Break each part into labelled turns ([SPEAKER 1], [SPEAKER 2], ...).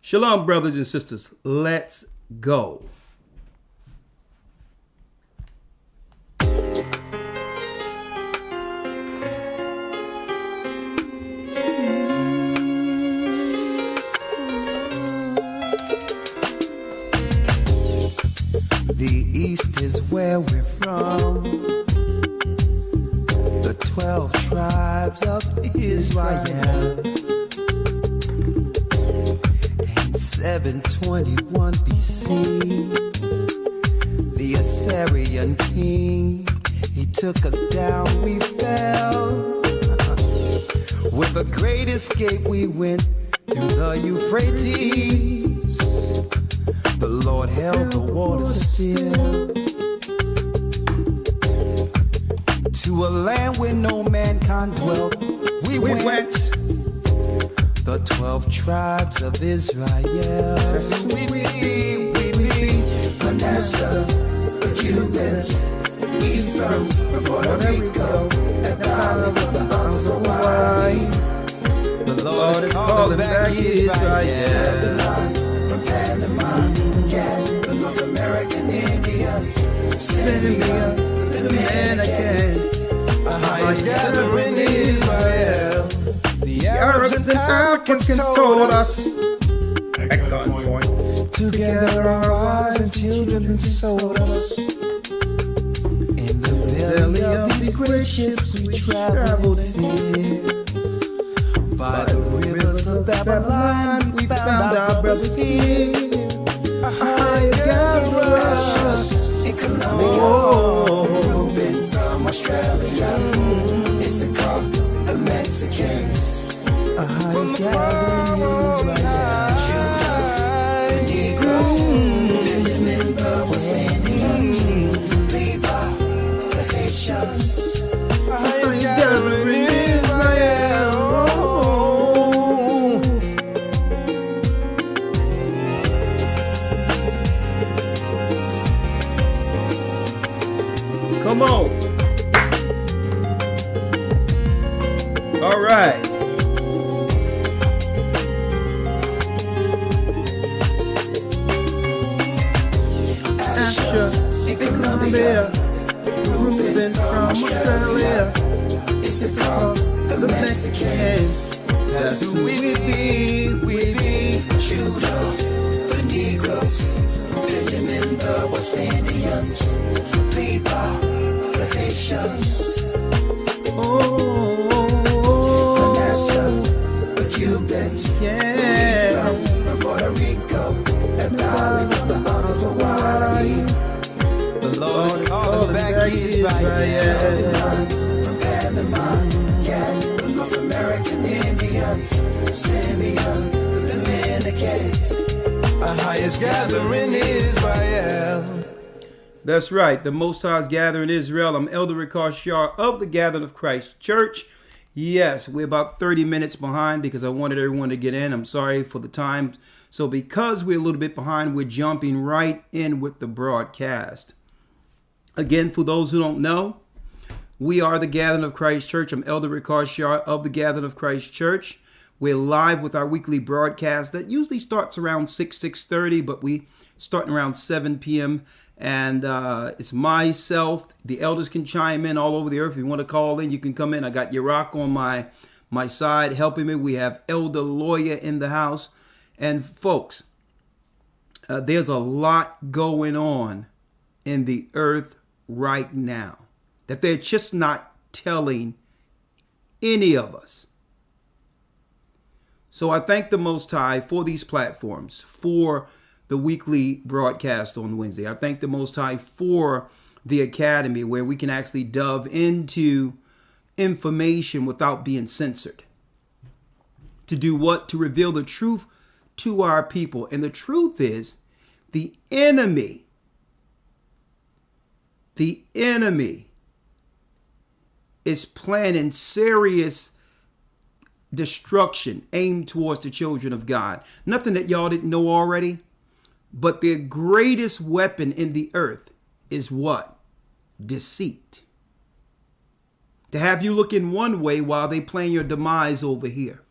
[SPEAKER 1] Shalom, brothers and sisters. Let's go.
[SPEAKER 2] The East is where we're from. The 12 tribes of Israel. And 721 BC, the Assyrian king, he took us down, we fell. With a great escape we went through the Euphrates. The Lord held the water still. To a land where no mankind dwelt, we went. The 12 tribes of Israel. We be Manasseh, the Cubans, Ephraim, from Puerto Rico, and Valley from the arms of Hawaii. The Lord is calling back Israel. From Panama, the North American Indians, Syria, the Dominicans, AHAYAH gathering Israel. The Arabs and Africans told us at gunpoint. Together our wives and children then sold us. In the belly of these great ships we traveled in fear. By the rivers of Babylon we found our brothers here. AHAYAH gathered us in Colombia. Reuben from Australia. Issachar, the Mexicans. AHAYAH gathering Israel. The Negroes, Benjamin, the West Indians, Levi, the Haitians. AHAYAH gathering Israel.
[SPEAKER 1] Come on. All right. Asher in Colombia, Reuben from Australia, Issachar, the Mexicans. That's who we be. Judah, the Negroes, Benjamin, the West Indians, Levi, the Haitians. Manasseh, the Cubans, from Puerto Rico, and Valley from the arms of Hawaii. The Lord is calling back Israel. From Panama, the North American Indians, Syria, the Dominicans. AHAYAH's gathering Israel. That's right. The Most High is gathering Israel. I'm Elder Ricard Shar of the Gathering of Christ Church. Yes, we're about 30 minutes behind because I wanted everyone to get in. I'm sorry for the time. So because we're a little bit behind, we're jumping right in with the broadcast. Again, for those who don't know, we are the Gathering of Christ Church. I'm Elder Ricard Shar of the Gathering of Christ Church. We're live with our weekly broadcast that usually starts around 6:30, but we starting around 7 p.m. And it's myself. The elders can chime in all over the earth. If you want to call in, you can come in. I got Yirach on my side helping me. We have Elder Lawyer in the house. And folks, there's a lot going on in the earth right now that they're just not telling any of us. So I thank the Most High for these platforms, for the weekly broadcast on Wednesday. I thank the Most High for the academy where we can actually delve into information without being censored. To do what? To reveal the truth to our people. And the truth is, the enemy is planning serious destruction aimed towards the children of God. Nothing that y'all didn't know already, but their greatest weapon in the earth is what? Deceit. To have you look in one way while they plan your demise over here.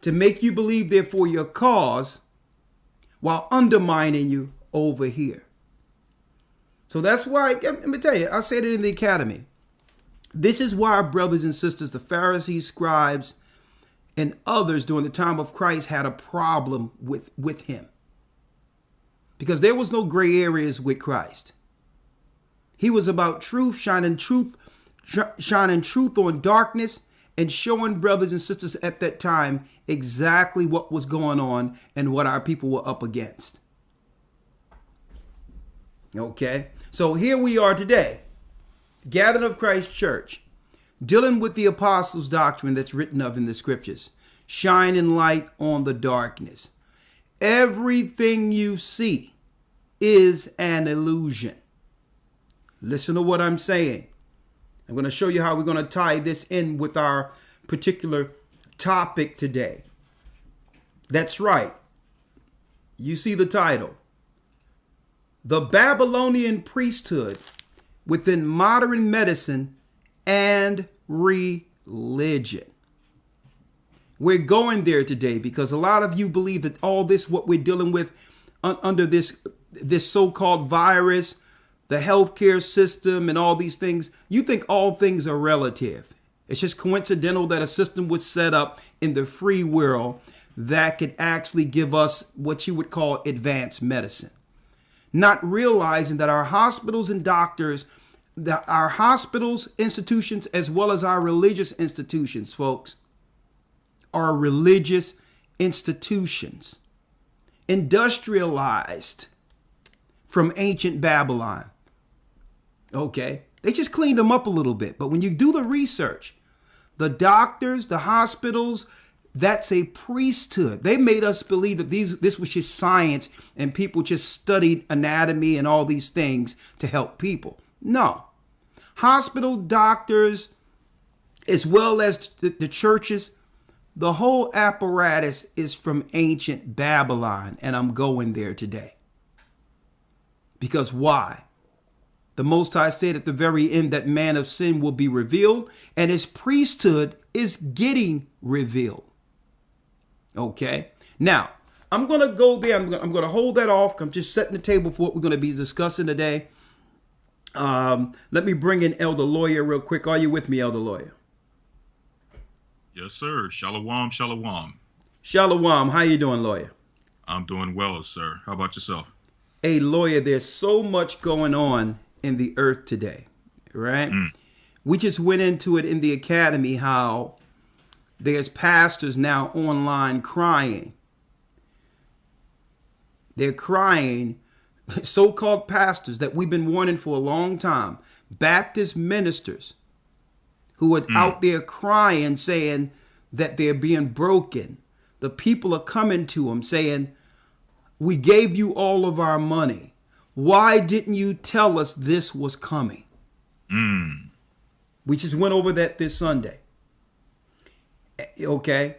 [SPEAKER 1] to make you believe they're for your cause while undermining you over here. So that's why, let me tell you, I said it in the academy. This is why our brothers and sisters, the Pharisees, scribes, and others during the time of Christ had a problem with him. Because there was no gray areas with Christ. He was about truth, shining truth on darkness, and showing brothers and sisters at that time exactly what was going on and what our people were up against. Okay, so here we are today, gathered of Christ Church, dealing with the apostles' doctrine that's written of in the scriptures, shining light on the darkness. Everything you see is an illusion. Listen to what I'm saying. I'm going to show you how we're going to tie this in with our particular topic today. That's right. You see the title. The Babylonian Priesthood within modern medicine and religion. We're going there today because a lot of you believe that all this, what we're dealing with under this so-called virus, the healthcare system and all these things, you think all things are relative. It's just coincidental that a system was set up in the free world that could actually give us what you would call advanced medicine. Not realizing that our hospitals and doctors, that our hospitals, institutions, as well as our religious institutions, folks, are religious institutions, industrialized from ancient Babylon. Okay, they just cleaned them up a little bit. But when you do the research, the doctors, the hospitals, that's a priesthood. They made us believe that this was just science and people just studied anatomy and all these things to help people. No. Hospital, doctors, as well as the churches, the whole apparatus is from ancient Babylon. And I'm going there today. Because why? The Most High said at the very end that man of sin will be revealed and his priesthood is getting revealed. Okay. Now, I'm going to go there. I'm going to hold that off. I'm just setting the table for what we're going to be discussing today. Let me bring in Elder Lawyer real quick. Are you with me, Elder Lawyer?
[SPEAKER 3] Yes, sir. Shalom, shalom.
[SPEAKER 1] Shalom. How you doing, Lawyer?
[SPEAKER 3] I'm doing well, sir. How about yourself?
[SPEAKER 1] Hey, Lawyer, there's so much going on in the earth today, right? We just went into it in the academy, how there's pastors now online crying. They're crying, so-called pastors that we've been warning for a long time, Baptist ministers who are out there crying, saying that they're being broken. The people are coming to them saying, we gave you all of our money. Why didn't you tell us this was coming? We just went over that this Sunday. Okay.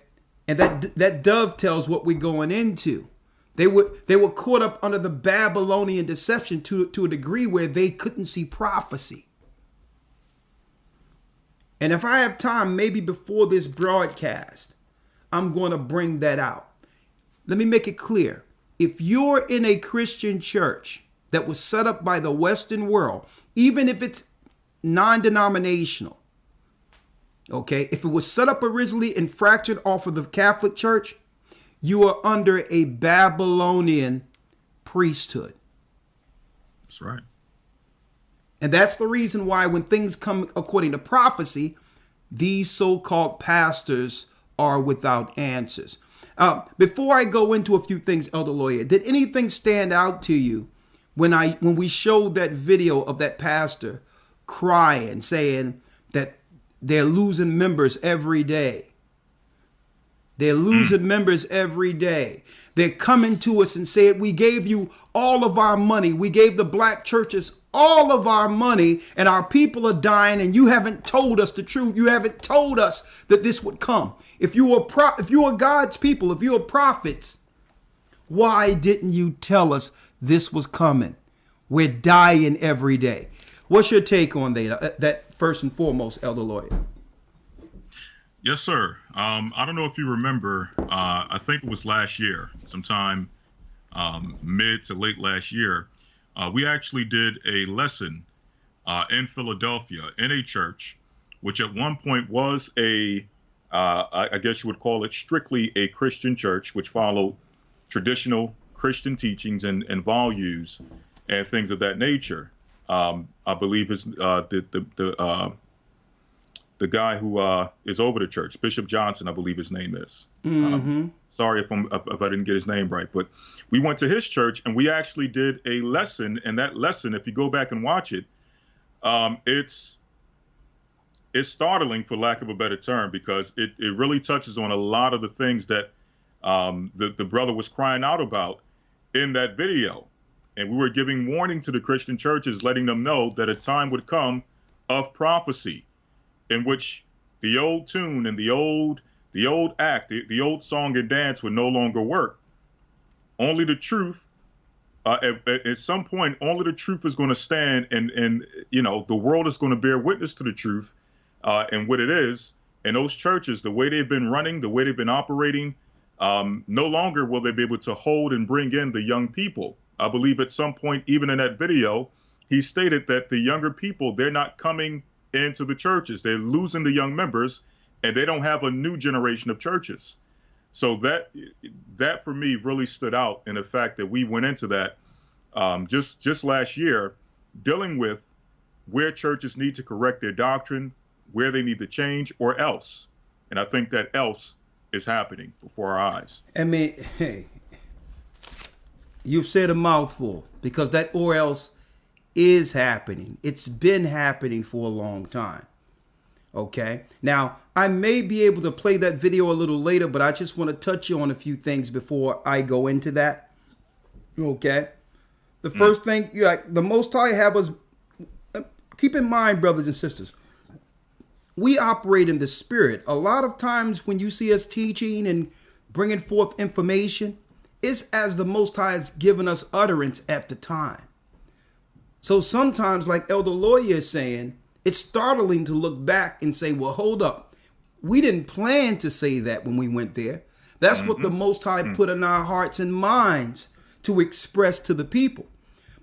[SPEAKER 1] And that dovetails what we're going into. They were caught up under the Babylonian deception to a degree where they couldn't see prophecy. And if I have time, maybe before this broadcast, I'm going to bring that out. Let me make it clear. If you're in a Christian church that was set up by the Western world, even if it's non-denominational, okay, if it was set up originally and fractured off of the Catholic Church, you are under a Babylonian priesthood.
[SPEAKER 3] That's right.
[SPEAKER 1] And that's the reason why when things come according to prophecy, these so-called pastors are without answers. Before I go into a few things, Elder Lawyer, did anything stand out to you when we showed that video of that pastor crying, saying that they're losing members every day? They're losing members every day. They're coming to us and saying, we gave you all of our money. We gave the black churches all of our money and our people are dying and you haven't told us the truth. You haven't told us that this would come. If you were God's people, if you were prophets, why didn't you tell us this was coming? We're dying every day. What's your take on that first and foremost, Elder Lawyer?
[SPEAKER 3] Yes, sir. I don't know if you remember. I think it was last year, sometime mid to late last year. We actually did a lesson in Philadelphia in a church, which at one point was I guess you would call it strictly a Christian church, which followed traditional Christian teachings and values and things of that nature. I believe the guy who is over the church, Bishop Johnson, I believe his name is. Sorry if I didn't get his name right, but we went to his church and we actually did a lesson. And that lesson, if you go back and watch it, it's startling, for lack of a better term, because it really touches on a lot of the things that the brother was crying out about in that video. And we were giving warning to the Christian churches, letting them know that a time would come of prophecy in which the old tune and the old act, the old song and dance would no longer work. Only the truth, at some point, only the truth is going to stand, and the world is going to bear witness to the truth and what it is. And those churches, the way they've been running, the way they've been operating, no longer will they be able to hold and bring in the young people. I believe at some point, even in that video, he stated that the younger people, they're not coming into the churches. They're losing the young members, and they don't have a new generation of churches. So that for me really stood out in the fact that we went into that just last year, dealing with where churches need to correct their doctrine, where they need to change, or else. And I think that else is happening before our eyes.
[SPEAKER 4] I mean, hey, you've said a mouthful, because that or else is happening. It's been happening for a long time. Okay. Now, I may be able to play that video a little later, but I just want to touch on a few things before I go into that. Okay. The first thing, the Most High have us, keep in mind, brothers and sisters, we operate in the Spirit. A lot of times when you see us teaching and bringing forth information, it's as the Most High has given us utterance at the time. So sometimes, like Elder Lawyer is saying, it's startling to look back and say, well, hold up. We didn't plan to say that when we went there. That's what the Most High put in our hearts and minds to express to the people.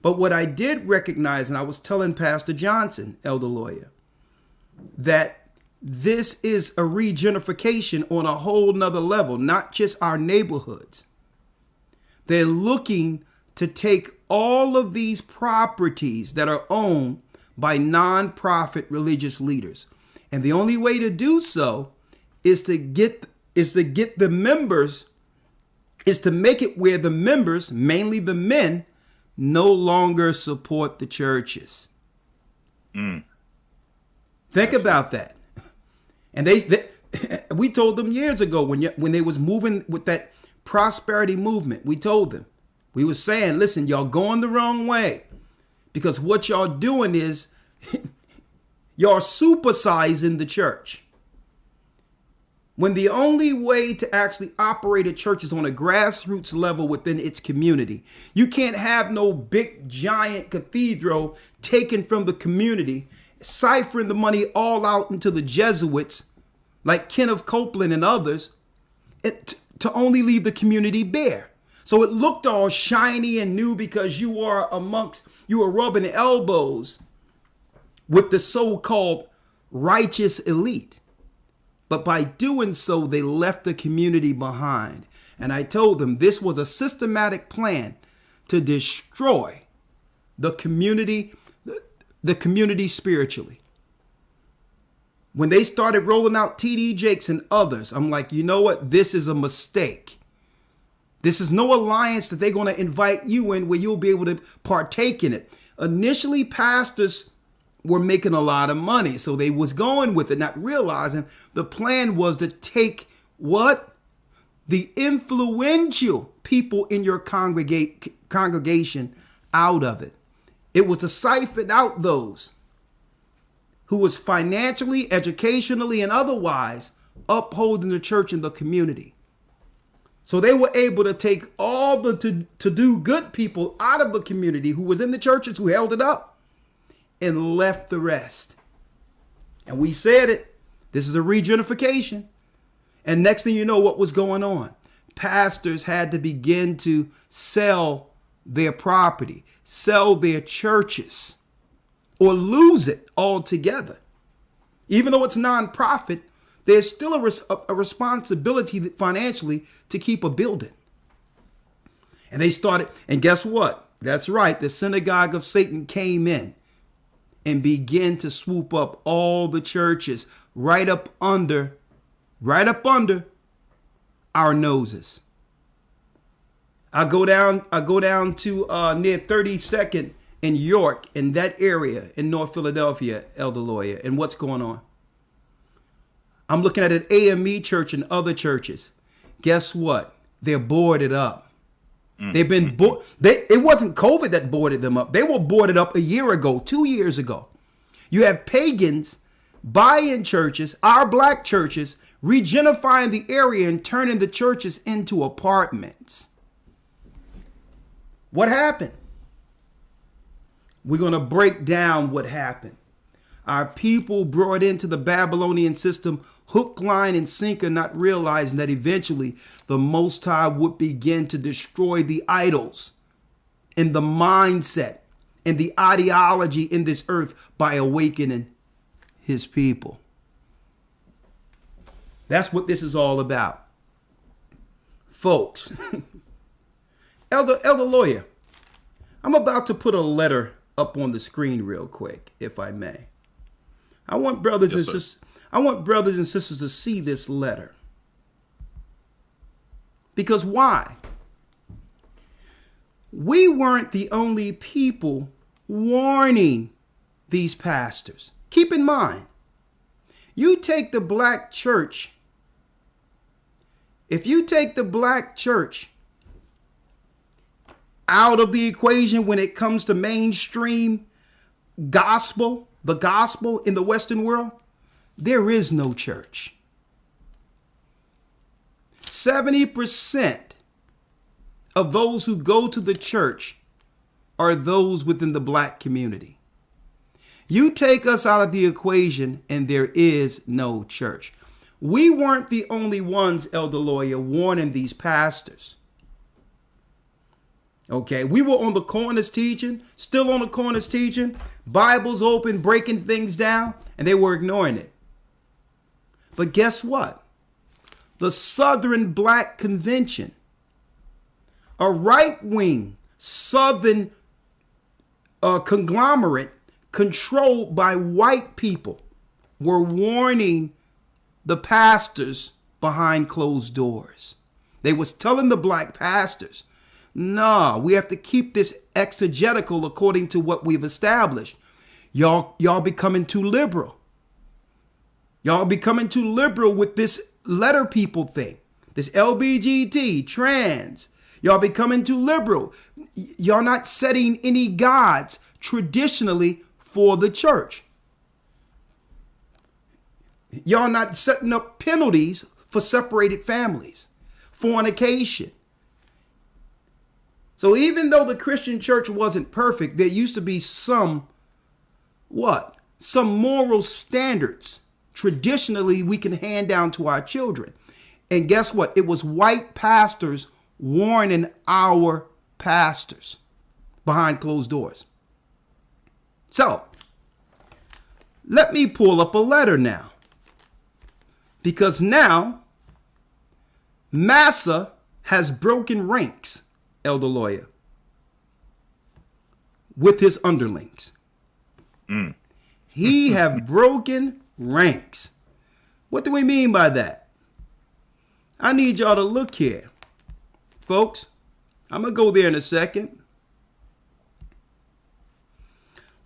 [SPEAKER 4] But what I did recognize, and I was telling Pastor Johnson, Elder Lawyer, that this is a regenerification on a whole nother level, not just our neighborhoods. They're looking to take all of these properties that are owned by non-profit religious leaders. And the only way to do so is to get the members, is to make it where the members, mainly the men, no longer support the churches. Think about that. And we told them years ago when they was moving with that prosperity movement, we told them, we were saying, listen, y'all going the wrong way, because what y'all doing is y'all supersizing the church. When the only way to actually operate a church is on a grassroots level within its community. You can't have no big giant cathedral taken from the community, ciphering the money all out into the Jesuits like Kenneth Copeland and others, to only leave the community bare. So it looked all shiny and new because you were rubbing elbows with the so-called righteous elite. But by doing so, they left the community behind. And I told them this was a systematic plan to destroy the community spiritually. When they started rolling out TD Jakes and others, I'm like, you know what? This is a mistake. This is no alliance that they're going to invite you in where you'll be able to partake in it. Initially, pastors were making a lot of money, so they was going with it, not realizing the plan was to take what? The influential people in your congregation out of it. It was to siphon out those who was financially, educationally, and otherwise upholding the church and the community. So they were able to take all the to-do good people out of the community who was in the churches, who held it up, and left the rest. And we said it. This is a reunification. And next thing you know, what was going on? Pastors had to begin to sell their property, sell their churches, or lose it altogether. Even though it's nonprofit, there's still a responsibility financially to keep a building. And they started, and guess what? That's right. The synagogue of Satan came in and began to swoop up all the churches right up under our noses. I go down to near 32nd in York, in that area in North Philadelphia, Elder Lawyer. And what's going on? I'm looking at an AME church and other churches. Guess what? They're boarded up. They've been it wasn't COVID that boarded them up. They were boarded up a year ago, 2 years ago. You have pagans buying churches, our black churches, regenifying the area and turning the churches into apartments. What happened? We're going to break down what happened. Our people brought into the Babylonian system hook, line, and sinker, not realizing that eventually the Most High would begin to destroy the idols and the mindset and the ideology in this earth by awakening his people. That's what this is all about. Folks, Elder Lawyer, I'm about to put a letter up on the screen real quick, if I may. I want brothers and sisters to see this letter. Because why? We weren't the only people warning these pastors. Keep in mind, you take the black church. If you take the black church out of the equation when it comes to mainstream gospel, the gospel in the Western world, there is no church. 70% of those who go to the church are those within the black community. You take us out of the equation and there is no church. We weren't the only ones, Elder Lawyer, warning these pastors. Okay, we were on the corners teaching, still on the corners teaching, Bibles open, breaking things down, and they were ignoring it. But guess what? The Southern Black Convention, a right-wing Southern conglomerate controlled by white people, were warning the pastors behind closed doors. They was telling the black pastors, nah, we have to keep this exegetical according to what we've established. Y'all becoming too liberal. Y'all becoming too liberal with this letter people thing. This LBGT, trans. Y'all becoming too liberal. Y'all not setting any gods traditionally for the church. Y'all not setting up penalties for separated families, fornication. So even though the Christian church wasn't perfect, there used to be some moral standards traditionally we can hand down to our children. And guess what? It was white pastors warning our pastors behind closed doors. So let me pull up a letter now. Because now Massa has broken ranks, Elder Lawyer, with his underlings. He have broken ranks. What do we mean by that? I need y'all to look here. Folks, I'm going to go there in a second.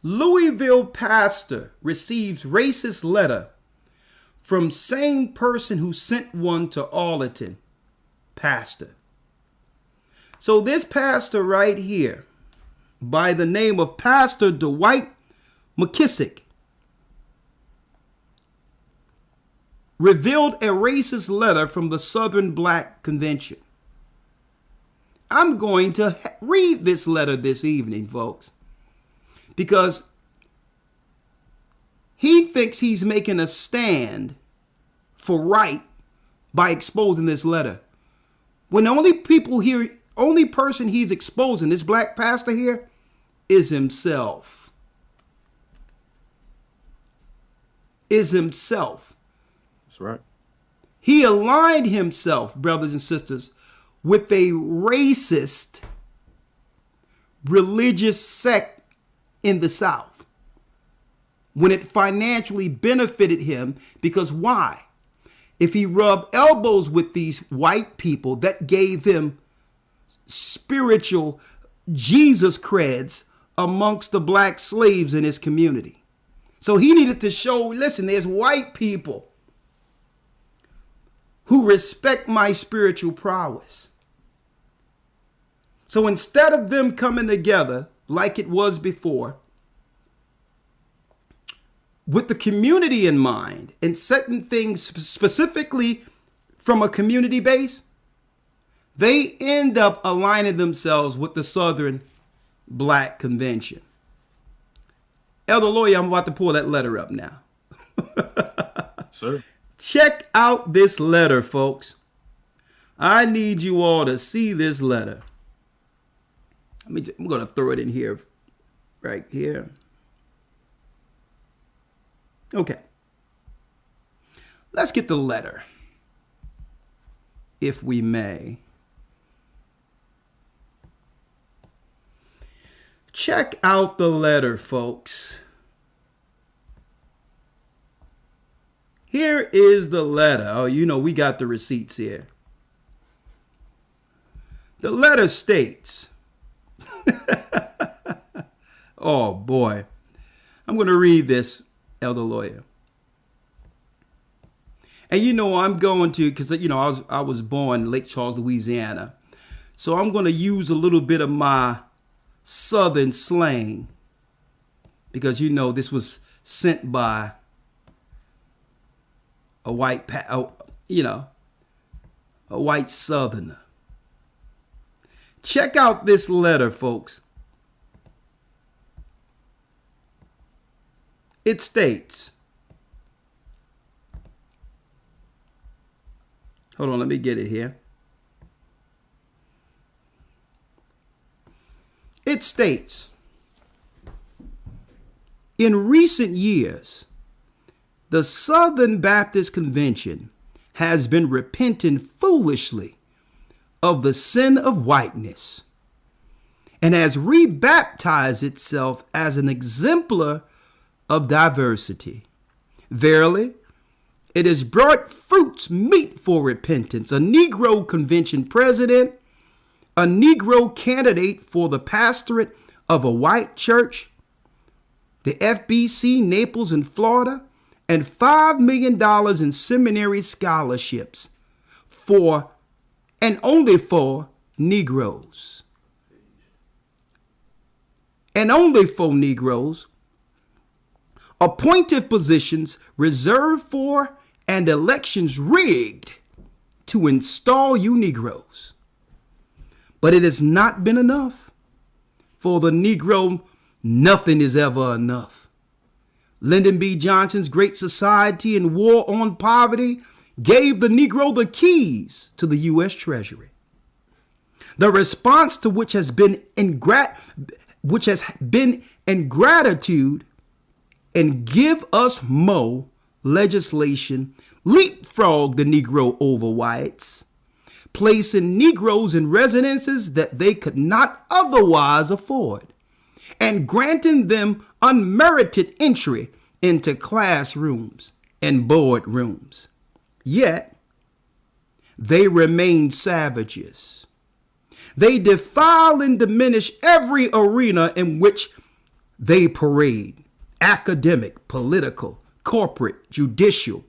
[SPEAKER 4] Louisville pastor receives racist letter from same person who sent one to Arlington pastor. So this pastor right here, by the name of Pastor Dwight McKissick, revealed a racist letter from the Southern Black Convention. I'm going to read this letter this evening, folks, because he thinks he's making a stand for right by exposing this letter. When the only person he's exposing, this black pastor here, is himself. Is himself.
[SPEAKER 3] That's right.
[SPEAKER 4] He aligned himself, brothers and sisters, with a racist religious sect in the South when it financially benefited him. Because why? If he rubbed elbows with these white people, that gave him spiritual Jesus creds amongst the black slaves in his community. So he needed to show, listen, there's white people who respect my spiritual prowess. So instead of them coming together like it was before, with the community in mind and setting things specifically from a community base, they end up aligning themselves with the Southern Black Convention. Elder Lawyer, I'm about to pull that letter up now.
[SPEAKER 3] Sir.
[SPEAKER 4] Check out this letter, folks. I need you all to see this letter. I'm going to throw it in here, right here. Okay. Let's get the letter, if we may. Check out the letter, folks. Here is the letter. Oh, you know, we got the receipts here. The letter states, oh boy, I'm going to read this, Elder Lawyer. And you know, I'm going to, because, you know, I was born in Lake Charles, Louisiana. So I'm going to use a little bit of my Southern slang, because, you know, this was sent by a white, a white Southerner. Check out this letter, folks. It states, hold on, let me get it here. It states, in recent years, the Southern Baptist Convention has been repenting foolishly of the sin of whiteness and has rebaptized itself as an exemplar of diversity. Verily, it has brought fruits meet for repentance. A Negro convention president, a Negro candidate for the pastorate of a white church, the FBC Naples in Florida, and $5 million in seminary scholarships for and only for Negroes. And only for Negroes. Appointive positions reserved for and elections rigged to install you Negroes. But it has not been enough. For the Negro, nothing is ever enough. Lyndon B. Johnson's Great Society and War on Poverty gave the Negro the keys to the U.S. Treasury. The response to which has been ingratitude and give us mo legislation leapfrog the Negro over whites, placing Negroes in residences that they could not otherwise afford, and granting them unmerited entry into classrooms and boardrooms. Yet, they remain savages. They defile and diminish every arena in which they parade: academic, political, corporate, judicial,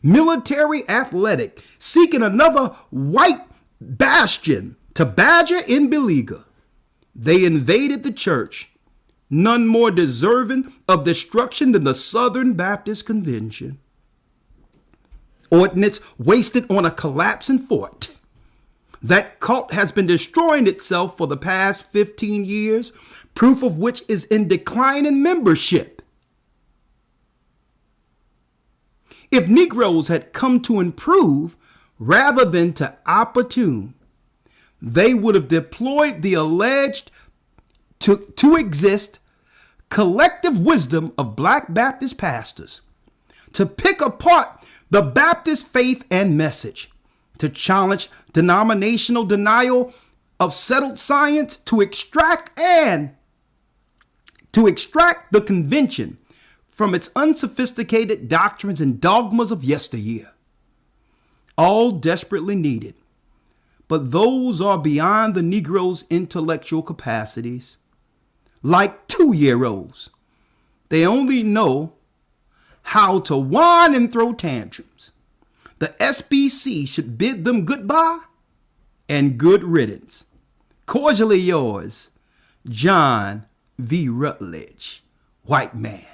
[SPEAKER 4] military, athletic, seeking another white bastion to badger and beleaguer. They invaded the church, none more deserving of destruction than the Southern Baptist Convention. Ordnance wasted on a collapsing fort. That cult has been destroying itself for the past 15 years, proof of which is in decline in membership. If Negroes had come to improve rather than to opportune, they would have deployed the alleged to exist collective wisdom of Black Baptist pastors to pick apart the Baptist faith and message, to challenge denominational denial of settled science, to extract the convention from its unsophisticated doctrines and dogmas of yesteryear. All desperately needed, but those are beyond the Negro's intellectual capacities. Like 2-year-olds, they only know how to whine and throw tantrums. The SBC should bid them goodbye and good riddance. Cordially yours, John V. Rutledge, white man.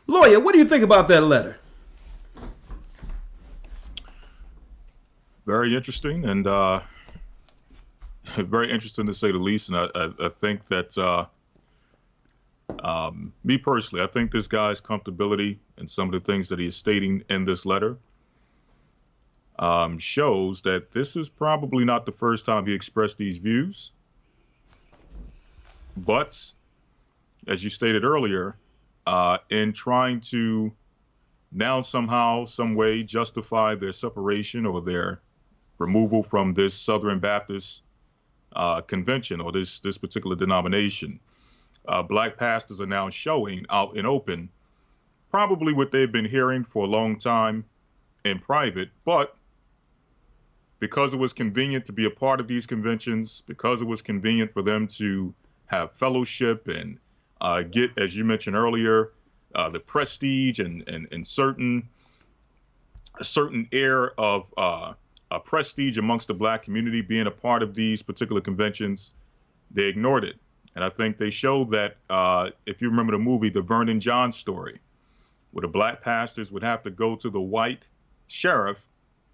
[SPEAKER 4] Lawyer, what do you think about that letter?
[SPEAKER 3] Very interesting, and very interesting to say the least. And I think that me personally, I think this guy's comfortability and some of the things that he is stating in this letter shows that this is probably not the first time he expressed these views. But as you stated earlier, in trying to now somehow, some way justify their separation or their removal from this Southern Baptist convention or this particular denomination, Black pastors are now showing out in open probably what they've been hearing for a long time in private, but because it was convenient to be a part of these conventions, because it was convenient for them to have fellowship and get, as you mentioned earlier, the prestige and a certain air of prestige amongst the Black community being a part of these particular conventions, they ignored it. And I think they showed that, if you remember the movie, The Vernon John Story, where the Black pastors would have to go to the white sheriff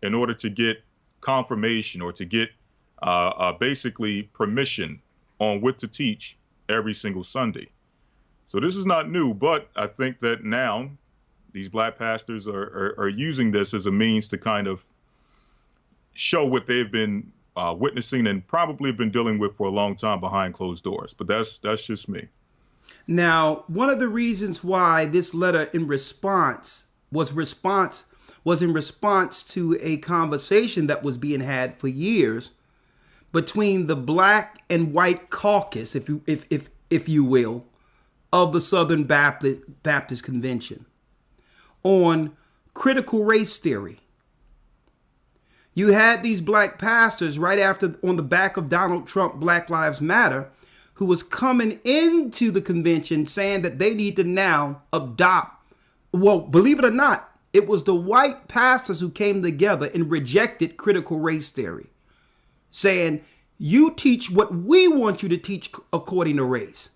[SPEAKER 3] in order to get confirmation or to get basically permission on what to teach every single Sunday. So this is not new, but I think that now these Black pastors are using this as a means to kind of show what they've been witnessing and probably have been dealing with for a long time behind closed doors. But that's just me.
[SPEAKER 4] Now, one of the reasons why this letter was in response to a conversation that was being had for years between the Black and white caucus, if you will, of the Southern Baptist Convention on critical race theory. You had these Black pastors right after, on the back of Donald Trump, Black Lives Matter, who was coming into the convention saying that they need to now adopt, well, believe it or not, it was the white pastors who came together and rejected critical race theory, saying, you teach what we want you to teach according to race.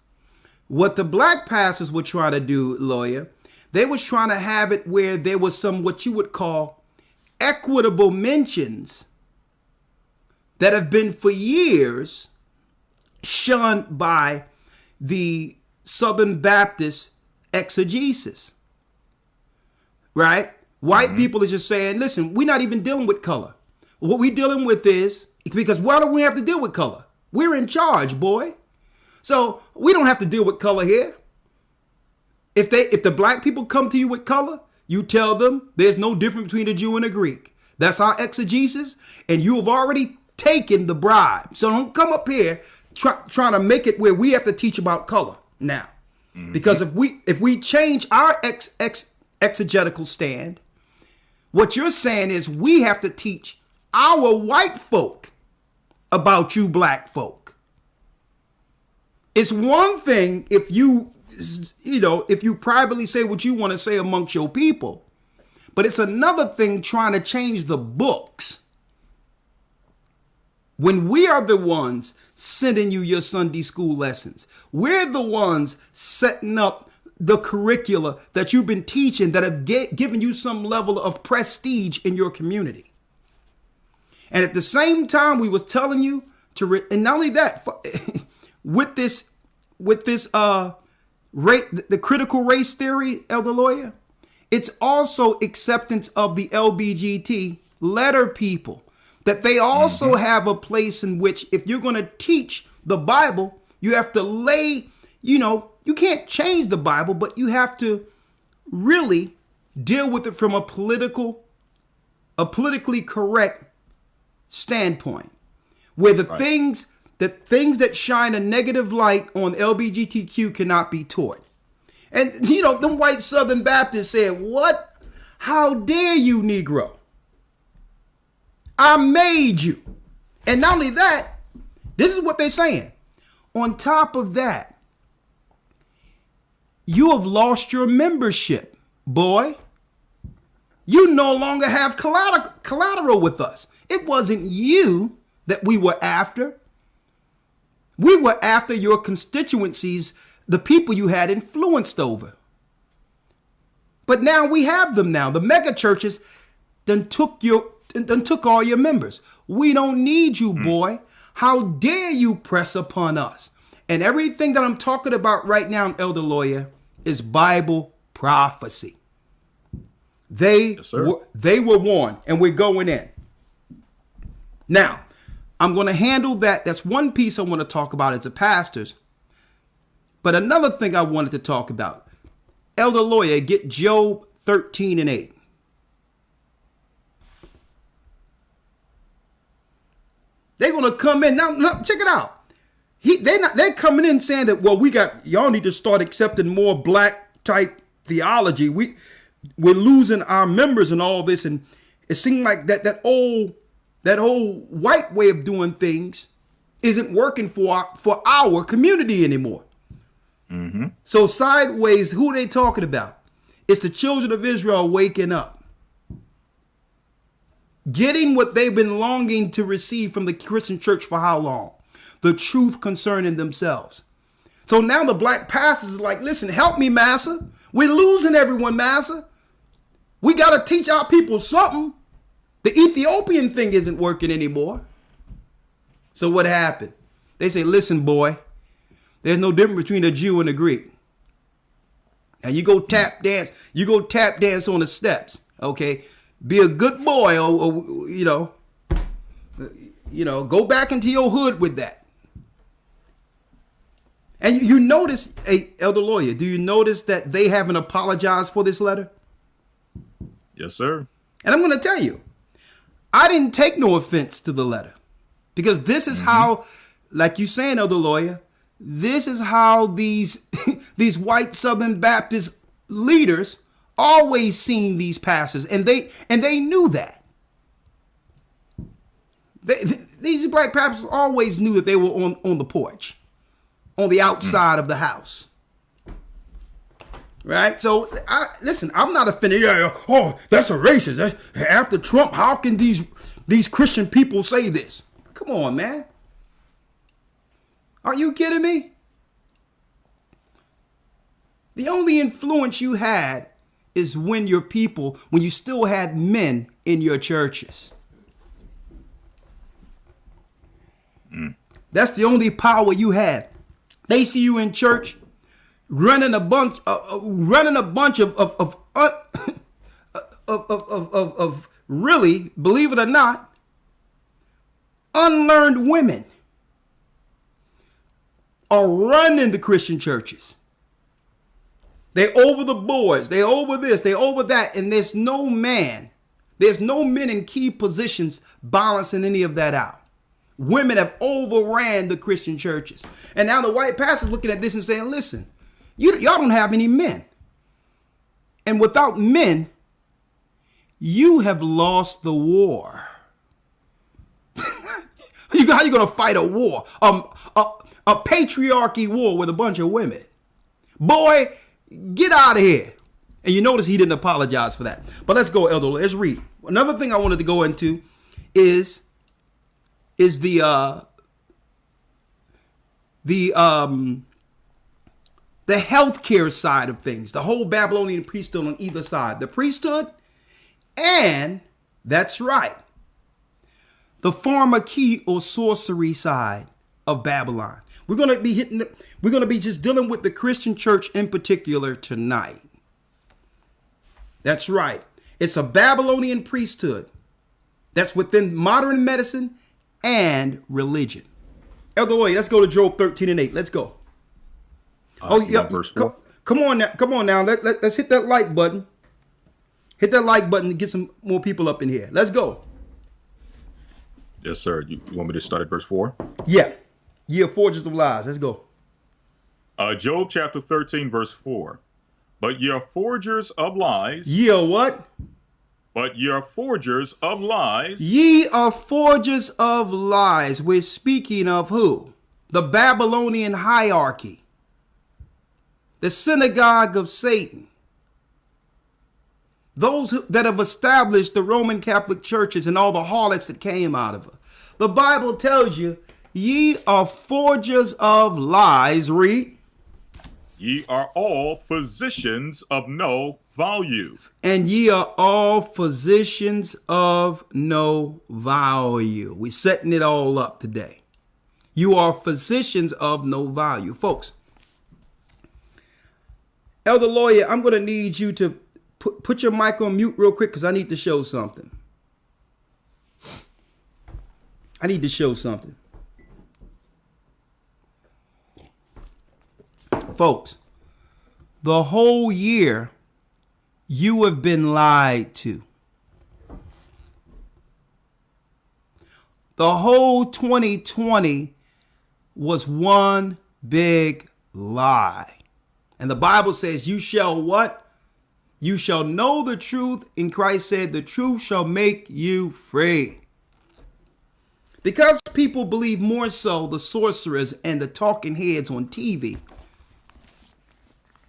[SPEAKER 4] What the Black pastors were trying to do, lawyer, they was trying to have it where there was some, what you would call, equitable mentions that have been for years shunned by the Southern Baptist exegesis, right? White people are just saying, listen, we're not even dealing with color. What we're dealing with is, because why do we have to deal with color? We're in charge, boy. So we don't have to deal with color here. If the Black people come to you with color, you tell them there's no difference between a Jew and a Greek. That's our exegesis, and you have already taken the bribe. So don't come up here trying to make it where we have to teach about color now. Mm-hmm. Because if we change our exegetical stand, what you're saying is we have to teach our white folk about you Black folk. It's one thing if you privately say what you want to say amongst your people, but it's another thing trying to change the books when we are the ones sending you your Sunday school lessons. We're the ones setting up the curricula that you've been teaching that have given you some level of prestige in your community. And at the same time, we was telling you and not only that, with this with this the critical race theory, Elder Lawyer, it's also acceptance of the LBGT letter people, that they also have a place in which if you're going to teach the Bible, you have to lay, you can't change the Bible, but you have to really deal with it from a politically correct standpoint, where the things that shine a negative light on LGBTQ cannot be taught. And, them white Southern Baptists said, what? How dare you, Negro? I made you. And not only that, this is what they're saying. On top of that, you have lost your membership, boy. You no longer have collateral with us. It wasn't you that we were after. We were after your constituencies, the people you had influenced over. But now we have them now. The mega churches done took all your members. We don't need you, boy. How dare you press upon us? And everything that I'm talking about right now, Elder Lawyer, is Bible prophecy. They were warned, and we're going in. Now, I'm going to handle that. That's one piece I want to talk about as a pastors. But another thing I wanted to talk about, Elder Lawyer, get Job 13:8. They're going to come in now. Check it out. They're coming in saying that, well, y'all need to start accepting more black type theology. We're losing our members and all this, and it seemed like that old white way of doing things isn't working for our community anymore. So sideways, who are they talking about? It's the children of Israel waking up, getting what they've been longing to receive from the Christian church for how long? The truth concerning themselves. So now the black pastors are like, listen, help me, massa. We're losing everyone, massa. We got to teach our people something. The Ethiopian thing isn't working anymore. So what happened? They say, listen, boy, there's no difference between a Jew and a Greek. And you go tap dance. You go tap dance on the steps. Okay. Be a good boy, or go back into your hood with that. And you notice, hey, Elder Lawyer, do you notice that they haven't apologized for this letter?
[SPEAKER 3] Yes, sir.
[SPEAKER 4] And I'm going to tell you, I didn't take no offense to the letter, because this is how, like you saying, Elder Lawyer, this is how these white Southern Baptist leaders always seen these pastors, and they knew that. These black pastors always knew that they were on the porch, on the outside of the house. Right? So, listen, I'm not offended. Oh, that's a racist. After Trump, how can these Christian people say this? Come on, man. Are you kidding me? The only influence you had is when you still had men in your churches. That's the only power you had. They see you in church running a bunch of really, believe it or not, unlearned women are running the Christian churches. They over the boards, they over this, they over that, and there's no men in key positions balancing any of that out. Women have overran the Christian churches. And now the white pastors looking at this and saying, listen, y'all don't have any men. And without men, you have lost the war. How you going to fight a war? A patriarchy war with a bunch of women. Boy, get out of here. And you notice he didn't apologize for that. But let's go, Elder. Let's read. Another thing I wanted to go into is the healthcare side of things, the whole Babylonian priesthood on either side, the priesthood, and that's right, the pharmakeia or sorcery side of Babylon. We're going to be just dealing with the Christian church in particular tonight. That's right. It's a Babylonian priesthood that's within modern medicine and religion. Elder Lawyer, let's go to Job 13:8. Let's go.
[SPEAKER 3] Verse 4.
[SPEAKER 4] Come on now. Let's hit that like button. Hit that like button to get some more people up in here. Let's go.
[SPEAKER 3] Yes, sir. You want me to start at verse 4?
[SPEAKER 4] Yeah. Ye are forgers of lies. Let's go.
[SPEAKER 3] Job chapter 13, verse 4. But ye are forgers of lies.
[SPEAKER 4] Ye are what?
[SPEAKER 3] But ye are forgers of lies.
[SPEAKER 4] Ye are forgers of lies. We're speaking of who? The Babylonian hierarchy. The synagogue of Satan. Those that have established the Roman Catholic churches and all the harlots that came out of it. The Bible tells you, ye are forgers of lies. Read.
[SPEAKER 3] Ye are all physicians of no value.
[SPEAKER 4] And ye are all physicians of no value. We're setting it all up today. You are physicians of no value. Folks, Elder Lawyer, I'm going to need you to put your mic on mute real quick because I need to show something. Folks, the whole year you have been lied to. The whole 2020 was one big lie. And the Bible says you shall what? You shall know the truth. And Christ said the truth shall make you free. Because people believe more so the sorcerers and the talking heads on TV.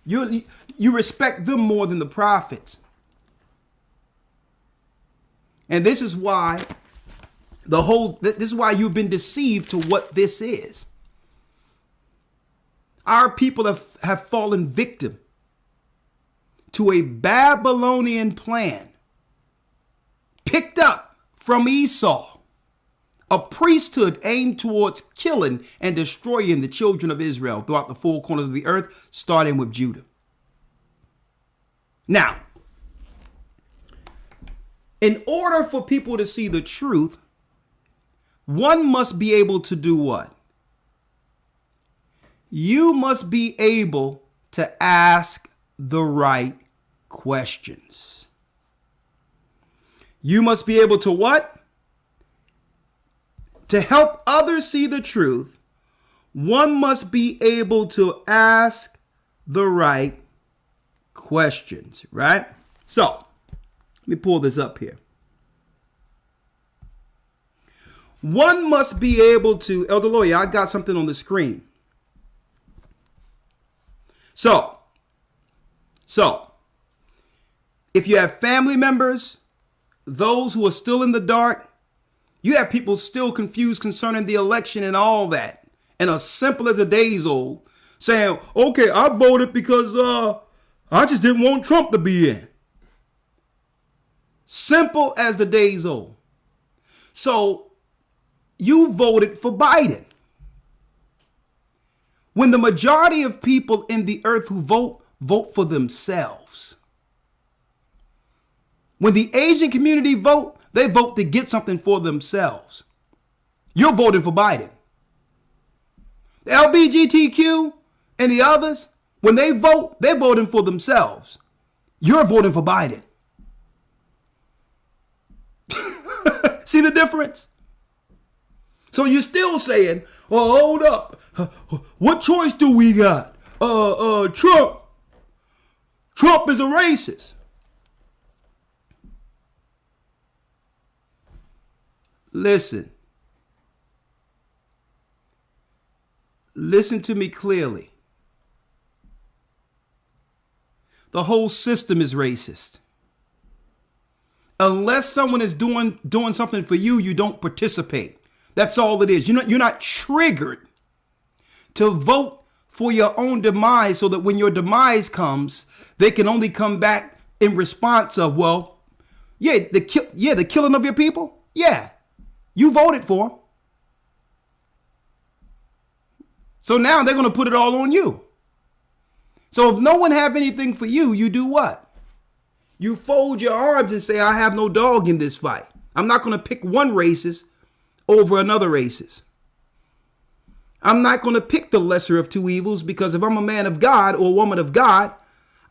[SPEAKER 4] You respect them more than the prophets. And this is why this is why you've been deceived to what this is. Our people have fallen victim to a Babylonian plan picked up from Esau, a priesthood aimed towards killing and destroying the children of Israel throughout the four corners of the earth, starting with Judah. Now, in order for people to see the truth, one must be able to do what? You must be able to ask the right questions. You must be able to what? To help others see the truth, one must be able to ask the right questions, right? So, let me pull this up here. One must be able to, Elder Lawyer, I got something on the screen. So, if you have family members, those who are still in the dark, you have people still confused concerning the election and all that, and as simple as a day's old, saying, okay, I voted because I just didn't want Trump to be in. Simple as the day's old. So you voted for Biden. When the majority of people in the earth who vote for themselves. When the Asian community vote, they vote to get something for themselves. You're voting for Biden. The LGBTQ and the others, when they vote, they're voting for themselves. You're voting for Biden. See the difference? So you're still saying, oh, hold up. What choice do we got? Trump. Trump is a racist. Listen to me clearly. The whole system is racist. Unless someone is doing something for you, you don't participate. That's all it is. You're not triggered to vote for your own demise so that when your demise comes, they can only come back in response of, well, the killing of your people. Yeah. You voted for him. So now they're going to put it all on you. So if no one have anything for you, you do what? You fold your arms and say, I have no dog in this fight. I'm not going to pick one racist over another racist. I'm not going to pick the lesser of two evils, because if I'm a man of God or a woman of God,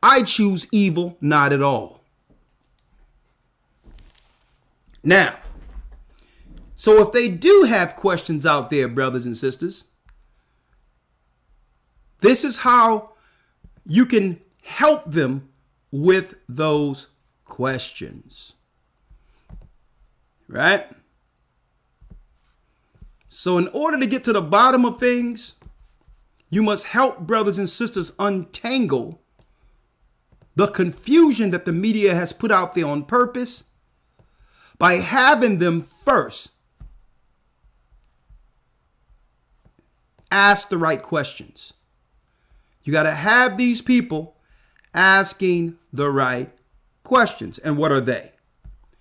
[SPEAKER 4] I choose evil not at all. Now, so if they do have questions out there, brothers and sisters, this is how you can help them with those questions. Right? So in order to get to the bottom of things, you must help brothers and sisters untangle the confusion that the media has put out there on purpose by having them first ask the right questions. You got to have these people asking the right questions. And what are they?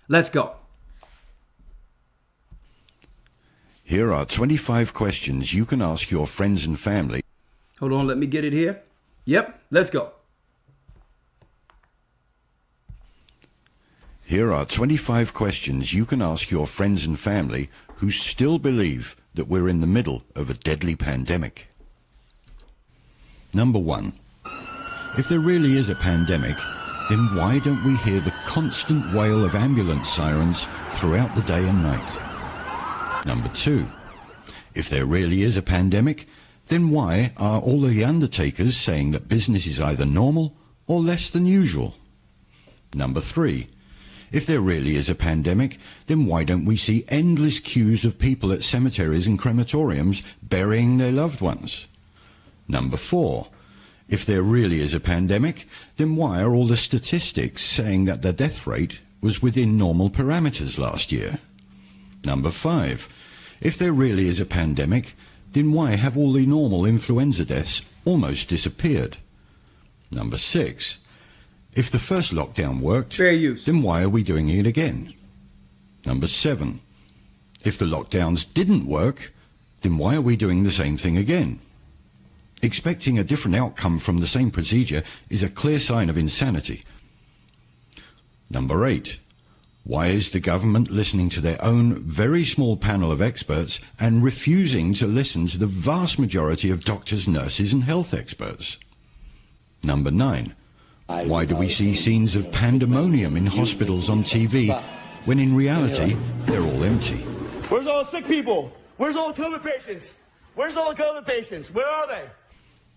[SPEAKER 4] Let's go.
[SPEAKER 5] Here are 25 questions you can ask your friends and family.
[SPEAKER 4] Hold on, let me get it here. Yep, let's go.
[SPEAKER 5] Here are 25 questions you can ask your friends and family who still believe that we're in the middle of a deadly pandemic. Number 1. If there really is a pandemic, then why don't we hear the constant wail of ambulance sirens throughout the day and night? Number 2. If there really is a pandemic, then why are all of the undertakers saying that business is either normal or less than usual? Number 3. If there really is a pandemic, then why don't we see endless queues of people at cemeteries and crematoriums burying their loved ones? Number 4. If there really is a pandemic, then why are all the statistics saying that the death rate was within normal parameters last year? Number 5. If there really is a pandemic, then why have all the normal influenza deaths almost disappeared? Number 6. If the first lockdown worked,
[SPEAKER 4] fair use,
[SPEAKER 5] then why are we doing it again? Number 7. If the lockdowns didn't work, then why are we doing the same thing again? Expecting a different outcome from the same procedure is a clear sign of insanity. Number 8. Why is the government listening to their own very small panel of experts and refusing to listen to the vast majority of doctors, nurses and health experts? Number 9. Why do we see scenes of pandemonium in hospitals on TV when in reality they're all empty?
[SPEAKER 6] Where's all the sick people? Where's all the COVID patients? Where's all the COVID patients? Where are they?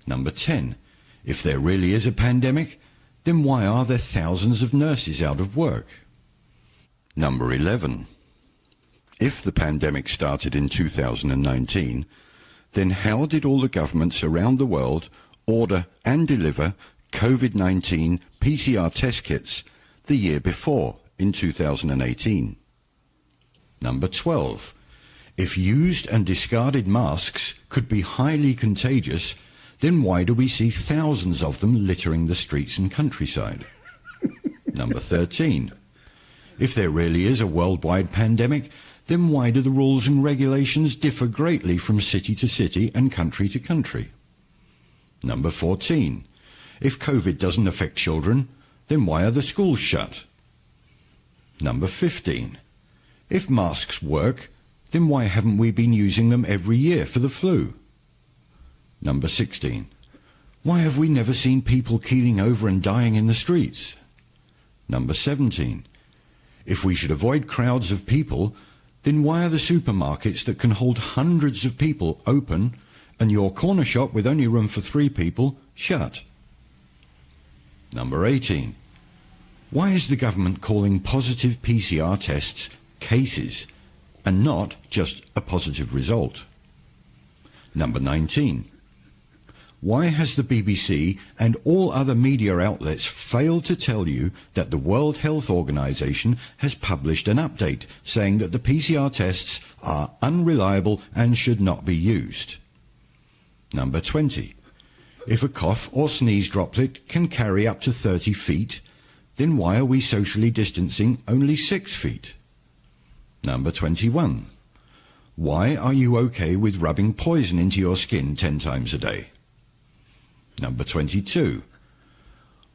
[SPEAKER 5] Number 10. If there really is a pandemic, then why are there thousands of nurses out of work? Number 11. If the pandemic started in 2019, then how did all the governments around the world order and deliver COVID-19 PCR test kits the year before, in 2018? Number 12. If used and discarded masks could be highly contagious, then why do we see thousands of them littering the streets and countryside? Number 13. If there really is a worldwide pandemic, then why do the rules and regulations differ greatly from city to city and country to country? Number 14. If COVID doesn't affect children, then why are the schools shut? Number 15. If masks work, then why haven't we been using them every year for the flu? Number 16. Why have we never seen people keeling over and dying in the streets? Number 17. If we should avoid crowds of people, then why are the supermarkets that can hold hundreds of people open and your corner shop with only room for 3 people shut? Number 18. Why is the government calling positive PCR tests cases and not just a positive result? Number 19. Why has the BBC and all other media outlets failed to tell you that the World Health Organization has published an update saying that the PCR tests are unreliable and should not be used? Number 20. If a cough or sneeze droplet can carry up to 30 feet, then why are we socially distancing only 6 feet? Number 21. Why are you okay with rubbing poison into your skin 10 times a day? Number 22.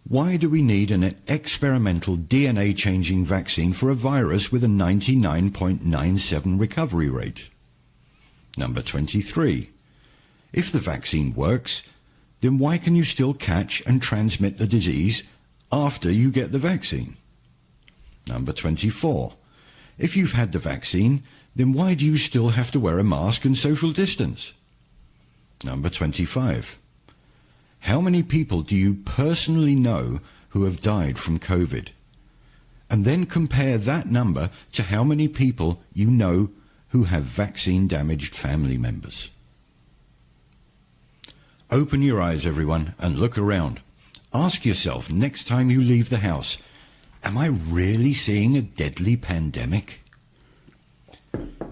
[SPEAKER 5] Why do we need an experimental DNA-changing vaccine for a virus with a 99.97 recovery rate? Number 23. If the vaccine works, then why can you still catch and transmit the disease after you get the vaccine? Number 24. If you've had the vaccine, then why do you still have to wear a mask and social distance? Number 25. How many people do you personally know who have died from COVID? And then compare that number to how many people you know who have vaccine-damaged family members. Open your eyes, everyone, and look around. Ask yourself next time you leave the house, am I really seeing a deadly pandemic?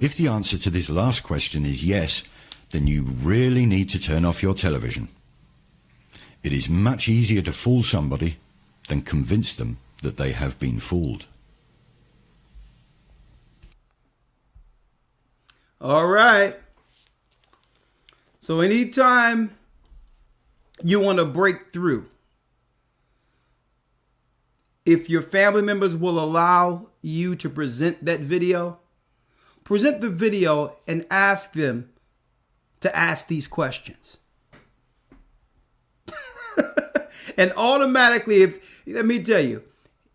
[SPEAKER 5] If the answer to this last question is yes, then you really need to turn off your television. It is much easier to fool somebody than convince them that they have been fooled.
[SPEAKER 4] All right. So anytime you want to break through, if your family members will allow you to present that video, present the video and ask them to ask these questions. And automatically, let me tell you,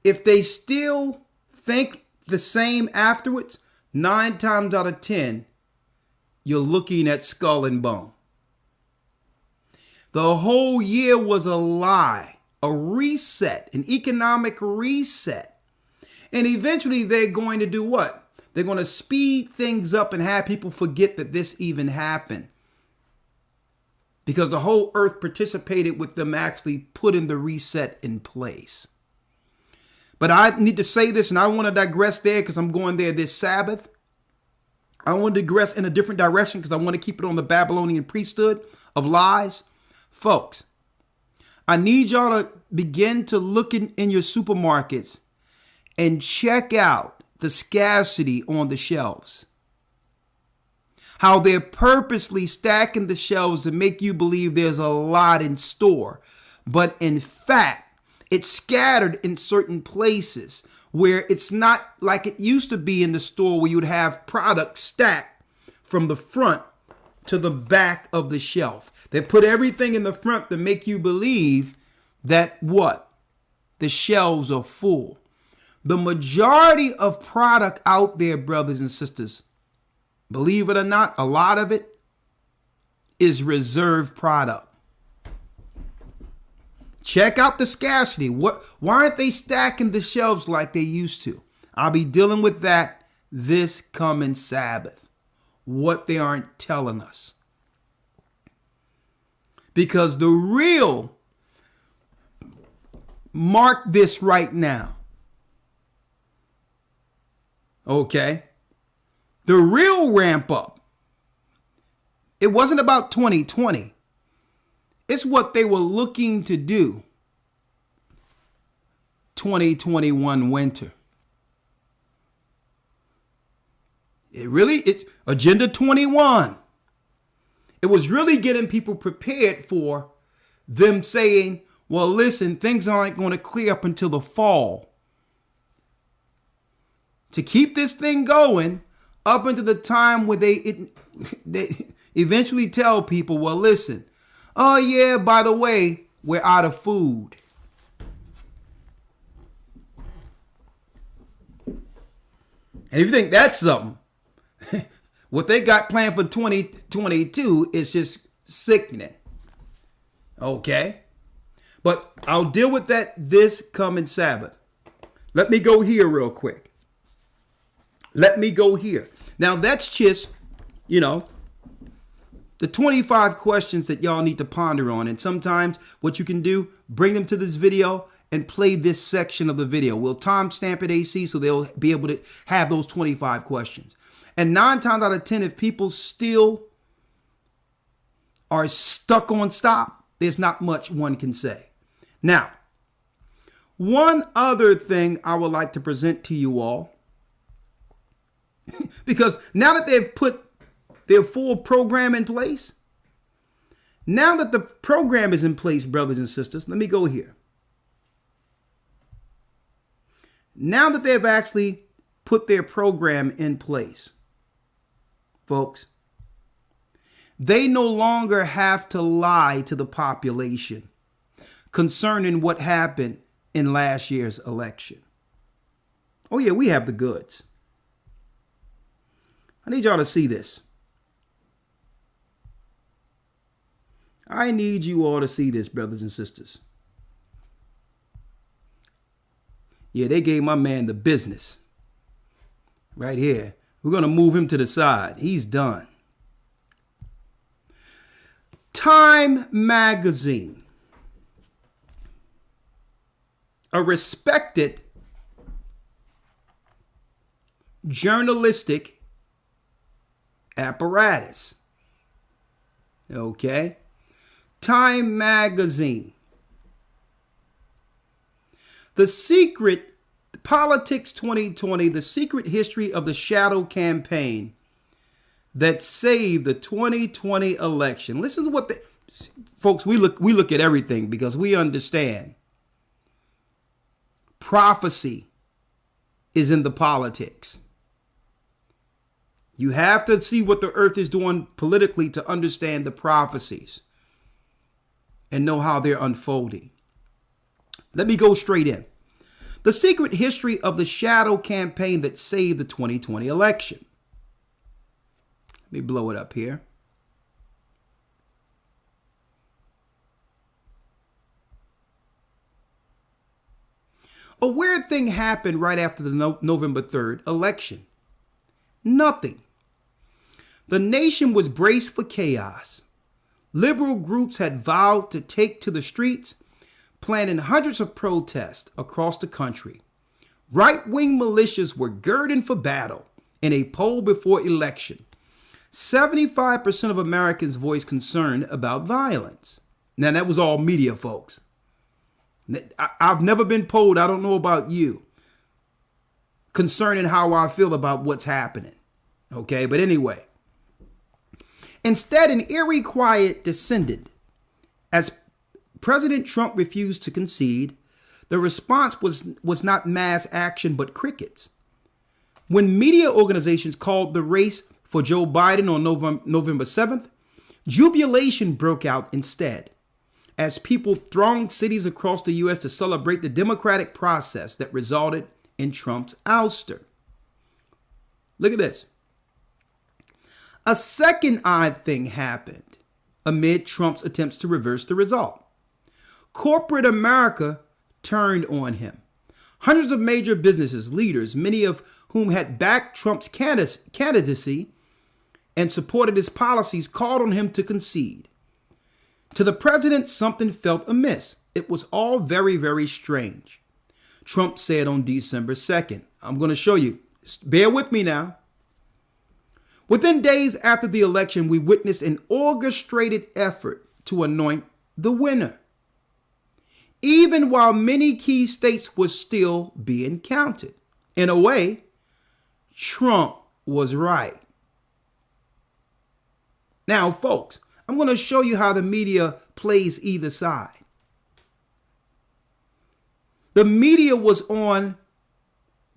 [SPEAKER 4] if they still think the same afterwards, 9 times out of 10, you're looking at skull and bone. The whole year was a lie, a reset, an economic reset. And eventually they're going to do what? They're going to speed things up and have people forget that this even happened. Because the whole earth participated with them actually putting the reset in place. But I need to say this, and I want to digress there because I'm going there this Sabbath. I want to digress in a different direction because I want to keep it on the Babylonian priesthood of lies. Folks, I need y'all to begin to look in your supermarkets and check out the scarcity on the shelves. How they're purposely stacking the shelves to make you believe there's a lot in store. But in fact, it's scattered in certain places where it's not like it used to be in the store where you'd have products stacked from the front to the back of the shelf. They put everything in the front to make you believe that what? The shelves are full. The majority of product out there, brothers and sisters, believe it or not, a lot of it is reserved product. Check out the scarcity. Why aren't they stacking the shelves like they used to? I'll be dealing with that this coming Sabbath. What they aren't telling us. Because the real, mark this right now. Okay? The real ramp up, it wasn't about 2020. It's what they were looking to do 2021 winter. It's Agenda 21. It was really getting people prepared for them saying, well, listen, things aren't going to clear up until the fall. To keep this thing going up until the time where they eventually tell people, well, listen, oh yeah, by the way, we're out of food. And if you think that's something, what they got planned for 2022 is just sickening. Okay? But I'll deal with that this coming Sabbath. Let me go here real quick. Let me go here. Now that's just, the 25 questions that y'all need to ponder on. And sometimes what you can do, bring them to this video and play this section of the video. We'll timestamp it AC so they'll be able to have those 25 questions. And 9 times out of 10, if people still are stuck on stop, there's not much one can say. Now, one other thing I would like to present to you all, because now that they've put their full program in place. Now that the program is in place, brothers and sisters, let me go here. Now that they've actually put their program in place, folks, they no longer have to lie to the population concerning what happened in last year's election. Oh yeah, we have the goods. I need y'all to see this. I need you all to see this, brothers and sisters. Yeah, they gave my man the business. Right here. We're going to move him to the side. He's done. Time magazine, a respected journalistic apparatus. Okay? Time magazine. The Secret Politics 2020, the secret history of the shadow campaign that saved the 2020 election. Listen to what folks, we look at everything because we understand prophecy is in the politics. You have to see what the earth is doing politically to understand the prophecies and know how they're unfolding. Let me go straight in. The secret history of the shadow campaign that saved the 2020 election. Let me blow it up here. A weird thing happened right after the November 3rd election. Nothing. The nation was braced for chaos. Liberal groups had vowed to take to the streets, planning hundreds of protests across the country. Right-wing militias were girding for battle in a poll before election. 75% of Americans voiced concern about violence. Now, that was all media, folks. I've never been polled, I don't know about you, concerning how I feel about what's happening. Okay, but anyway. Instead, an eerie quiet descended as President Trump refused to concede. The response was not mass action, but crickets. When media organizations called the race for Joe Biden on November 7th, jubilation broke out instead, as people thronged cities across the U.S. to celebrate the democratic process that resulted in Trump's ouster. Look at this. A second odd thing happened amid Trump's attempts to reverse the result. Corporate America turned on him. Hundreds of major businesses, leaders, many of whom had backed Trump's candidacy and supported his policies, called on him to concede. To the president, something felt amiss. It was all very, very strange. Trump said on December 2nd, I'm going to show you. Bear with me now. Within days after the election, we witnessed an orchestrated effort to anoint the winner, even while many key states were still being counted. In a way, Trump was right. Now, folks, I'm going to show you how the media plays either side. The media was on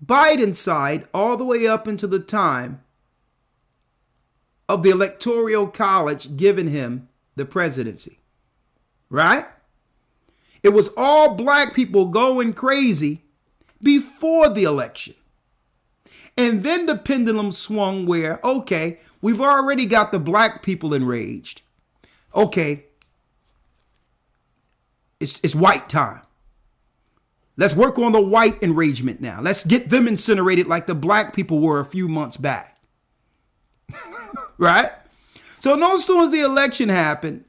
[SPEAKER 4] Biden's side all the way up until the time of the Electoral College giving him the presidency, right? It was all black people going crazy before the election. And then the pendulum swung where, okay, we've already got the black people enraged. Okay, it's white time. Let's work on the white enragement now. Let's get them incinerated like the black people were a few months back. Right? So no soon as the election happened,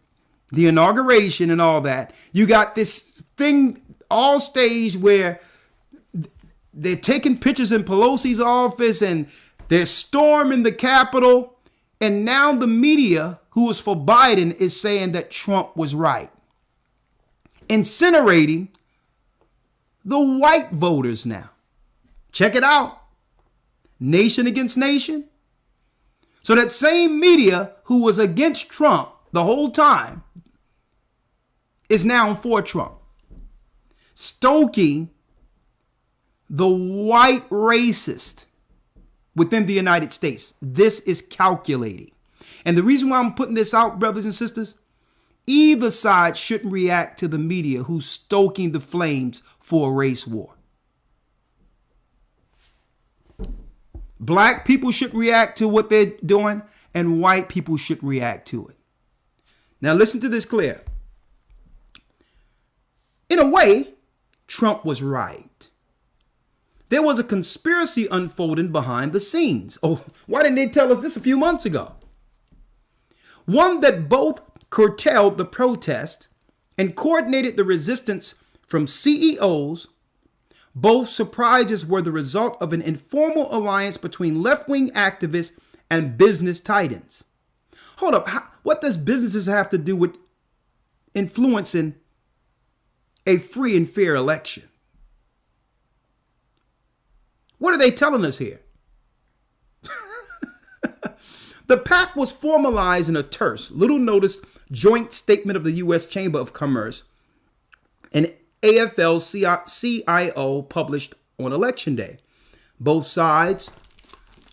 [SPEAKER 4] the inauguration and all that, you got this thing all staged where they're taking pictures in Pelosi's office and they're storming the Capitol. And now the media, who was for Biden, is saying that Trump was right. Incinerating the white voters now. Check it out. Nation against nation. So that same media who was against Trump the whole time is now for Trump, stoking the white racist within the United States. This is calculating. And the reason why I'm putting this out, brothers and sisters, either side shouldn't react to the media who's stoking the flames for a race war. Black people should react to what they're doing, and white people should react to it. Now listen to this clear. In a way, Trump was right. There was a conspiracy unfolding behind the scenes. Oh, why didn't they tell us this a few months ago? One that both curtailed the protest and coordinated the resistance from CEOs. Both surprises were the result of an informal alliance between left-wing activists and business titans. Hold up. What does businesses have to do with influencing a free and fair election? What are they telling us here? The pact was formalized in a terse, little noticed joint statement of the U.S. Chamber of Commerce and AFL-CIO published on Election Day. Both sides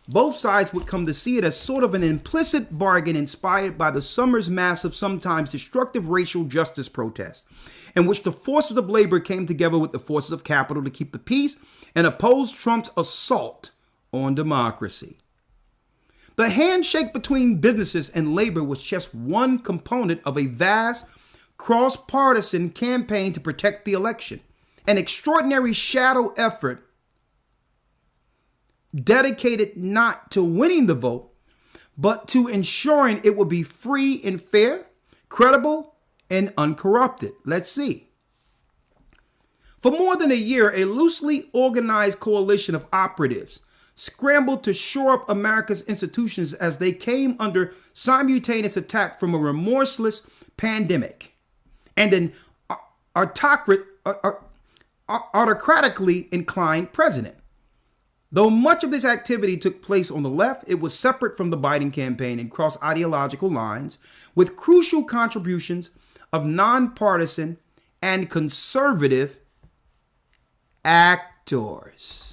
[SPEAKER 4] would come to see it as sort of an implicit bargain inspired by the summer's massive, sometimes destructive racial justice protests, in which the forces of labor came together with the forces of capital to keep the peace and oppose Trump's assault on democracy. The handshake between businesses and labor was just one component of a vast cross-partisan campaign to protect the election, an extraordinary shadow effort dedicated not to winning the vote, but to ensuring it would be free and fair, credible, and uncorrupted. Let's see. For more than a year, a loosely organized coalition of operatives scrambled to shore up America's institutions as they came under simultaneous attack from a remorseless pandemic and an autocratically inclined president. Though much of this activity took place on the left, it was separate from the Biden campaign and crossed ideological lines, with crucial contributions of nonpartisan and conservative actors.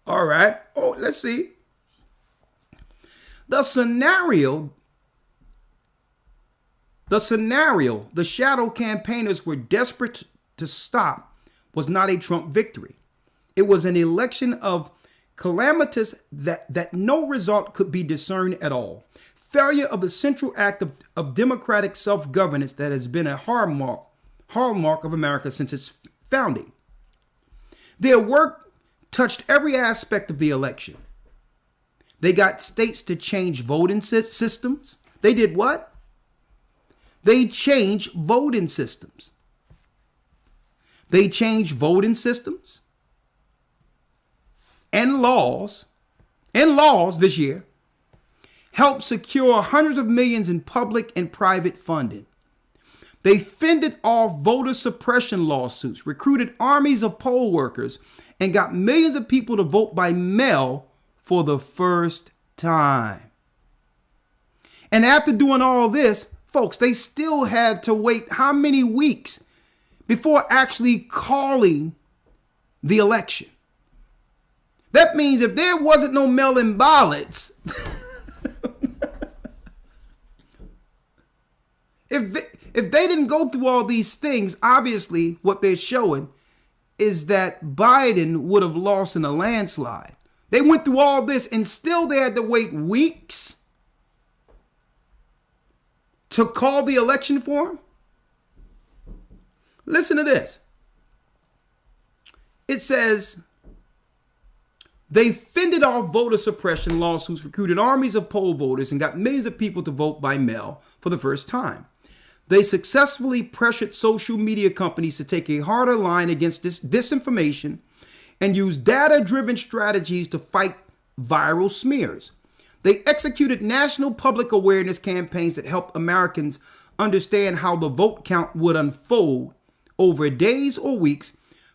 [SPEAKER 4] All right. Oh, let's see. The scenario, the shadow campaigners were desperate to stop was not a Trump victory. It was an election of calamitous that no result could be discerned at all. Failure of the central act of democratic self-governance that has been a hallmark of America since its founding. Their work touched every aspect of the election. They got states to change voting systems. They did what? They changed voting systems. They changed voting systems and laws this year, helped secure hundreds of millions in public and private funding. They fended off voter suppression lawsuits, recruited armies of poll workers, and got millions of people to vote by mail for the first time. And after doing all this, folks, they still had to wait how many weeks before actually calling the election? That means if there wasn't no mail-in ballots, if they didn't go through all these things, obviously what they're showing is that Biden would have lost in a landslide. They went through all this and still they had to wait weeks to call the election for him. Listen to this. It says, they fended off voter suppression lawsuits, recruited armies of poll voters, and got millions of people to vote by mail for the first time. They successfully pressured social media companies to take a harder line against this disinformation and use data-driven strategies to fight viral smears. They executed national public awareness campaigns that helped Americans understand how the vote count would unfold over days or weeks,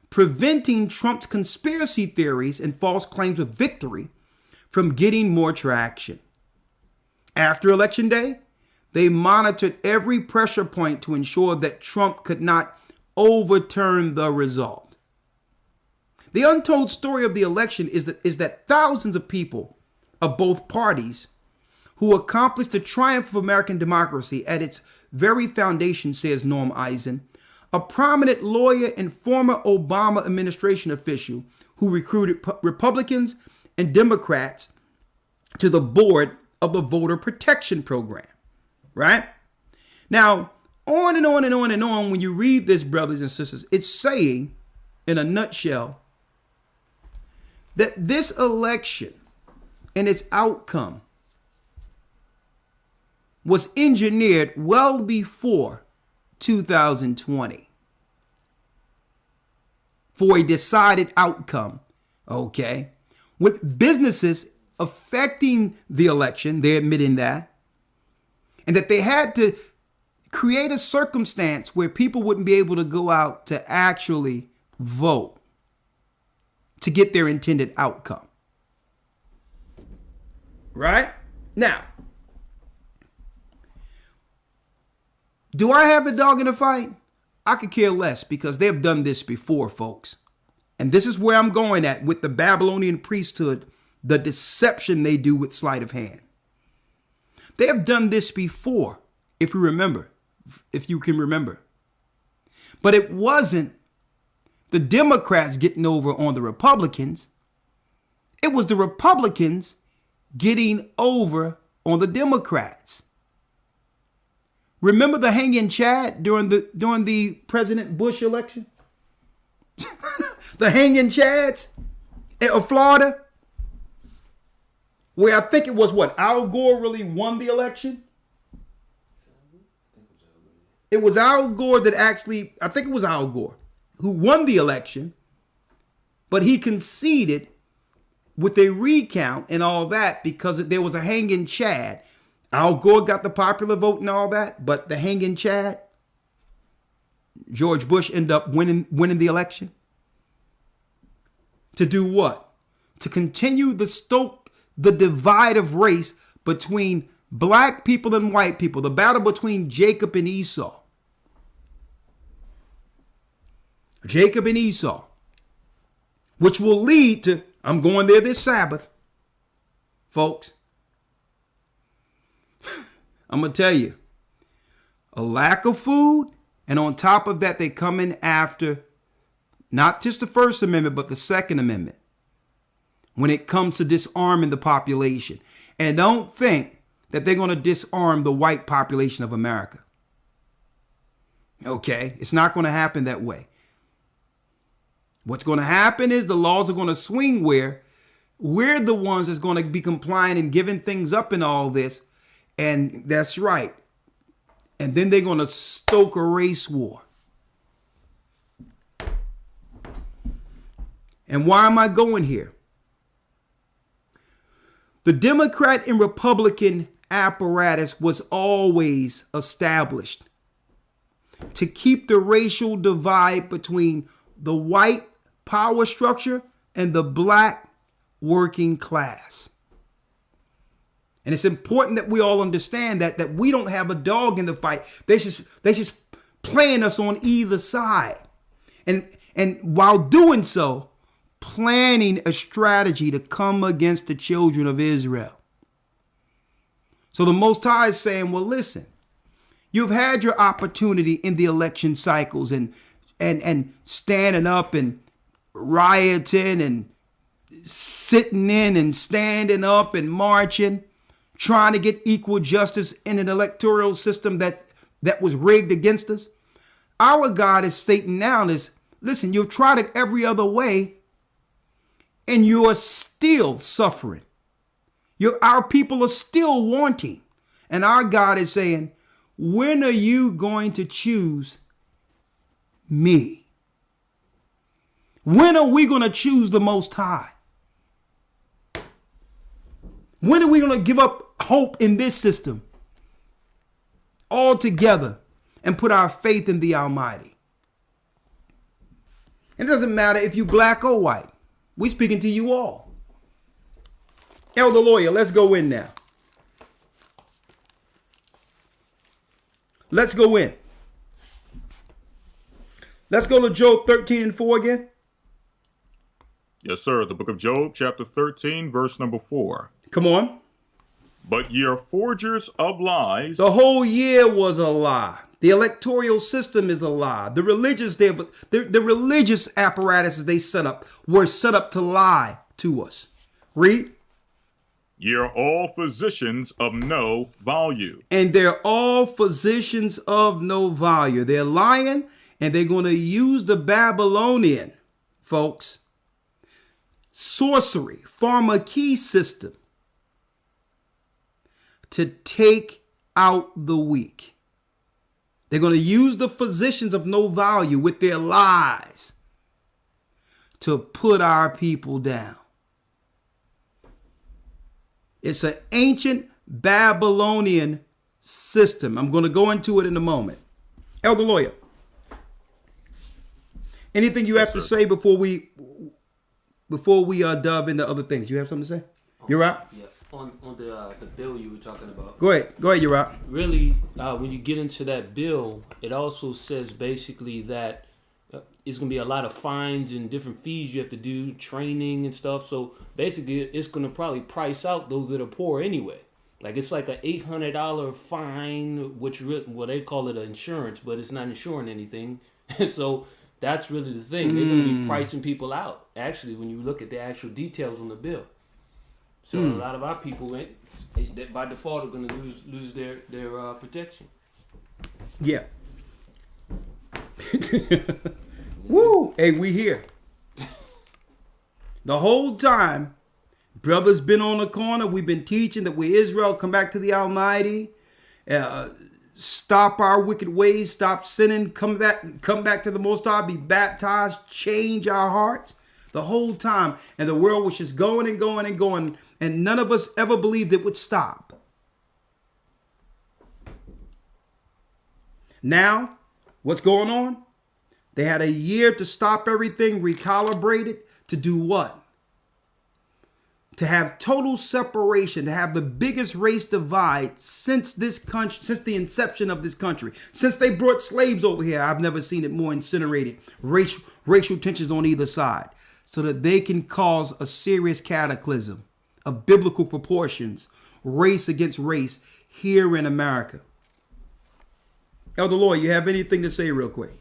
[SPEAKER 4] preventing Trump's conspiracy theories and false claims of victory from getting more traction. After Election Day, they monitored every pressure point to ensure that Trump could not overturn the result. The untold story of the election is that thousands of people of both parties who accomplished the triumph of American democracy at its very foundation, says Norm Eisen, a prominent lawyer and former Obama administration official who recruited Republicans and Democrats to the board of the Voter Protection Program, right? Now, on and on and on and on, when you read this, brothers and sisters, it's saying, in a nutshell, that this election and its outcome was engineered well before 2020 for a decided outcome, okay? With businesses affecting the election, they're admitting that, and that they had to create a circumstance where people wouldn't be able to go out to actually vote to get their intended outcome. Right? Now, do I have a dog in the fight? I could care less, because they've done this before, folks. And this is where I'm going at with the Babylonian priesthood, the deception they do with sleight of hand. They have done this before, if you can remember. But it wasn't the Democrats getting over on the Republicans. It was the Republicans getting over on the Democrats. Remember the hanging Chad during the President Bush election? The hanging Chads of Florida, where I think it was Al Gore really won the election. It was Al Gore that actually, I think it was Al Gore who won the election, but he conceded with a recount and all that because there was a hanging Chad. Al Gore got the popular vote and all that, but the hanging Chad, George Bush, ended up winning the election. To do what? To continue the divide of race between black people and white people, the battle between Jacob and Esau. Jacob and Esau, which will lead to, I'm going there this Sabbath, folks. I'm going to tell you, a lack of food, and on top of that, they come in after not just the First Amendment, but the Second Amendment when it comes to disarming the population. And don't think that they're going to disarm the white population of America. Okay? It's not going to happen that way. What's going to happen is the laws are going to swing where we're the ones that's going to be complying and giving things up in all this. And that's right. And then they're going to stoke a race war. And why am I going here? The Democrat and Republican apparatus was always established to keep the racial divide between the white power structure and the black working class. And it's important that we all understand that we don't have a dog in the fight. They just playing us on either side. And while doing so, planning a strategy to come against the children of Israel. So the Most High is saying, well, listen, you've had your opportunity in the election cycles and standing up and rioting and sitting in and standing up and marching, trying to get equal justice in an electoral system that was rigged against us. Our God is stating now is, listen, you've tried it every other way and you are still suffering. Our people are still wanting. And our God is saying, when are you going to choose me? When are we going to choose the Most High? When are we going to give up hope in this system altogether and put our faith in the Almighty? And it doesn't matter if you black or white. We speaking to you all. Elder Lawyer, let's go in now. Let's go in. Let's go to Job 13 and 4 again.
[SPEAKER 3] Yes, sir. The book of Job, chapter 13, verse number 4.
[SPEAKER 4] Come on.
[SPEAKER 3] But ye are forgers of lies.
[SPEAKER 4] The whole year was a lie. The electoral system is a lie. The religious apparatuses they set up were set up to lie to us. Read.
[SPEAKER 3] Ye are all physicians of no value.
[SPEAKER 4] And they're all physicians of no value. They're lying, and they're going to use the Babylonian, folks, sorcery, pharmakeia system to take out the weak. They're going to use the physicians of no value with their lies to put our people down. It's an ancient Babylonian system. I'm going to go into it in a moment. Elder Lawyer, anything you have to say before we dove into other things? You have something to say? You're right.
[SPEAKER 7] Yeah. On the bill you were talking about.
[SPEAKER 4] Go ahead, you're right.
[SPEAKER 7] Really, when you get into that bill, it also says basically that it's going to be a lot of fines and different fees you have to do, training and stuff. So basically, it's going to probably price out those that are poor anyway. Like it's like an $800 fine, which they call it an insurance, but it's not insuring anything. So that's really the thing. They're going to be pricing people out, actually, when you look at the actual details on the bill. So a lot of our people, by default, are going to lose their protection.
[SPEAKER 4] Yeah. Woo! Hey, we here. The whole time, brothers been on the corner. We've been teaching that we Israel, come back to the Almighty, stop our wicked ways, stop sinning, come back to the Most High, be baptized, change our hearts. The whole time, and the world was just going and going and going, and none of us ever believed it would stop. Now, what's going on? They had a year to stop everything, recalibrate it, to do what? To have total separation, to have the biggest race divide since this country, since the inception of this country. Since they brought slaves over here, I've never seen it more incinerated. Racial tensions on either side, so that they can cause a serious cataclysm of biblical proportions, race against race, here in America. Elder Lawyer, you have anything to say real quick?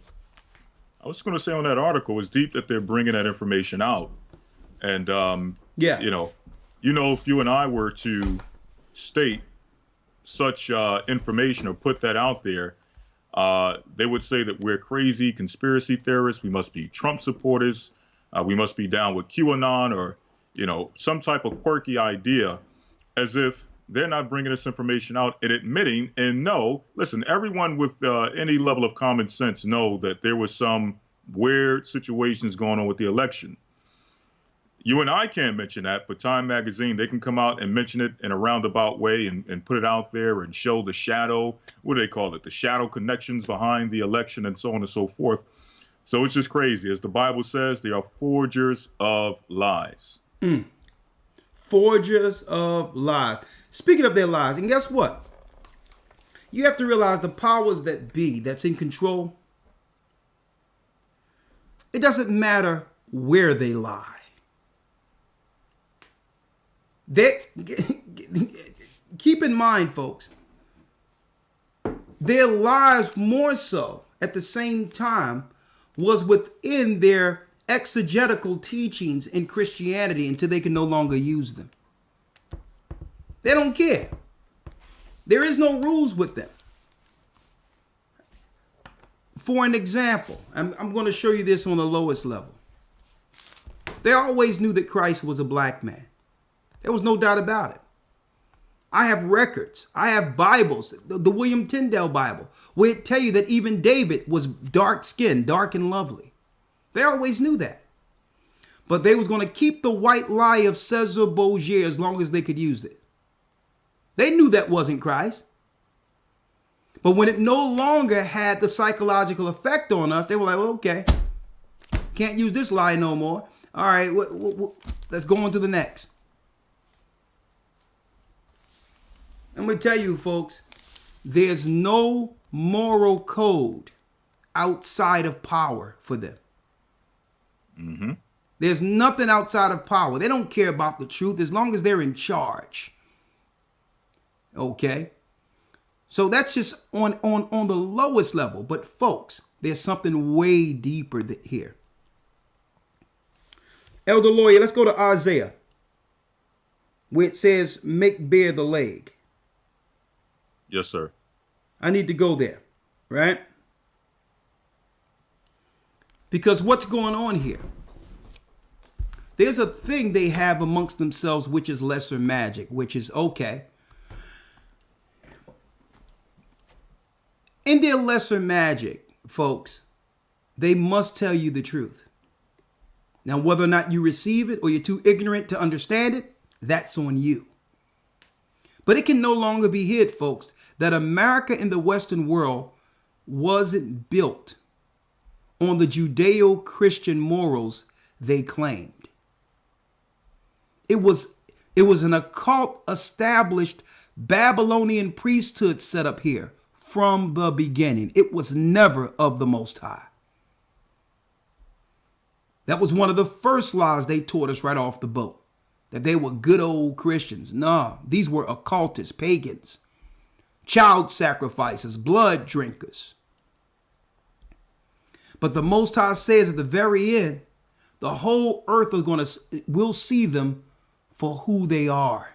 [SPEAKER 3] I was going to say on that article, it's deep that they're bringing that information out. And,
[SPEAKER 4] yeah,
[SPEAKER 3] if you and I were to state such information or put that out there, they would say that we're crazy conspiracy theorists. We must be Trump supporters. We must be down with QAnon or, some type of quirky idea, as if they're not bringing this information out and admitting. And no, listen, everyone with any level of common sense know that there was some weird situations going on with the election. You and I can't mention that, but Time Magazine, they can come out and mention it in a roundabout way and put it out there and show the shadow, what do they call it? The shadow connections behind the election and so on and so forth. So it's just crazy. As the Bible says, they are forgers of lies.
[SPEAKER 4] Forgers of lies. Speaking of their lies, and guess what? You have to realize the powers that be that's in control, it doesn't matter where they lie. Keep in mind, folks, their lies more so at the same time was within their exegetical teachings in Christianity until they can no longer use them. They don't care. There is no rules with them. For an example, I'm going to show you this on the lowest level. They always knew that Christ was a black man. There was no doubt about it. I have records. I have Bibles, the William Tyndale Bible, where it tell you that even David was dark-skinned, dark and lovely. They always knew that. But they was going to keep the white lie of Caesar Borgia as long as they could use it. They knew that wasn't Christ. But when it no longer had the psychological effect on us, they were like, well, okay, Can't use this lie no more. All right, let's go on to the next. I'm going to tell you, folks, there's no moral code outside of power for them.
[SPEAKER 3] Mm-hmm.
[SPEAKER 4] There's nothing outside of power. They don't care about the truth as long as they're in charge. Okay? So that's just on the lowest level. But folks, there's something way deeper here. Elder Lawyer, let's go to Isaiah, where it says, make bare the leg.
[SPEAKER 3] Yes, sir.
[SPEAKER 4] I need to go there, right? Because what's going on here? There's a thing they have amongst themselves, which is lesser magic, which is okay. In their lesser magic, folks, they must tell you the truth. Now, whether or not you receive it or you're too ignorant to understand it, that's on you. But it can no longer be hid, folks, that America in the Western world wasn't built on the Judeo-Christian morals they claimed. It was an occult established Babylonian priesthood set up here from the beginning. It was never of the Most High. That was one of the first lies they taught us right off the boat, that they were good old Christians. No, these were occultists, pagans, child sacrificers, blood drinkers. But the Most High says at the very end, the whole earth will see them for who they are.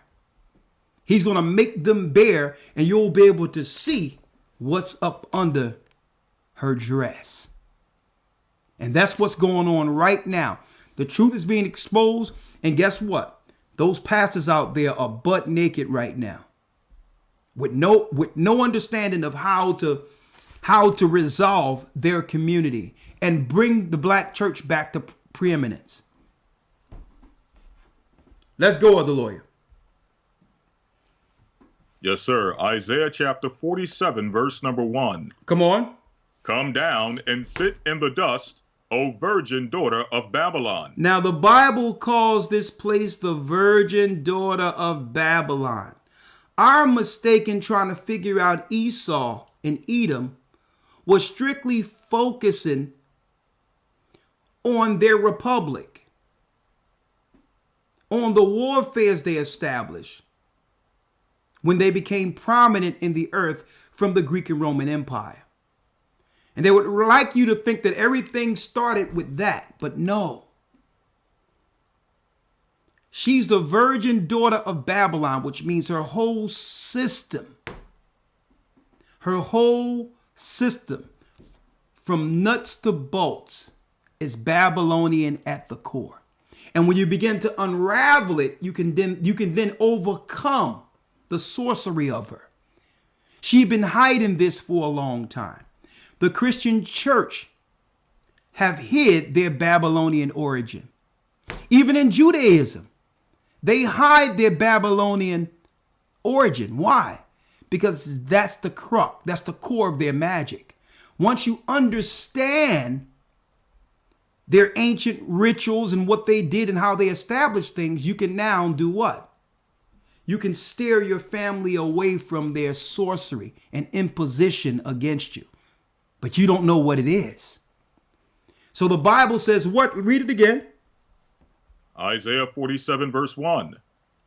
[SPEAKER 4] He's going to make them bare, and you'll be able to see what's up under her dress. And that's what's going on right now. The truth is being exposed, and guess what? Those pastors out there are butt naked right now, with no understanding of how to resolve their community and bring the black church back to preeminence. Let's go, Other Lawyer.
[SPEAKER 3] Yes, sir. Isaiah chapter 47, verse number 1.
[SPEAKER 4] Come on.
[SPEAKER 3] Come down and sit in the dust, O virgin daughter of Babylon.
[SPEAKER 4] Now, the Bible calls this place the virgin daughter of Babylon. Our mistake in trying to figure out Esau and Edom was strictly focusing on their republic, on the warfares they established when they became prominent in the earth from the Greek and Roman Empire. And they would like you to think that everything started with that, but no. She's the virgin daughter of Babylon, which means her whole system, from nuts to bolts, is Babylonian at the core. And when you begin to unravel it, you can then overcome the sorcery of her. She'd been hiding this for a long time. The Christian church have hid their Babylonian origin. Even in Judaism, they hide their Babylonian origin. Why? Because that's the crux, that's the core of their magic. Once you understand their ancient rituals and what they did and how they established things, you can now do what? You can steer your family away from their sorcery and imposition against you. But you don't know what it is. So the Bible says what? Read it again.
[SPEAKER 3] Isaiah 47, verse 1.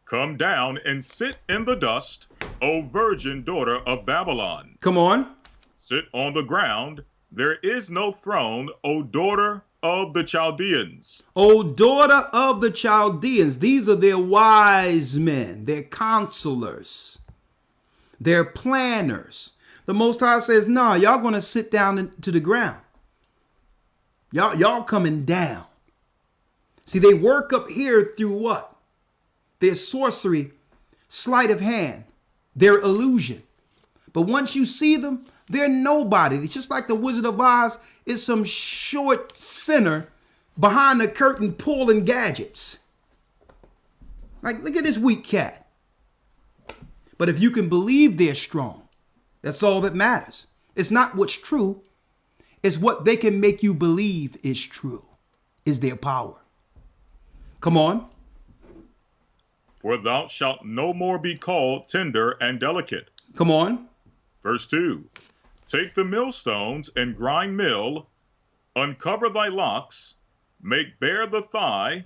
[SPEAKER 3] Come down and sit in the dust, O virgin daughter of Babylon.
[SPEAKER 4] Come on.
[SPEAKER 3] Sit on the ground. There is no throne, O daughter of the Chaldeans.
[SPEAKER 4] O daughter of the Chaldeans. These are their wise men, their counselors, their planners. The Most High says, nah, y'all going to sit down to the ground. Y'all coming down. See, they work up here through what? Their sorcery, sleight of hand, their illusion. But once you see them, they're nobody. It's just like the Wizard of Oz is some short sinner behind the curtain pulling gadgets. Like, look at this weak cat. But if you can believe they're strong, that's all that matters. It's not what's true. It's what they can make you believe is true. is their power. Come on.
[SPEAKER 3] For thou shalt no more be called tender and delicate.
[SPEAKER 4] Come on.
[SPEAKER 3] Verse 2. Take the millstones and grind mill, uncover thy locks, make bare the thigh,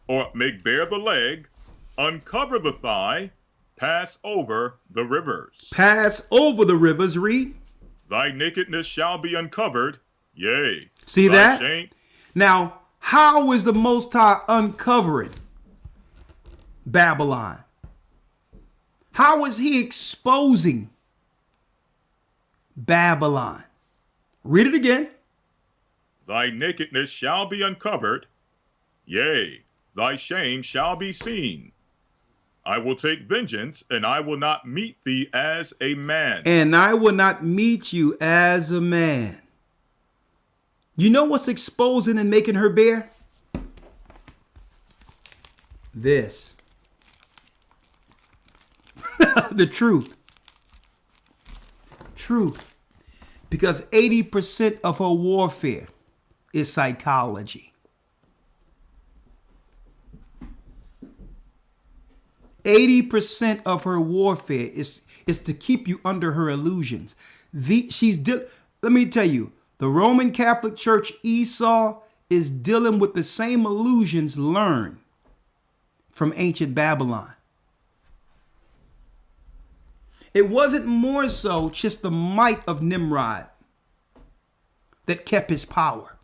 [SPEAKER 3] or make bare the leg, uncover the thigh, pass over the rivers.
[SPEAKER 4] Pass over the rivers, read.
[SPEAKER 3] Thy nakedness shall be uncovered, yea.
[SPEAKER 4] See
[SPEAKER 3] thy
[SPEAKER 4] that?
[SPEAKER 3] Shame.
[SPEAKER 4] Now, how is the Most High uncovering Babylon? How is he exposing Babylon? Read it again.
[SPEAKER 3] Thy nakedness shall be uncovered, yea, thy shame shall be seen. I will take vengeance, and I will not meet thee as a man.
[SPEAKER 4] And I will not meet you as a man. You know what's exposing and making her bare? This. The truth. Truth. Because 80% of her warfare is psychology. 80% of her warfare is to keep you under her illusions. Let me tell you, the Roman Catholic Church, Esau, is dealing with the same illusions learned from ancient Babylon. It wasn't more so just the might of Nimrod that kept his power.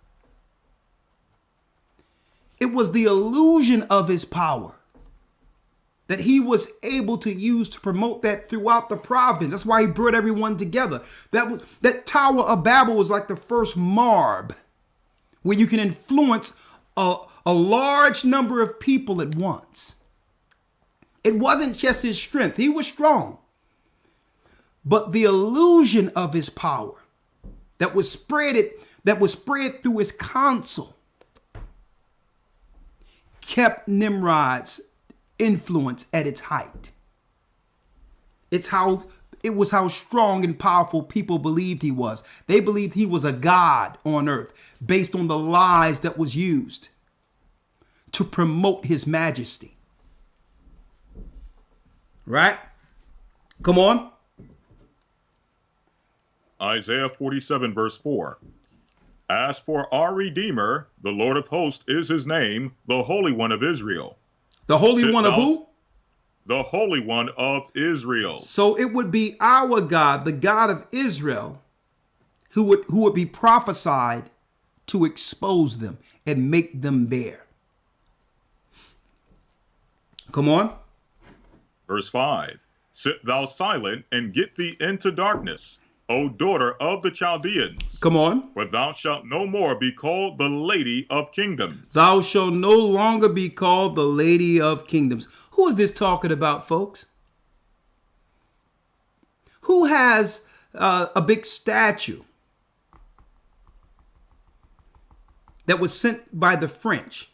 [SPEAKER 4] It was the illusion of his power that he was able to use to promote that throughout the province. That's why he brought everyone together. That Tower of Babel was like the first Marb, where you can influence a large number of people at once. It wasn't just his strength. He was strong. But the illusion of his power that was spread through his council kept Nimrod's influence at its height. It was how strong and powerful people believed he was. They believed he was a god on earth based on the lies that was used to promote his majesty. Right? Come on.
[SPEAKER 3] Isaiah 47, verse 4. As for our Redeemer, the Lord of hosts is his name, the Holy One of Israel.
[SPEAKER 4] The Holy One of who?
[SPEAKER 3] The Holy One of Israel.
[SPEAKER 4] So it would be our God, the God of Israel, who would be prophesied to expose them and make them bare. Come on.
[SPEAKER 3] Verse 5. Sit thou silent and get thee into darkness, O daughter of the Chaldeans.
[SPEAKER 4] Come on.
[SPEAKER 3] For thou shalt no more be called the Lady of Kingdoms.
[SPEAKER 4] Thou shalt no longer be called the Lady of Kingdoms. Who is this talking about, folks? Who has a big statue that was sent by the French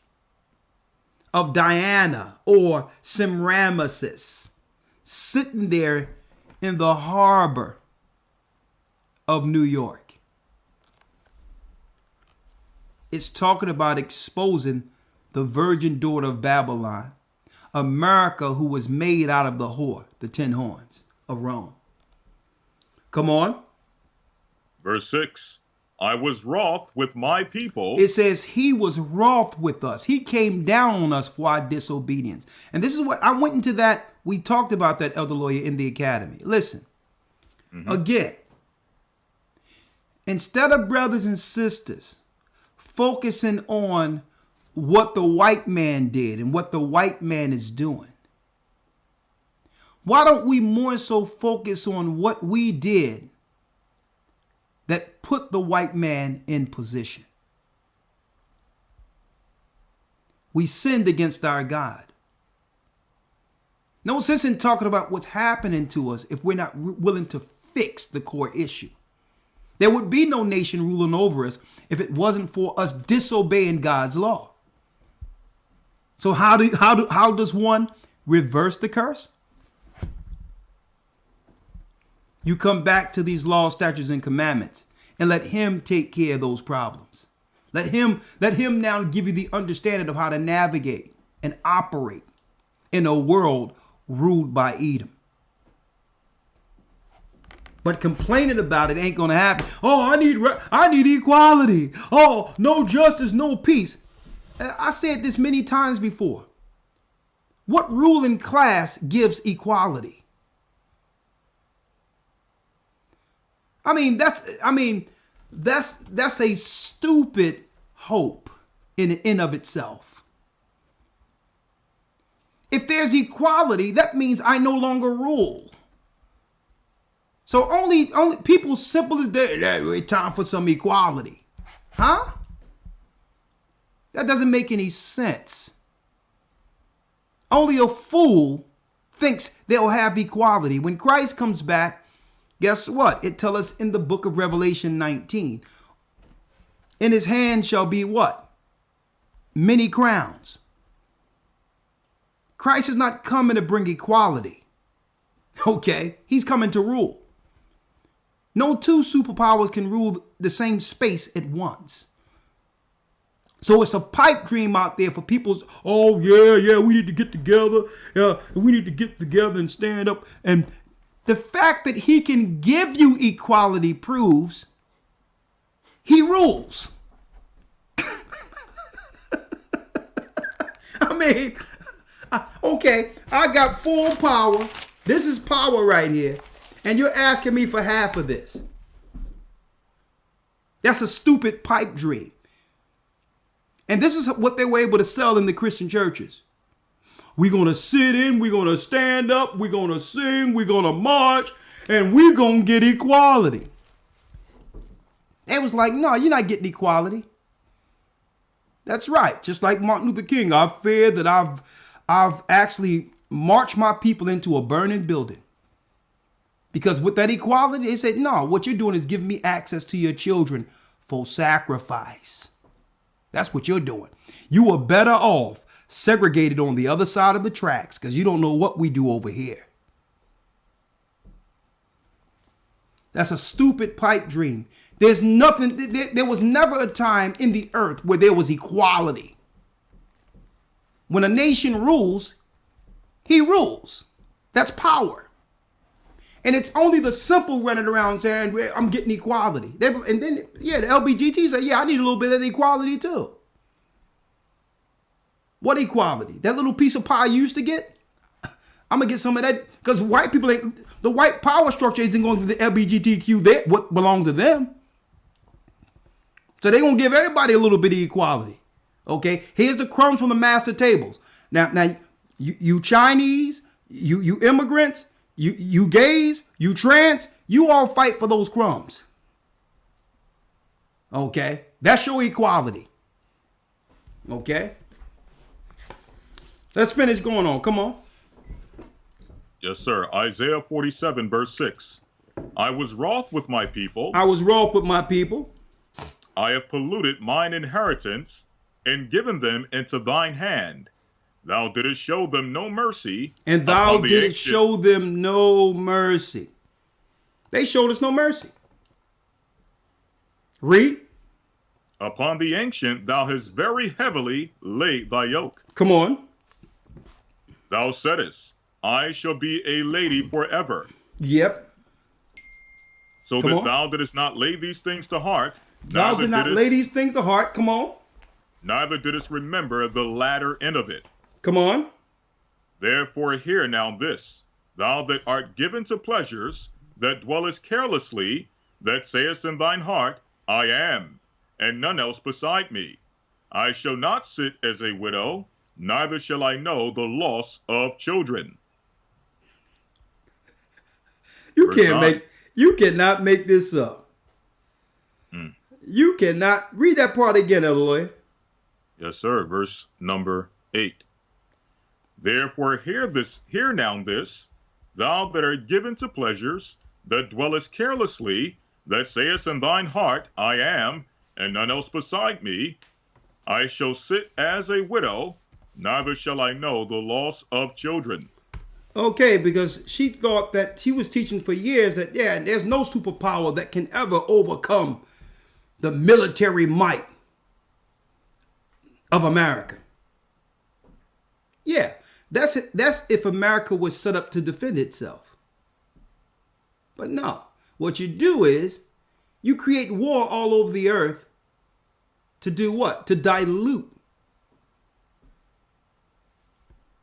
[SPEAKER 4] of Diana or Semiramis sitting there in the harbor of New York? It's talking about exposing the virgin daughter of Babylon, America, who was made out of the whore, the 10 horns of Rome. Come on.
[SPEAKER 3] Verse 6. I was wroth with my people.
[SPEAKER 4] It says he was wroth with us. He came down on us for our disobedience. And this is what I went into that. We talked about that, Elder Lawyer, in the academy. Listen, again, instead of brothers and sisters focusing on what the white man did and what the white man is doing, why don't we more so focus on what we did that put the white man in position? We sinned against our God. No sense in talking about what's happening to us if we're not willing to fix the core issue. There would be no nation ruling over us if it wasn't for us disobeying God's law. So how does one reverse the curse? You come back to these laws, statutes, and commandments and let him take care of those problems. Let him now give you the understanding of how to navigate and operate in a world ruled by Edom. But complaining about it ain't going to happen. Oh, I need equality. Oh, no justice, no peace. I said this many times before. What ruling class gives equality? That's a stupid hope in of itself. If there's equality, that means I no longer rule. So only people simple as that, it's time for some equality. Huh? That doesn't make any sense. Only a fool thinks they'll have equality. When Christ comes back, guess what? It tells us in the book of Revelation 19. In his hand shall be what? Many crowns. Christ is not coming to bring equality. Okay? He's coming to rule. No two superpowers can rule the same space at once. So it's a pipe dream out there for people's, oh, yeah, we need to get together. Yeah, we need to get together and stand up. And the fact that he can give you equality proves he rules. Okay, I got full power. This is power right here. And you're asking me for half of this. That's a stupid pipe dream. And this is what they were able to sell in the Christian churches. We're going to sit in, we're going to stand up, we're going to sing, we're going to march, and we're going to get equality. It was like, no, you're not getting equality. That's right. Just like Martin Luther King, I fear that I've actually marched my people into a burning building. Because with that equality, they said, no, what you're doing is giving me access to your children for sacrifice. That's what you're doing. You are better off segregated on the other side of the tracks because you don't know what we do over here. That's a stupid pipe dream. There's nothing, there was never a time in the earth where there was equality. When a nation rules, he rules. That's power. And it's only the simple running around saying, I'm getting equality. And then, the LBGT say, I need a little bit of equality too. What equality? That little piece of pie you used to get? I'm going to get some of that. Because white people the white power structure isn't going to the LBGTQ, what belongs to them. So they're going to give everybody a little bit of equality. Okay? Here's the crumbs from the master tables. Now you Chinese, you immigrants, you gays, you trans, you all fight for those crumbs. Okay? That's your equality. Okay? Let's finish going on. Come on.
[SPEAKER 3] Yes, sir. Isaiah 47, verse 6. I was wroth with my people.
[SPEAKER 4] I was wroth with my people.
[SPEAKER 3] I have polluted mine inheritance and given them into thine hand. Thou didst show them no mercy.
[SPEAKER 4] And thou didst show them no mercy. They showed us no mercy. Read.
[SPEAKER 3] Upon the ancient thou hast very heavily laid thy yoke.
[SPEAKER 4] Come on.
[SPEAKER 3] Thou saidest, I shall be a lady forever.
[SPEAKER 4] Yep.
[SPEAKER 3] So that thou didst not lay these things to heart.
[SPEAKER 4] Thou did not lay these things to heart. Come on.
[SPEAKER 3] Neither didst remember the latter end of it.
[SPEAKER 4] Come on.
[SPEAKER 3] Therefore hear now this, thou that art given to pleasures, that dwellest carelessly, that sayest in thine heart, I am, and none else beside me. I shall not sit as a widow, neither shall I know the loss of children.
[SPEAKER 4] You cannot make this up. You cannot. Read that part again, Eloy.
[SPEAKER 3] Yes, sir. Verse number 8. Therefore hear now this, thou that art given to pleasures, that dwellest carelessly, that sayest in thine heart, I am, and none else beside me. I shall sit as a widow, neither shall I know the loss of children.
[SPEAKER 4] Okay, because she thought that she was teaching for years that, there's no superpower that can ever overcome the military might of America. Yeah, that's it. That's if America was set up to defend itself. But no, what you do is you create war all over the earth to do what? To dilute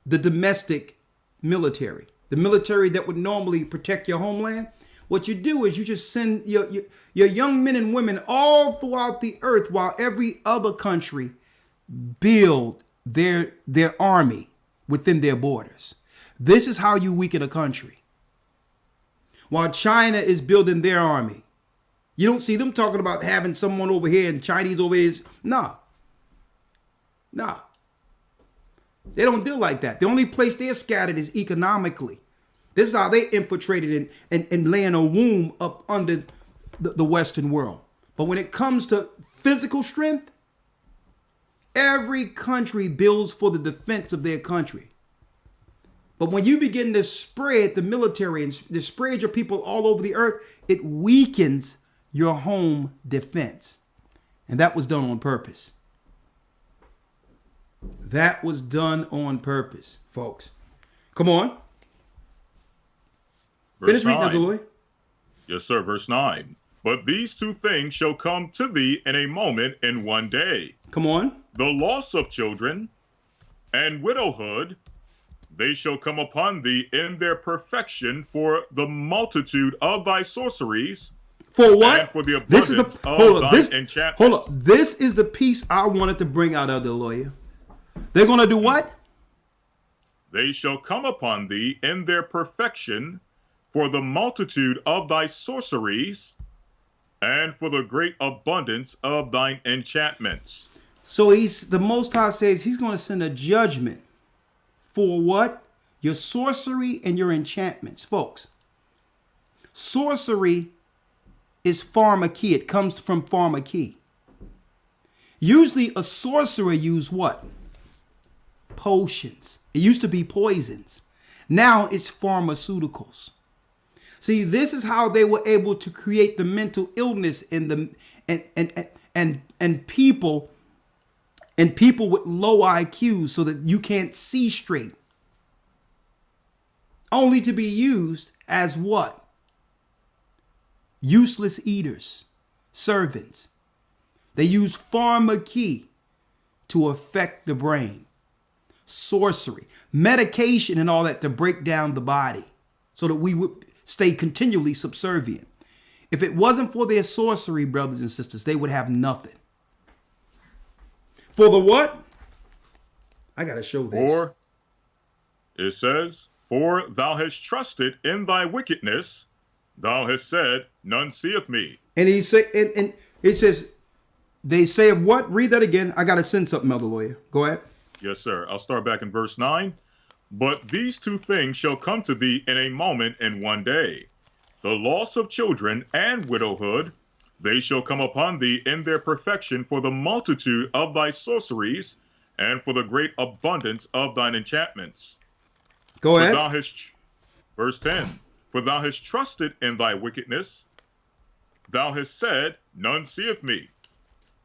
[SPEAKER 4] the domestic military, the military that would normally protect your homeland. What you do is you just send your young men and women all throughout the earth while every other country build their army within their borders. This is how you weaken a country. While China is building their army, you don't see them talking about having someone over here and Chinese over here. No. They don't deal like that. The only place they're scattered is economically. This is how they infiltrated and laying a womb up under the Western world. But when it comes to physical strength, every country builds for the defense of their country. But when you begin to spread the military and to spread your people all over the earth, it weakens your home defense. And that was done on purpose. That was done on purpose, folks. Come on.
[SPEAKER 3] Verse
[SPEAKER 4] Finish reading,
[SPEAKER 3] 9.
[SPEAKER 4] Elder Lloyd.
[SPEAKER 3] Yes, sir. Verse 9. But these two things shall come to thee in a moment, in one day.
[SPEAKER 4] Come on.
[SPEAKER 3] The loss of children and widowhood, they shall come upon thee in their perfection for the multitude of thy sorceries.
[SPEAKER 4] For what?
[SPEAKER 3] And for the abundance of thine enchantments.
[SPEAKER 4] Hold up. This is the piece I wanted to bring out, Elder Lawyer. They're going to do what?
[SPEAKER 3] They shall come upon thee in their perfection for the multitude of thy sorceries and for the great abundance of thine enchantments.
[SPEAKER 4] So the Most High says he's going to send a judgment for what? Your sorcery and your enchantments. Folks, sorcery is pharmakeia. It comes from pharmakeia. Usually a sorcerer used what? Potions. It used to be poisons. Now it's pharmaceuticals. See, this is how they were able to create the mental illness in the and people with low IQs so that you can't see straight. Only to be used as what? Useless eaters, servants. They use pharmakeia to affect the brain. Sorcery, medication and all that to break down the body so that we would stay continually subservient. If it wasn't for their sorcery, brothers and sisters, they would have nothing. For the what? I got to show this.
[SPEAKER 3] For, it says, for thou hast trusted in thy wickedness, thou hast said, none seeth me.
[SPEAKER 4] And he say, and it says, they say what? Read that again. I got to send something, Elder Lawyer. Go ahead.
[SPEAKER 3] Yes, sir. I'll start back in verse 9. But these two things shall come to thee in a moment, in one day. The loss of children and widowhood, they shall come upon thee in their perfection for the multitude of thy sorceries and for the great abundance of thine enchantments.
[SPEAKER 4] Go ahead.
[SPEAKER 3] Verse 10. For thou hast trusted in thy wickedness. Thou hast said, none seeth me.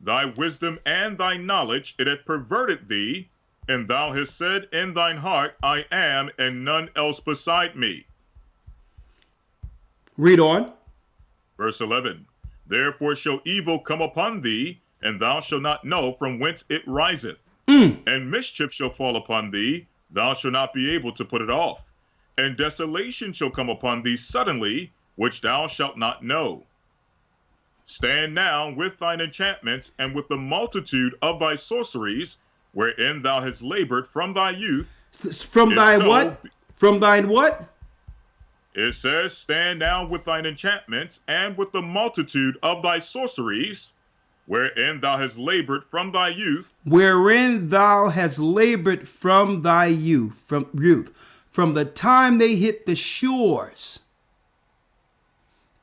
[SPEAKER 3] Thy wisdom and thy knowledge, it hath perverted thee. And thou hast said in thine heart, I am, and none else beside me.
[SPEAKER 4] Read on.
[SPEAKER 3] Verse 11. Therefore shall evil come upon thee, and thou shalt not know from whence it riseth. And mischief shall fall upon thee, thou shalt not be able to put it off. And desolation shall come upon thee suddenly, which thou shalt not know. Stand now with thine enchantments, and with the multitude of thy sorceries, wherein thou hast labored from thy youth.
[SPEAKER 4] From thy what? From thine what?
[SPEAKER 3] It says, stand now with thine enchantments, and with the multitude of thy sorceries, wherein thou hast labored from thy youth.
[SPEAKER 4] Wherein thou hast labored from thy youth. From the time they hit the shores.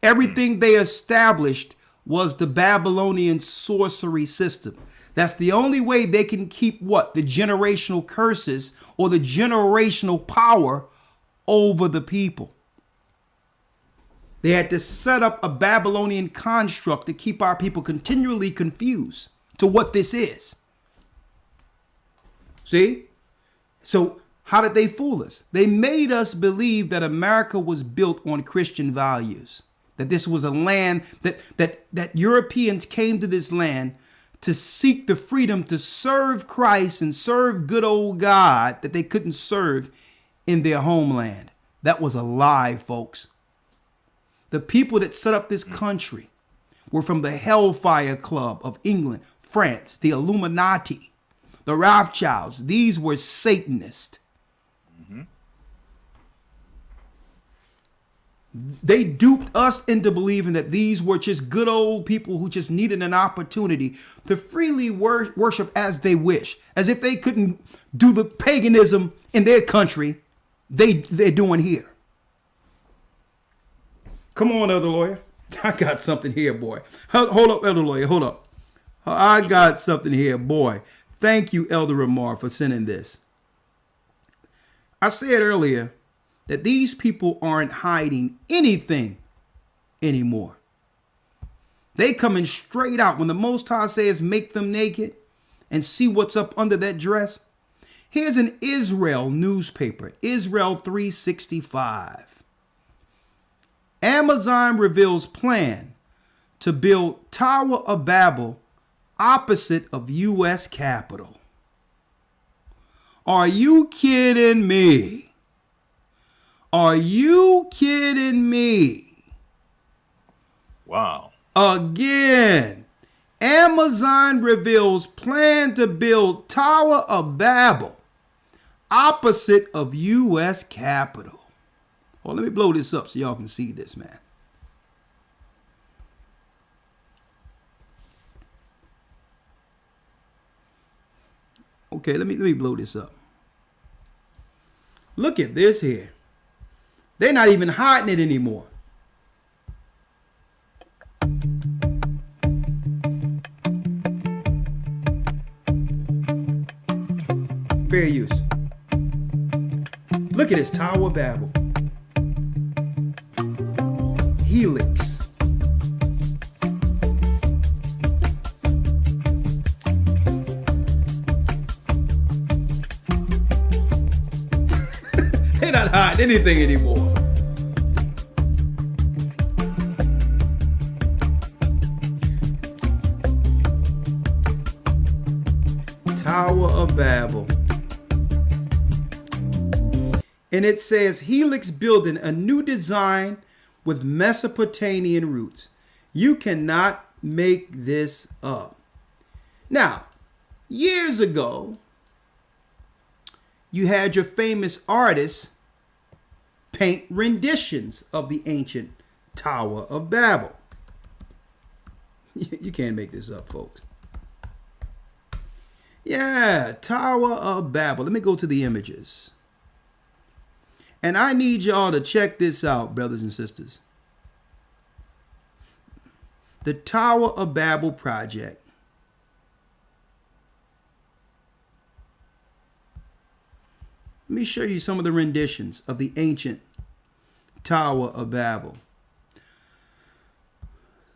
[SPEAKER 4] Everything they established was the Babylonian sorcery system. That's the only way they can keep what? The generational curses or the generational power over the people. They had to set up a Babylonian construct to keep our people continually confused to what this is. See? So how did they fool us? They made us believe that America was built on Christian values, that this was a land that Europeans came to this land to seek the freedom to serve Christ and serve good old God that they couldn't serve in their homeland. That was a lie, folks. The people that set up this country were from the Hellfire Club of England, France, the Illuminati, the Rothschilds. These were Satanists. They duped us into believing that these were just good old people who just needed an opportunity to freely worship as they wish, as if they couldn't do the paganism in their country they're doing here. Come on, Elder Lawyer. I got something here, boy. Hold up, Elder Lawyer. Hold up. I got something here, boy. Thank you, Elder Ramar, for sending this. I said earlier that these people aren't hiding anything anymore. They coming straight out. When the Most High says make them naked and see what's up under that dress. Here's an Israel newspaper, Israel 365. Amazon reveals plan to build Tower of Babel opposite of U.S. Capitol. Are you kidding me? Are you kidding me?
[SPEAKER 3] Wow.
[SPEAKER 4] Again, Amazon reveals plan to build Tower of Babel opposite of U.S. Capitol. Well, let me blow this up so y'all can see this, man. Okay, let me blow this up. Look at this here. They're not even hiding it anymore. Fair use. Look at this Tower of Babel. Helix. They're not hiding anything anymore. Tower of Babel. And it says Helix building a new design with Mesopotamian roots. You cannot make this up. Now, years ago, you had your famous artists paint renditions of the ancient Tower of Babel. You can't make this up, folks. Yeah, Tower of Babel. Let me go to the images. And I need y'all to check this out, brothers and sisters. The Tower of Babel project. Let me show you some of the renditions of the ancient Tower of Babel.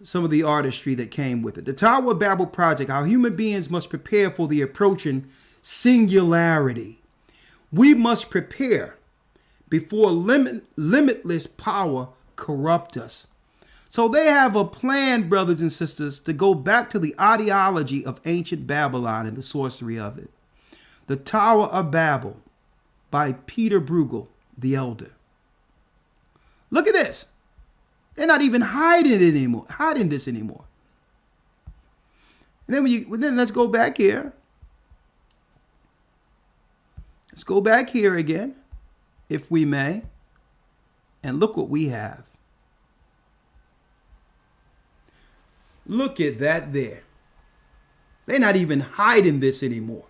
[SPEAKER 4] Some of the artistry that came with it. The Tower of Babel project, how human beings must prepare for the approaching singularity. We must prepare before limitless power corrupt us. So they have a plan, brothers and sisters, to go back to the ideology of ancient Babylon and the sorcery of it. The Tower of Babel by Peter Bruegel, the elder. Look at this. They're not even hiding this anymore. And then let's go back here. Let's go back here again, if we may, and look what we have. Look at that there. They're not even hiding this anymore.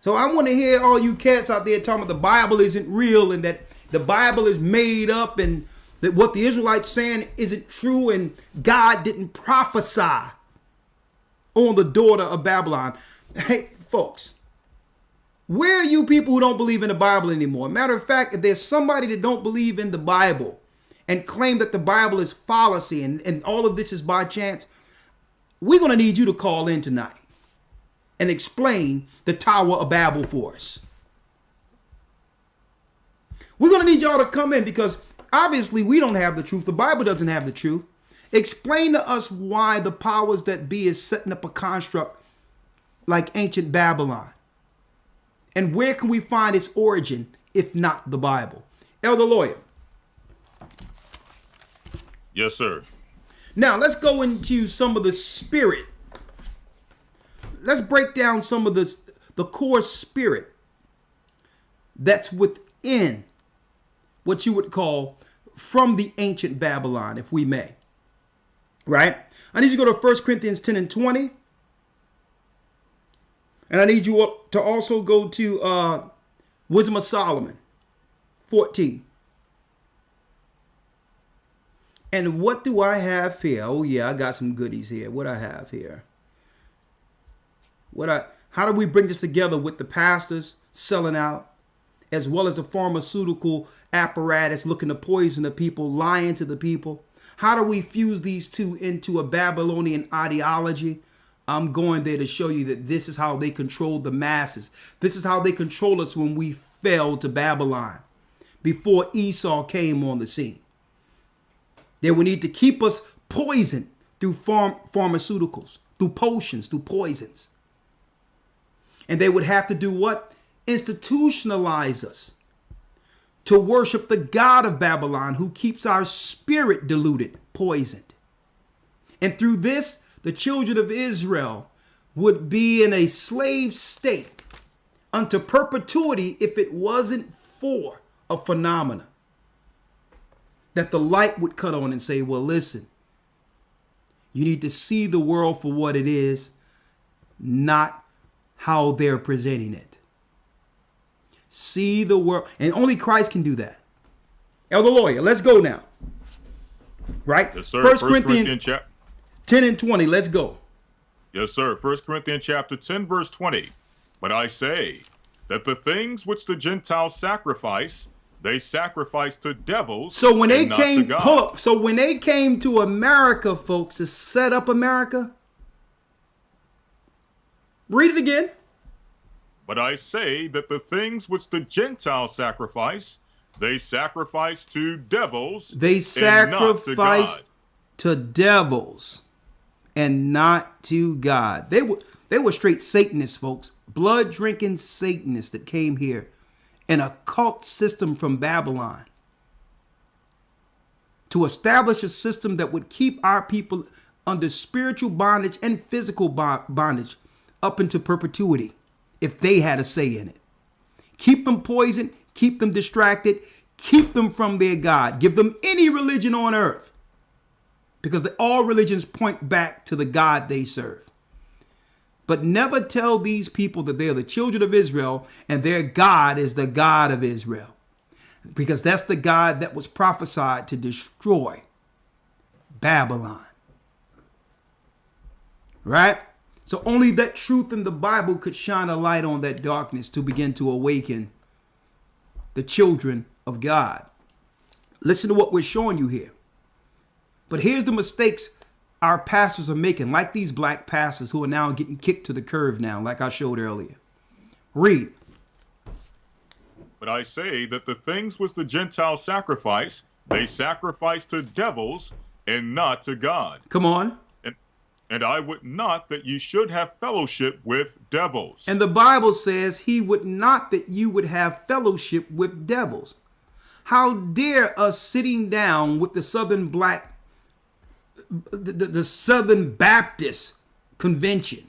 [SPEAKER 4] So I want to hear all you cats out there talking about the Bible isn't real and that the Bible is made up and that what the Israelites saying isn't true and God didn't prophesy on the daughter of Babylon. Hey, folks, where are you people who don't believe in the Bible anymore? Matter of fact, if there's somebody that don't believe in the Bible and claim that the Bible is fallacy and all of this is by chance, we're going to need you to call in tonight and explain the Tower of Babel for us. We're going to need y'all to come in because obviously we don't have the truth. The Bible doesn't have the truth. Explain to us why the powers that be is setting up a construct like ancient Babylon. And where can we find its origin if not the Bible? Elder Lawyer.
[SPEAKER 3] Yes, sir.
[SPEAKER 4] Now let's go into some of the spirit. Let's break down some of the core spirit that's within what you would call from the ancient Babylon, if we may. Right? I need you to go to 1 Corinthians 10 and 20. And I need you to also go to Wisdom of Solomon 14. And what do I have here? Oh yeah, I got some goodies here. What I have here? How do we bring this together with the pastors selling out, as well as the pharmaceutical apparatus looking to poison the people, lying to the people? How do we fuse these two into a Babylonian ideology? I'm going there to show you that this is how they controlled the masses. This is how they control us when we fell to Babylon, before Esau came on the scene. They would need to keep us poisoned through pharmaceuticals, through potions, through poisons. And they would have to do what? Institutionalize us to worship the God of Babylon, who keeps our spirit diluted, poisoned. And through this, the children of Israel would be in a slave state unto perpetuity if it wasn't for a phenomena that the light would cut on and say, well, listen, you need to see the world for what it is, not how they're presenting it. See the world. And only Christ can do that. Elder Lawyer, let's go now. Right?
[SPEAKER 3] Yes, sir.
[SPEAKER 4] 1 Corinthians 10 and 20. Let's go.
[SPEAKER 3] Yes, sir. 1 Corinthians chapter 10, verse 20. But I say that the things which the Gentiles sacrifice, they sacrifice to devils.
[SPEAKER 4] So when they
[SPEAKER 3] and
[SPEAKER 4] came,
[SPEAKER 3] not to God.
[SPEAKER 4] so when they came to America, folks, to set up America, read it again.
[SPEAKER 3] But I say that the things which the Gentiles sacrifice, they sacrifice to devils.
[SPEAKER 4] They sacrifice to devils and not to God. They were straight Satanists, folks. Blood drinking Satanists that came here, an occult system from Babylon, to establish a system that would keep our people under spiritual bondage and physical bondage up into perpetuity if they had a say in it. Keep them poisoned, keep them distracted, keep them from their God. Give them any religion on earth, because all religions point back to the God they serve. But never tell these people that they are the children of Israel and their God is the God of Israel, because that's the God that was prophesied to destroy Babylon. Right? So only that truth in the Bible could shine a light on that darkness to begin to awaken the children of God. Listen to what we're showing you here. But here's the mistakes our pastors are making, like these black pastors who are now getting kicked to the curb now, like I showed earlier. Read.
[SPEAKER 3] But I say that the things which the Gentiles sacrifice, they sacrifice to devils and not to God.
[SPEAKER 4] Come on.
[SPEAKER 3] And I would not that you should have fellowship with devils.
[SPEAKER 4] And the Bible says he would not that you would have fellowship with devils. How dare us sitting down with the Southern the Southern Baptist Convention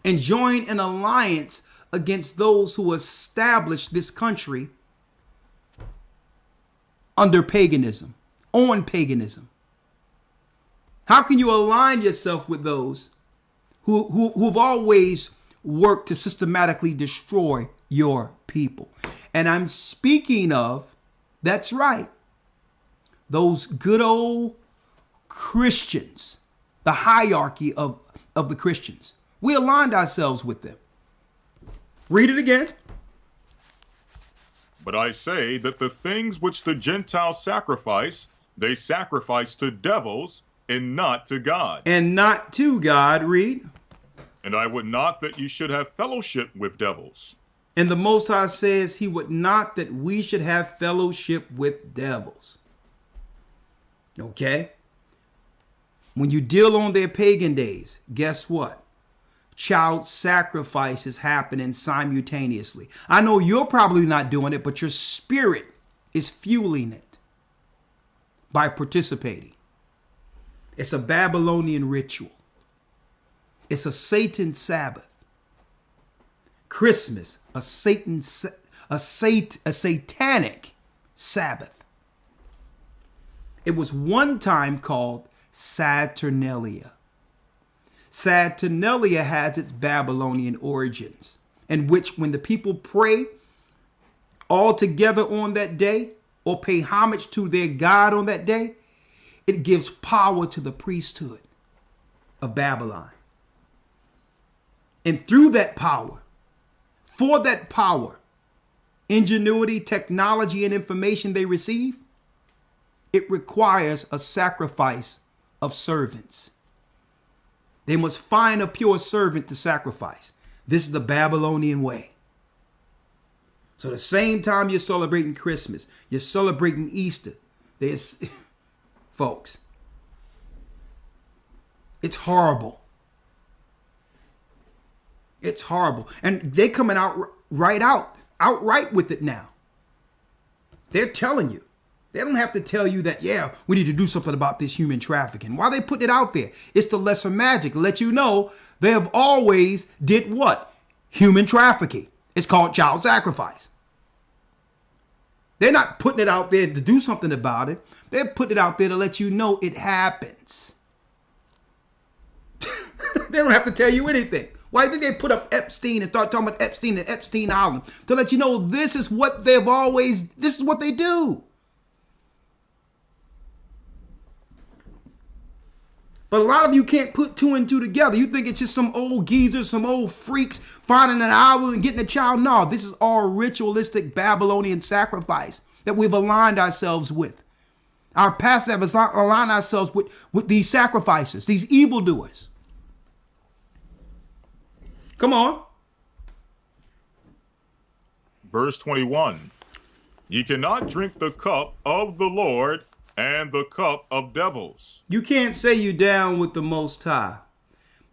[SPEAKER 4] and join an alliance against those who established this country under paganism, on paganism? How can you align yourself with those who've always worked to systematically destroy your people? And I'm speaking of, that's right, those good old Christians, the hierarchy of the Christians. We aligned ourselves with them. Read it again.
[SPEAKER 3] But I say that the things which the Gentiles sacrifice, they sacrifice to devils and not to God.
[SPEAKER 4] And not to God. Read.
[SPEAKER 3] And I would not that you should have fellowship with devils.
[SPEAKER 4] And the Most High says he would not that we should have fellowship with devils. Okay? When you deal on their pagan days, guess what? Child sacrifice is happening simultaneously. I know you're probably not doing it, but your spirit is fueling it by participating. It's a Babylonian ritual. It's a Satan Sabbath. Christmas, a satanic Sabbath. It was one time called Saturnalia. Saturnalia has its Babylonian origins, in which when the people pray all together on that day or pay homage to their God on that day, it gives power to the priesthood of Babylon. And through that power, for that power, ingenuity, technology, and information they receive, it requires a sacrifice of servants. They must find a pure servant to sacrifice. This is the Babylonian way. So the same time you're celebrating Christmas, you're celebrating Easter. There's, folks, it's horrible. It's horrible. And they're coming out outright with it now. They're telling you. They don't have to tell you that, yeah, we need to do something about this human trafficking. Why they put it out there? It's the lesser magic. Let you know they have always did what? Human trafficking. It's called child sacrifice. They're not putting it out there to do something about it. They're putting it out there to let you know it happens. They don't have to tell you anything. Why do you think they put up Epstein and start talking about Epstein and Epstein Island? To let you know this is what this is what they do. But a lot of you can't put two and two together. You think it's just some old geezers, some old freaks finding an island and getting a child. No, this is all ritualistic Babylonian sacrifice that we've aligned ourselves with. Our pastors have aligned ourselves with these sacrifices, these evildoers. Come on.
[SPEAKER 3] Verse 21. Ye cannot drink the cup of the Lord and the cup of devils.
[SPEAKER 4] You can't say you down with the Most High,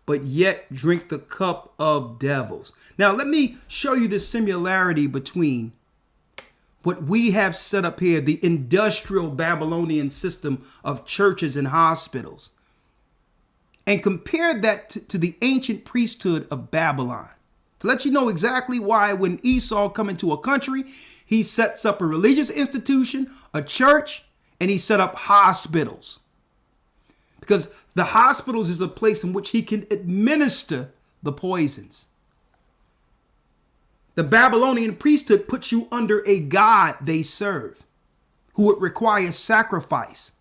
[SPEAKER 4] but yet drink the cup of devils. Now, let me show you the similarity between what we have set up here, the industrial Babylonian system of churches and hospitals, and compare that to the ancient priesthood of Babylon. To let you know exactly why when Esau come into a country, he sets up a religious institution, a church, and he set up hospitals. Because the hospitals is a place in which he can administer the poisons. The Babylonian priesthood puts you under a god they serve, who would require sacrifice.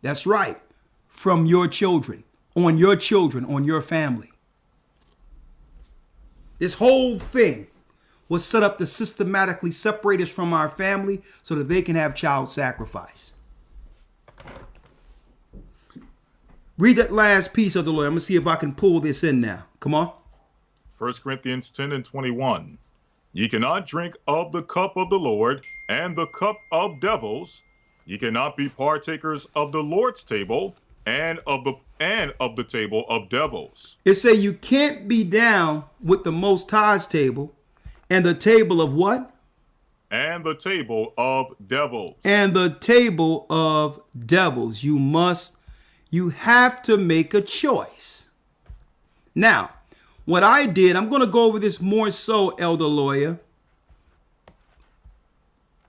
[SPEAKER 4] That's right. From your children, on your family. This whole thing was set up to systematically separate us from our family so that they can have child sacrifice. Read that last piece of the Lord. I'm going to see if I can pull this in now. Come on.
[SPEAKER 3] 1 Corinthians 10 and 21. Ye cannot drink of the cup of the Lord and the cup of devils. Ye cannot be partakers of the Lord's table and of the table of devils.
[SPEAKER 4] It say you can't be down with the Most High's table and the table of what?
[SPEAKER 3] And the table of devils.
[SPEAKER 4] And the table of devils. You have to make a choice. Now, what I did, I'm going to go over this more so, Elder Lawyer.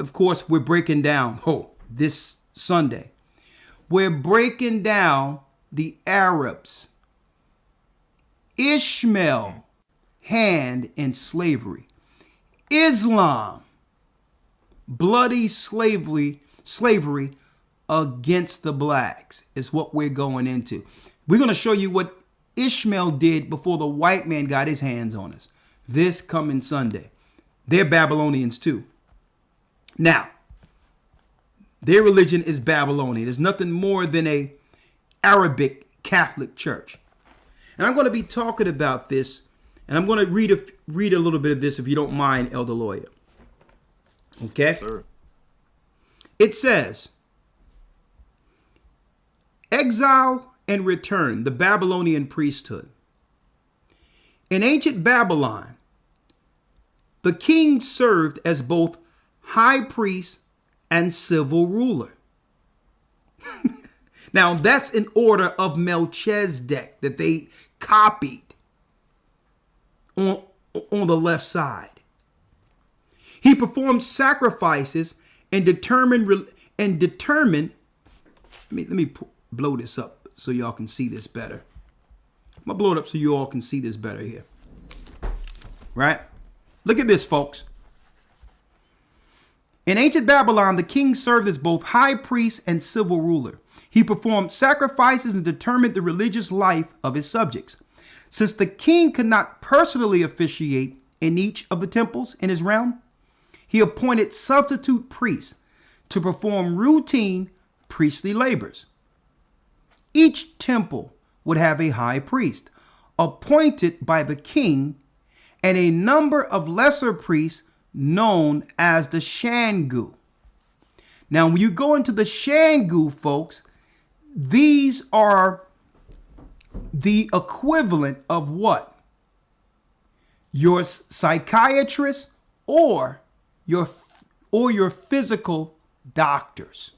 [SPEAKER 4] Of course, we're breaking down, this Sunday. We're breaking down the Arabs, Ishmael, hand in slavery, Islam, bloody slavery against the blacks is what we're going into. We're going to show you what Ishmael did before the white man got his hands on us this coming Sunday. They're Babylonians too. Now, their religion is Babylonian. It's nothing more than a Arabic Catholic church. And I'm going to be talking about this, and I'm going to read a little bit of this, if you don't mind, Elder Lawyer. Okay?
[SPEAKER 3] Yes, sir.
[SPEAKER 4] It says, exile and return, the Babylonian priesthood. In ancient Babylon, the king served as both high priest and civil ruler. Now, that's in order of Melchizedek that they copied on the left side. He performed sacrifices and determined. Let me blow this up so y'all can see this better. I'm gonna blow it up so you all can see this better here. Right? Look at this, folks. In ancient Babylon, the king served as both high priest and civil ruler. He performed sacrifices and determined the religious life of his subjects. Since the king could not personally officiate in each of the temples in his realm, he appointed substitute priests to perform routine priestly labors. Each temple would have a high priest appointed by the king and a number of lesser priests known as the Shangu. Now, when you go into the Shangu, folks, these are the equivalent of what? Your psychiatrist or your physical doctors.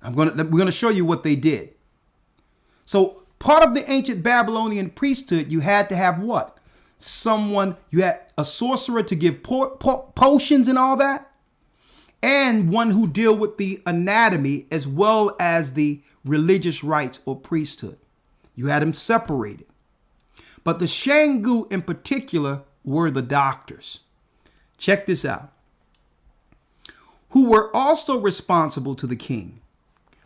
[SPEAKER 4] We're going to show you what they did. So part of the ancient Babylonian priesthood, you had to have what? You had a sorcerer to give potions and all that, and one who deal with the anatomy as well as the religious rites or priesthood. You had them separated. But the Shangu in particular were the doctors. Check this out. Who were also responsible to the king.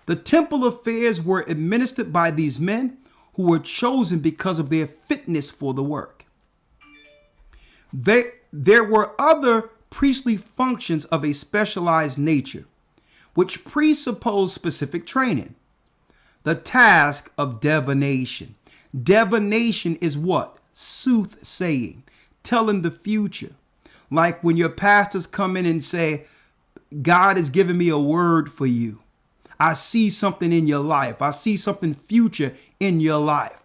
[SPEAKER 4] The temple affairs were administered by these men who were chosen because of their fitness for the work. There were other priestly functions of a specialized nature, which presupposed specific training. The task of divination. Divination is what? Soothsaying, telling the future. Like when your pastors come in and say, God has given me a word for you. I see something in your life. I see something future in your life.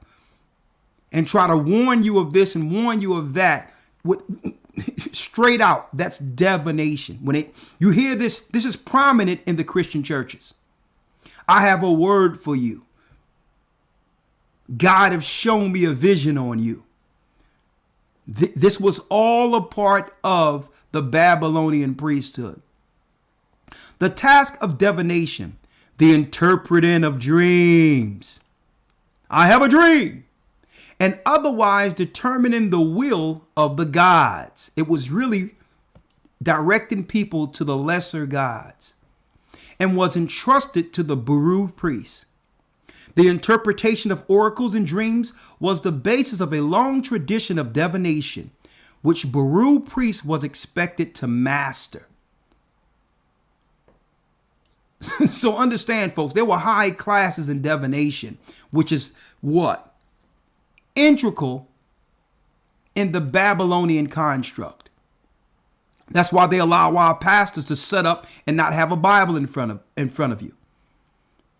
[SPEAKER 4] And try to warn you of this and warn you of that. Straight out, that's divination. When you hear this, this is prominent in the Christian churches. I have a word for you. God has shown me a vision on you. This was all a part of the Babylonian priesthood. The task of divination, the interpreting of dreams. I have a dream. And otherwise determining the will of the gods. It was really directing people to the lesser gods and was entrusted to the Baru priests. The interpretation of oracles and dreams was the basis of a long tradition of divination, which Baru priest was expected to master. So understand, folks, there were high classes in divination, which is what? Integral in the Babylonian construct. That's why they allow our pastors to set up and not have a Bible in front of you,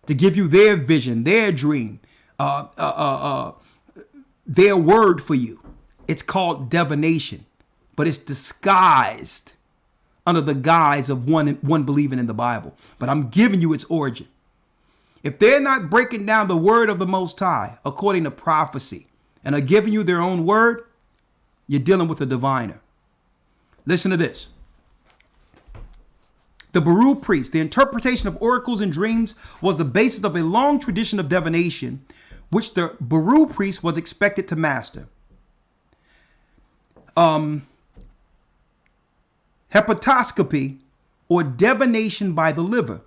[SPEAKER 4] to give you their vision, their dream, their word for you. It's called divination, but it's disguised under the guise of one believing in the Bible. But I'm giving you its origin. If they're not breaking down the word of the Most High according to prophecy and are giving you their own word, you're dealing with a diviner. Listen to this. The Baru priest, the interpretation of oracles and dreams was the basis of a long tradition of divination, which the Baru priest was expected to master. Hepatoscopy, or divination by the liver,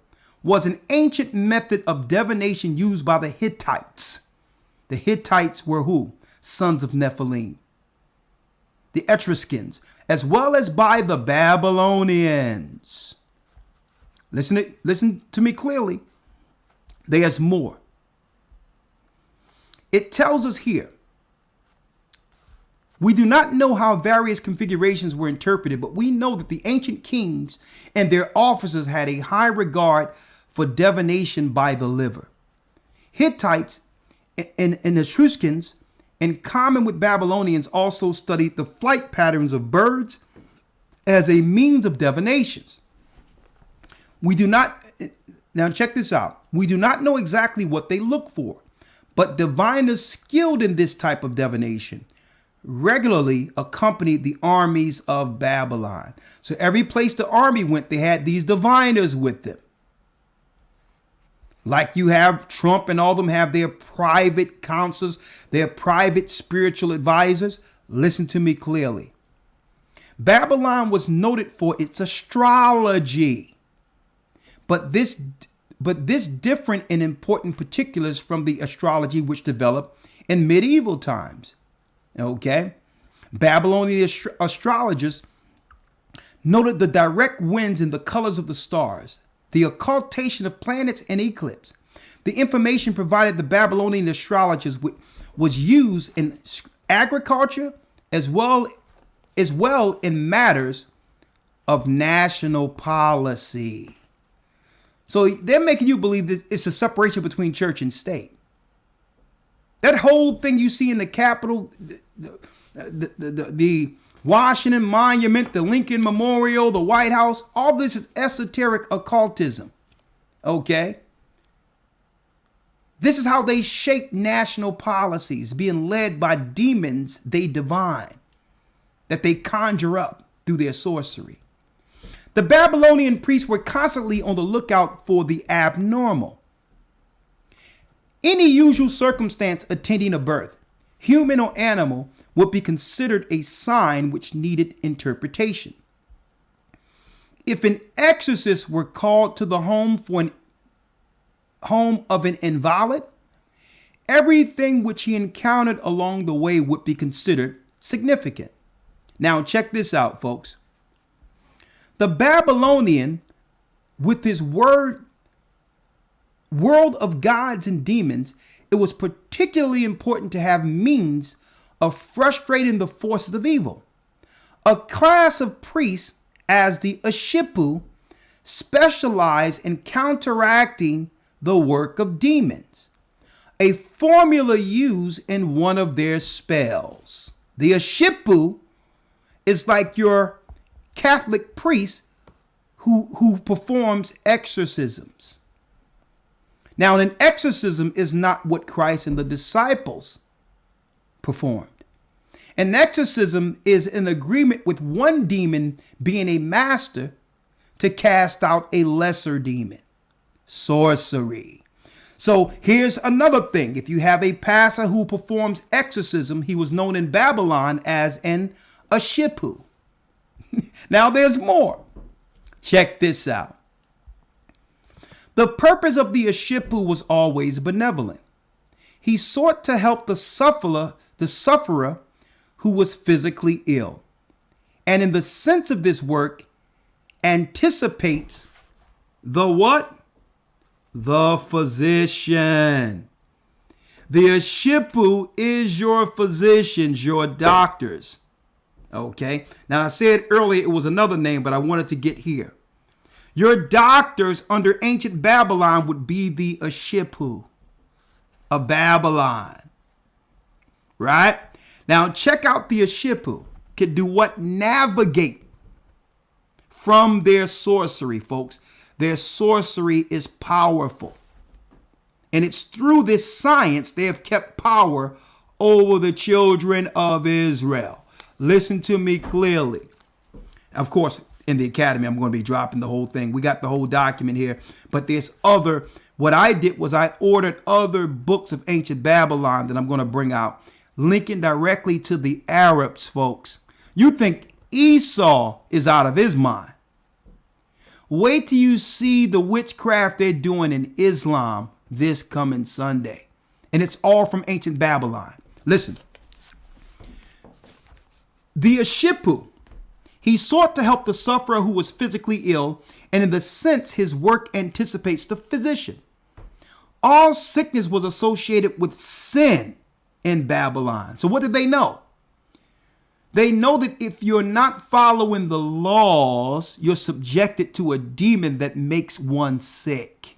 [SPEAKER 4] was an ancient method of divination used by the Hittites. The Hittites were who? Sons of Nephilim. The Etruscans, as well as by the Babylonians. Listen to me clearly. There's more. it tells us here, we do not know how various configurations were interpreted, but we know that the ancient kings and their officers had a high regard for divination by the liver. Hittites and Etruscans, in common with Babylonians, also studied the flight patterns of birds as a means of divinations. We do not, now check this out, we do not know exactly what they look for, but diviners skilled in this type of divination regularly accompanied the armies of Babylon. So every place the army went, they had these diviners with them. Like you have Trump and all of them have their private counselors, their private spiritual advisors. Listen to me clearly. Babylon was noted for its astrology, but this different in important particulars from the astrology which developed in medieval times. Okay, Babylonian astrologers noted the direct winds and the colors of the stars, the occultation of planets and eclipse. The information provided the Babylonian astrologers was used in agriculture as well in matters of national policy. So they're making you believe that it's a separation between church and state. That whole thing you see in the Capitol, the Washington Monument, the Lincoln Memorial, the White House, all this is esoteric occultism. Okay? This is how they shape national policies, being led by demons they divine, that they conjure up through their sorcery. The Babylonian priests were constantly on the lookout for the abnormal. Any usual circumstance attending a birth, human or animal, would be considered a sign which needed interpretation. If an exorcist were called to the home of an invalid, everything which he encountered along the way would be considered significant. Now check this out, folks. The Babylonian, with his world of gods and demons, it was particularly important to have means of frustrating the forces of evil. A class of priests, as the Ashipu, specialized in counteracting the work of demons. A formula used in one of their spells. The Ashipu is like your Catholic priest who performs exorcisms. Now, an exorcism is not what Christ and the disciples performed. An exorcism is an agreement with one demon being a master to cast out a lesser demon. Sorcery. So here's another thing. If you have a pastor who performs exorcism, he was known in Babylon as an Ashipu. Now there's more. Check this out. The purpose of the Ashipu was always benevolent. He sought to help the sufferer who was physically ill. And in the sense of this work, anticipates the what? The physician. The Ashipu is your physicians, your doctors. Okay. Now I said earlier it was another name, but I wanted to get here. Your doctors under ancient Babylon would be the Ashipu of Babylon. Right? Now check out the Ashipu. Can do what? Navigate from their sorcery, folks. Their sorcery is powerful. And it's through this science they have kept power over the children of Israel. Listen to me clearly. Of course, in the academy, I'm going to be dropping the whole thing. We got the whole document here, but there's other. What I did was I ordered other books of ancient Babylon that I'm going to bring out, linking directly to the Arabs, folks. You think Esau is out of his mind. Wait till you see the witchcraft they're doing in Islam this coming Sunday. And it's all from ancient Babylon. Listen. The Ashipu, he sought to help the sufferer who was physically ill, and in the sense his work anticipates the physician. All sickness was associated with sin. in Babylon. So what did they know? They know that if you're not following the laws, you're subjected to a demon that makes one sick.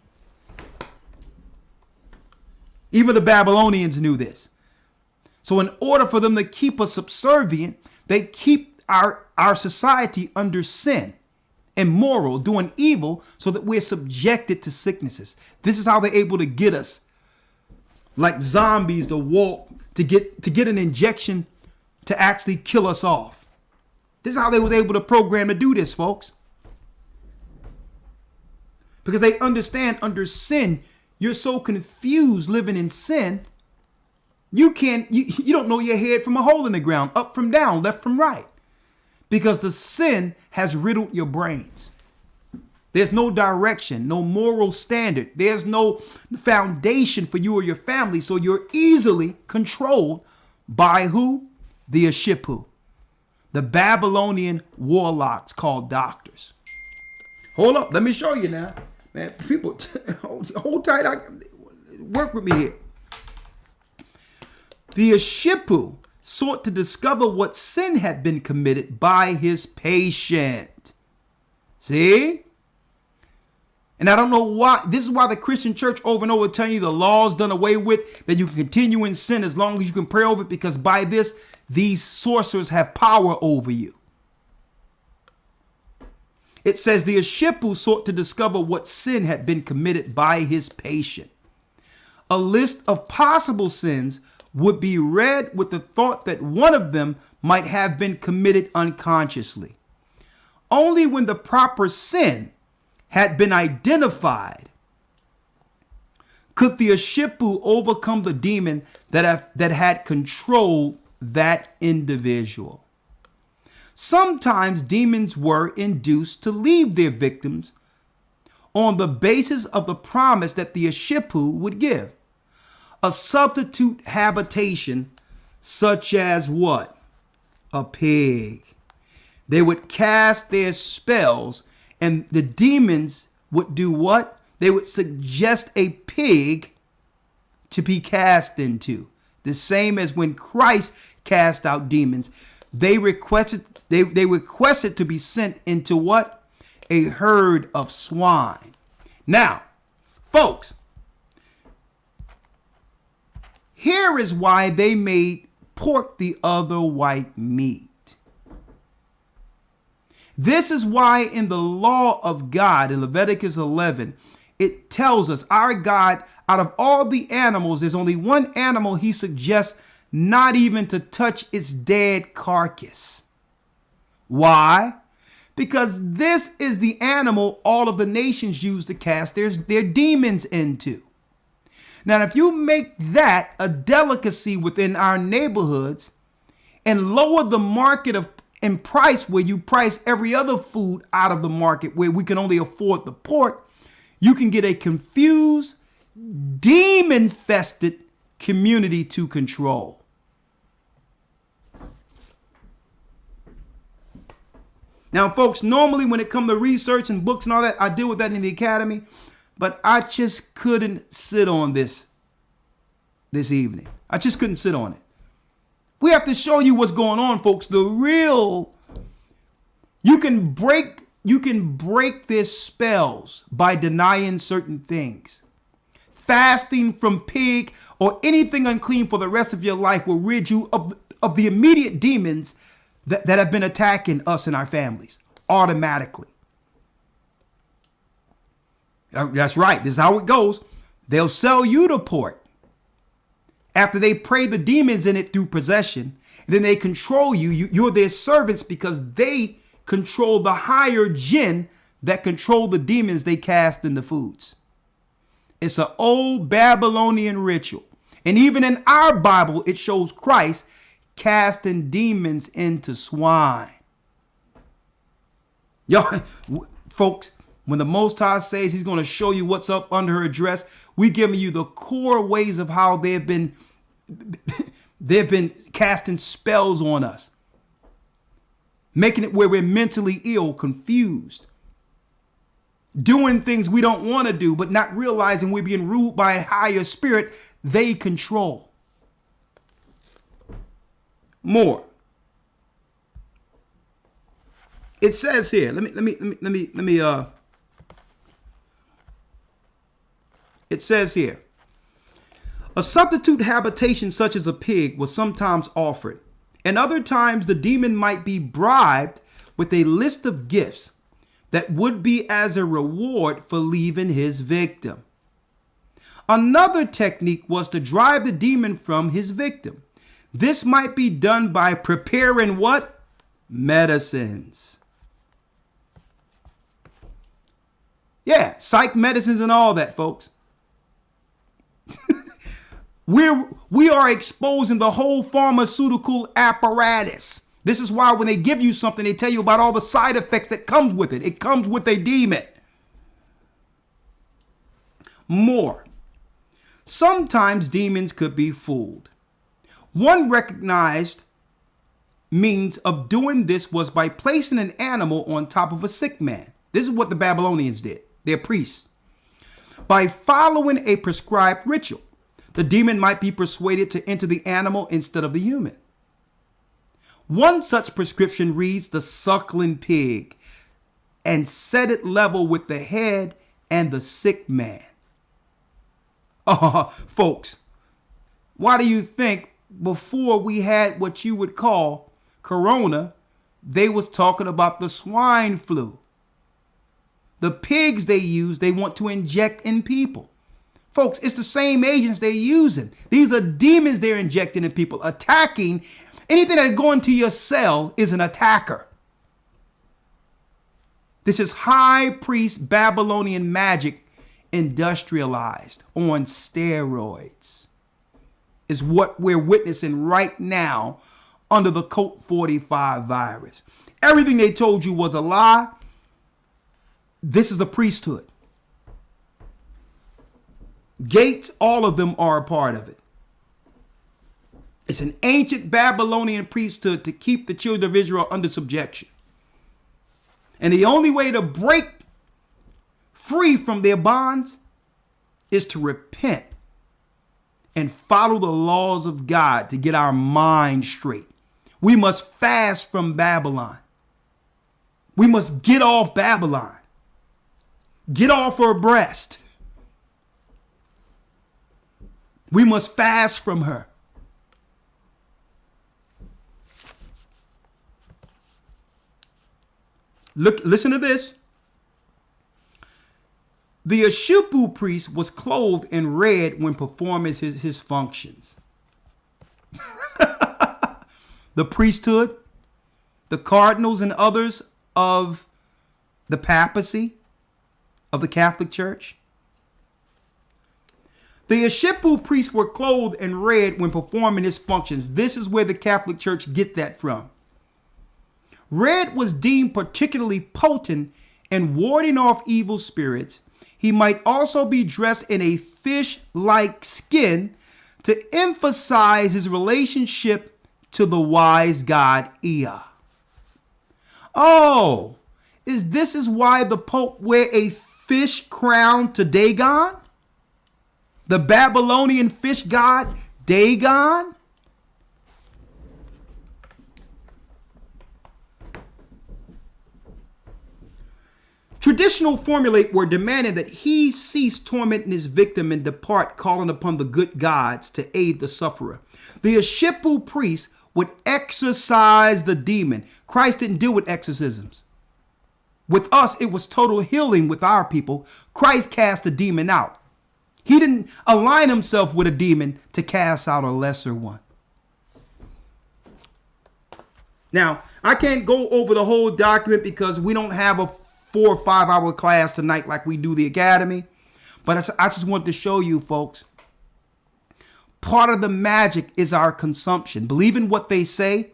[SPEAKER 4] Even the Babylonians knew this. So in order for them to keep us subservient, they keep our society under sin, immoral, doing evil, so that we're subjected to sicknesses. This is how they're able to get us like zombies to walk, to get an injection to actually kill us off. This is how they was able to program to do this, folks. Because they understand under sin, you're so confused living in sin, you don't know your head from a hole in the ground, up from down, left from right. Because the sin has riddled your brains. There's no direction, no moral standard. There's no foundation for you or your family. So you're easily controlled by who? The Ashipu, the Babylonian warlocks called doctors. Hold up, let me show you now. Man, people, hold tight. Work with me here. The Ashipu sought to discover what sin had been committed by his patient. See? And I don't know why. This is why the Christian church over and over telling you the law's done away with, that you can continue in sin as long as you can pray over it, because by this, these sorcerers have power over you. It says the Ashipu sought to discover what sin had been committed by his patient. A list of possible sins would be read with the thought that one of them might have been committed unconsciously. Only when the proper sin had been identified could the Ashipu overcome the demon that had controlled that individual. Sometimes demons were induced to leave their victims on the basis of the promise that the Ashipu would give. A substitute habitation such as what? A pig. They would cast their spells and the demons would do what? They would suggest a pig to be cast into. The same as when Christ cast out demons. They requested to be sent into what? A herd of swine. Now, folks, here is why they made pork the other white meat. This is why in the law of God in Leviticus 11, it tells us our God, out of all the animals, there's only one animal he suggests not even to touch its dead carcass. Why? Because this is the animal all of the nations use to cast their demons into. Now, if you make that a delicacy within our neighborhoods and lower the market in price, where you price every other food out of the market, where we can only afford the pork, you can get a confused, demon-infested community to control. Now, folks, normally when it comes to research and books and all that, I deal with that in the academy, but I just couldn't sit on this evening. I just couldn't sit on it. We have to show you what's going on, folks. The real, you can break their spells by denying certain things. Fasting from pig or anything unclean for the rest of your life will rid you of the immediate demons that have been attacking us and our families automatically. That's right. This is how it goes. They'll sell you the pork after they pray the demons in it through possession. And then they control you. You're their servants because they control the higher jinn that control the demons they cast in the foods. It's an old Babylonian ritual. And even in our Bible, it shows Christ casting demons into swine. Yo, folks, when the Most High says he's going to show you what's up under her dress, we giving you the core ways of how they've been casting spells on us, making it where we're mentally ill, confused, doing things we don't want to do, but not realizing we're being ruled by a higher spirit they control. more. It says here, let me it says here, a substitute habitation such as a pig was sometimes offered, and other times the demon might be bribed with a list of gifts that would be as a reward for leaving his victim. Another technique was to drive the demon from his victim. This might be done by preparing what? Medicines. Yeah, psych medicines and all that, folks. We are exposing the whole pharmaceutical apparatus. This is why when they give you something, they tell you about all the side effects that comes with it. It comes with a demon. More. Sometimes demons could be fooled. One recognized means of doing this was by placing an animal on top of a sick man. This is what the Babylonians did. They're priests. By following a prescribed ritual, the demon might be persuaded to enter the animal instead of the human. One such prescription reads the suckling pig and set it level with the head and the sick man. Folks, why do you think before we had what you would call corona, they was talking about the swine flu? The pigs they use, they want to inject in people. Folks, it's the same agents they're using. These are demons they're injecting in people, attacking. Anything that go into your cell is an attacker. This is high priest Babylonian magic industrialized on steroids. Is what we're witnessing right now under the Code 45 virus. Everything they told you was a lie. This is the priesthood. Gates, all of them are a part of it. It's an ancient Babylonian priesthood to keep the children of Israel under subjection. And the only way to break free from their bonds is to repent and follow the laws of God to get our mind straight. We must fast from Babylon. We must get off Babylon. Get off her breast. We must fast from her. Listen to this. The Ashupu priest was clothed in red when performing his functions. The priesthood, the cardinals and others of the papacy of the Catholic Church. The Ashupu priests were clothed in red when performing his functions. This is where the Catholic Church get that from. Red was deemed particularly potent in warding off evil spirits. He might also be dressed in a fish-like skin to emphasize his relationship to the wise god Ea. Oh, this is why the Pope wear a fish crown to Dagon? The Babylonian fish god Dagon? Traditional formulae were demanding that he cease tormenting his victim and depart, calling upon the good gods to aid the sufferer. The Ashupu priest would exorcise the demon. Christ didn't deal with exorcisms. With us, it was total healing with our people. Christ cast the demon out. He didn't align himself with a demon to cast out a lesser one. Now, I can't go over the whole document because we don't have a 4 or 5 hour class tonight like we do the academy. But I just want to show you, folks, part of the magic is our consumption. Believe in what they say.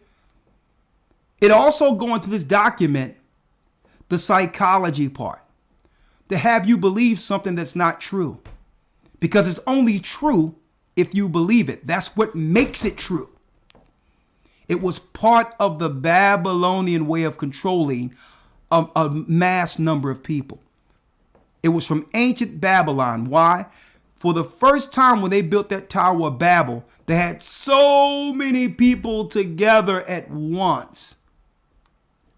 [SPEAKER 4] It also go into this document, the psychology part, to have you believe something that's not true. Because it's only true if you believe it. That's what makes it true. It was part of the Babylonian way of controlling a mass number of people. It was from ancient Babylon. Why? For the first time when they built that Tower of Babel, they had so many people together at once.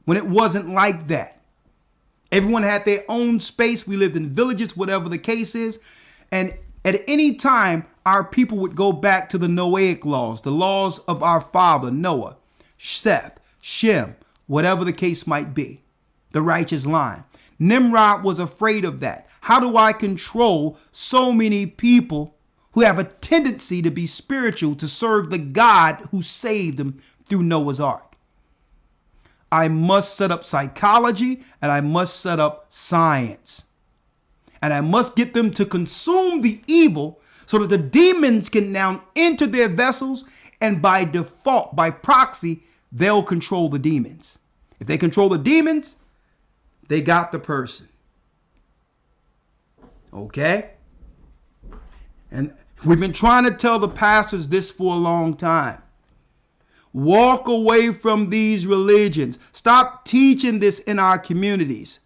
[SPEAKER 4] When it wasn't like that. Everyone had their own space. We lived in villages, whatever the case is. And at any time, our people would go back to the Noahic laws, the laws of our father, Noah, Seth, Shem, whatever the case might be, the righteous line. Nimrod was afraid of that. How do I control so many people who have a tendency to be spiritual, to serve the God who saved them through Noah's Ark? I must set up psychology, and I must set up science. And I must get them to consume the evil so that the demons can now enter their vessels, and by default, by proxy, they'll control the demons. If they control the demons, they got the person. Okay? And we've been trying to tell the pastors this for a long time. Walk away from these religions. Stop teaching this in our communities.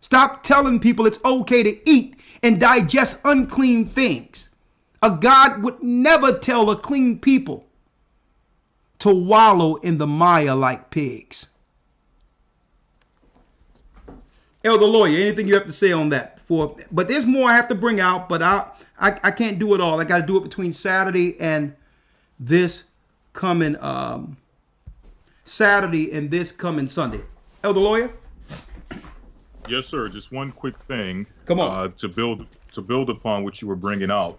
[SPEAKER 4] Stop telling people it's okay to eat and digest unclean things. A God would never tell a clean people to wallow in the mire like pigs. Elder Lawyer, anything you have to say on that? But there's more I have to bring out, but I can't do it all. I got to do it between Saturday and this coming Saturday and this coming Sunday. Elder Lawyer?
[SPEAKER 3] Yes, sir. Just one quick thing.
[SPEAKER 4] Come on.
[SPEAKER 3] To build upon what you were bringing out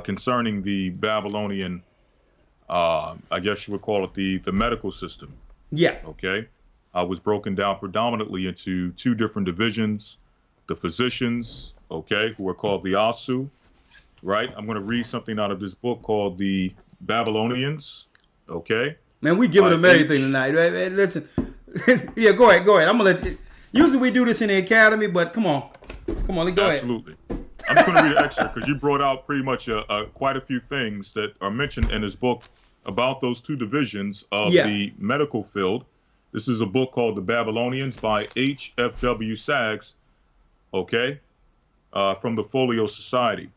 [SPEAKER 3] concerning the Babylonian, I guess you would call it the medical system.
[SPEAKER 4] Yeah.
[SPEAKER 3] Okay. Was broken down predominantly into two different divisions. The physicians, okay, who are called the Asu, right? I'm going to read something out of this book called The Babylonians, okay?
[SPEAKER 4] Man, we giving them everything tonight, right? Man, listen. Yeah, go ahead. I'm going to usually we do this in the academy, but come on, go ahead.
[SPEAKER 3] Absolutely. I'm just going to read an extra because you brought out pretty much quite a few things that are mentioned in this book about those two divisions of the medical field. This is a book called The Babylonians by H.F.W. Sachs, okay, from the Folio Society.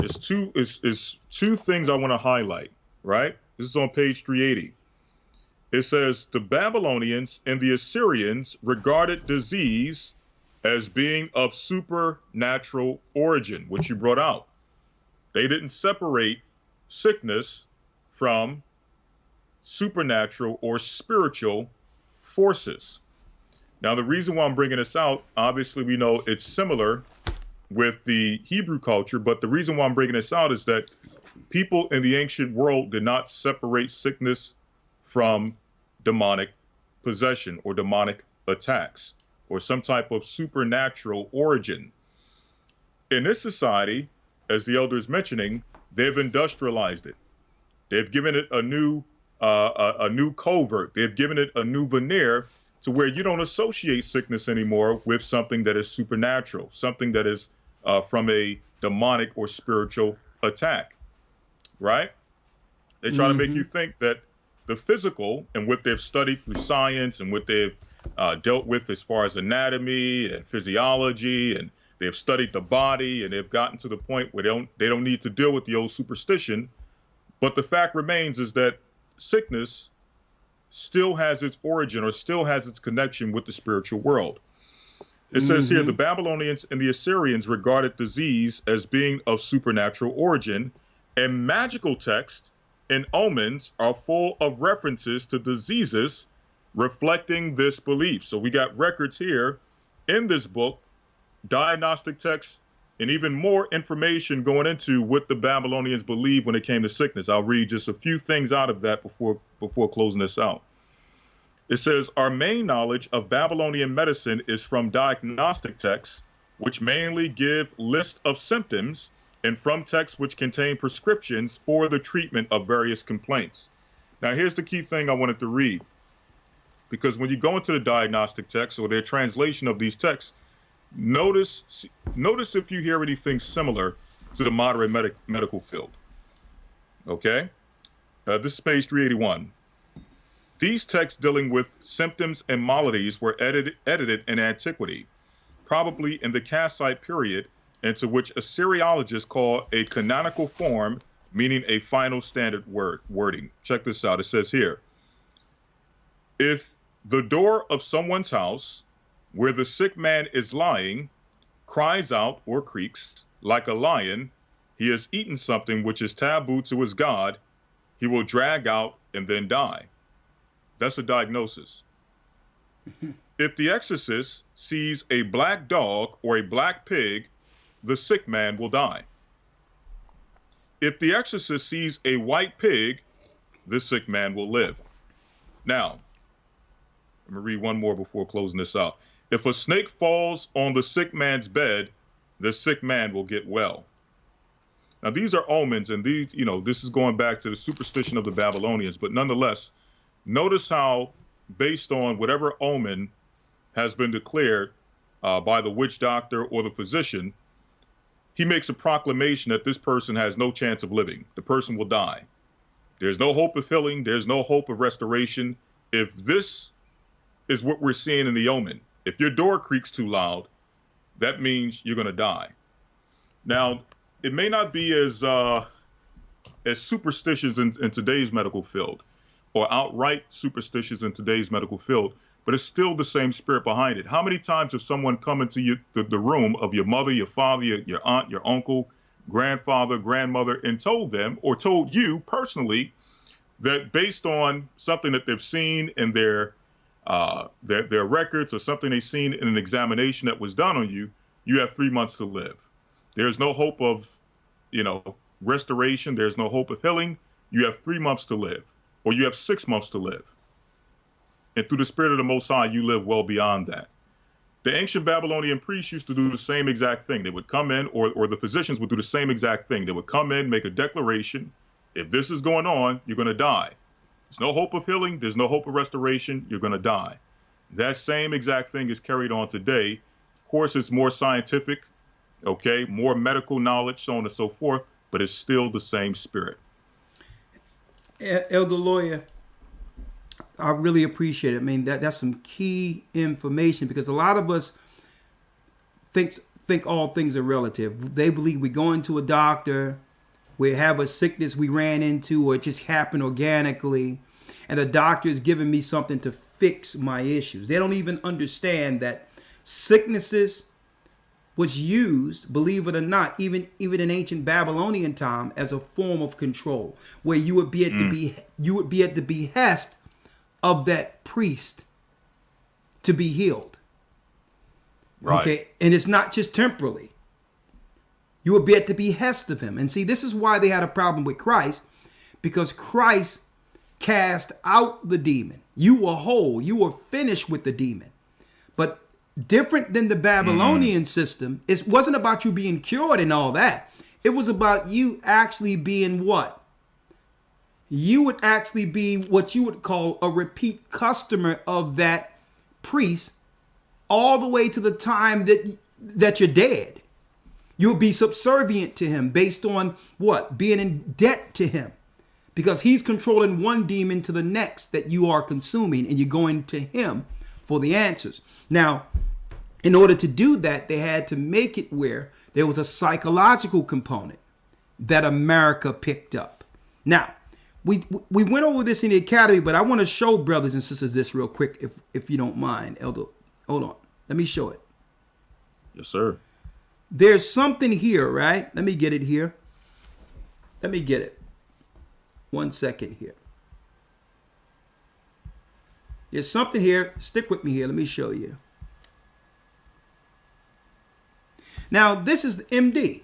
[SPEAKER 3] It's two things I want to highlight, right? This is on page 380. It says, the Babylonians and the Assyrians regarded disease as being of supernatural origin, which you brought out. They didn't separate sickness from supernatural or spiritual forces. Now, the reason why I'm bringing this out, obviously we know it's similar with the Hebrew culture, but the reason why I'm bringing this out is that people in the ancient world did not separate sickness from demonic possession or demonic attacks or some type of supernatural origin. In this society, as the elder is mentioning, they've industrialized it. They've given it a new covert. They've given it a new veneer to where you don't associate sickness anymore with something that is supernatural, something that is from a demonic or spiritual attack, right? They try to make you think that the physical and what they've studied through science and what they've dealt with as far as anatomy and physiology, and they've studied the body, and they've gotten to the point where they don't need to deal with the old superstition. But the fact remains is that sickness still has its origin or still has its connection with the spiritual world. It says here, the Babylonians and the Assyrians regarded disease as being of supernatural origin, and magical texts and omens are full of references to diseases reflecting this belief. So we got records here in this book, diagnostic texts, and even more information going into what the Babylonians believed when it came to sickness. I'll read just a few things out of that before closing this out. It says, our main knowledge of Babylonian medicine is from diagnostic texts, which mainly give lists of symptoms, and from texts which contain prescriptions for the treatment of various complaints. Now, here's the key thing I wanted to read, because when you go into the diagnostic texts or their translation of these texts, notice if you hear anything similar to the modern medical field. Okay? This is page 381. These texts dealing with symptoms and maladies were edited in antiquity, probably in the Kassite period, and to which Assyriologists call a canonical form, meaning a final standard wording. Check this out. It says here, if the door of someone's house where the sick man is lying cries out or creaks like a lion, he has eaten something which is taboo to his God, he will drag out and then die. That's a diagnosis. If the exorcist sees a black dog or a black pig, the sick man will die. If the exorcist sees a white pig, the sick man will live. Now, let me read one more before closing this out. If a snake falls on the sick man's bed, the sick man will get well. Now, these are omens, and these, this is going back to the superstition of the Babylonians. But nonetheless, notice how, based on whatever omen has been declared by the witch doctor or the physician, he makes a proclamation that this person has no chance of living. The person will die. There's no hope of healing. There's no hope of restoration. If this is what we're seeing in the omen, if your door creaks too loud, that means you're going to die. Now, it may not be as superstitious in today's medical field, or outright superstitious in today's medical field, but it's still the same spirit behind it. How many times have someone come into the room of your mother, your father, your aunt, your uncle, grandfather, grandmother, and told them, or told you personally, that based on something that they've seen in their records or something they've seen in an examination that was done on you, you have 3 months to live. There's no hope of, restoration. There's no hope of healing. You have 3 months to live, or you have 6 months to live. And through the Spirit of the Most High, you live well beyond that. The ancient Babylonian priests used to do the same exact thing. They would come in, or the physicians would do the same exact thing. They would come in, make a declaration. If this is going on, you're going to die. There's no hope of healing. There's no hope of restoration. You're going to die. That same exact thing is carried on today. Of course, it's more scientific, okay, more medical knowledge, so on and so forth, but it's still the same spirit.
[SPEAKER 4] Elder Lawyer, I really appreciate it. I mean, that's some key information, because a lot of us think all things are relative. They believe we go into a doctor, we have a sickness we ran into, or it just happened organically, and the doctor is giving me something to fix my issues. They don't even understand that sicknesses was used, believe it or not, even in ancient Babylonian time, as a form of control, where you would be at the behest of that priest to be healed.
[SPEAKER 3] Right.
[SPEAKER 4] Okay, and it's not just temporally. You would be at the behest of him. And see, this is why they had a problem with Christ, because Christ cast out the demon. You were whole. You were finished with the demon. But different than the Babylonian system, it wasn't about you being cured and all that. It was about you actually being what? You would actually be what you would call a repeat customer of that priest all the way to the time that you're dead. You'll be subservient to him based on what? Being in debt to him, because he's controlling one demon to the next that you are consuming, and you're going to him for the answers. Now, in order to do that, they had to make it where there was a psychological component that America picked up. Now, we went over this in the academy, but I want to show brothers and sisters this real quick, if you don't mind, Elder. Hold on. Let me show it.
[SPEAKER 3] Yes, sir.
[SPEAKER 4] There's something here, right? Let me get it here. Let me get it. 1 second here. There's something here. Stick with me here. Let me show you. Now, this is MD.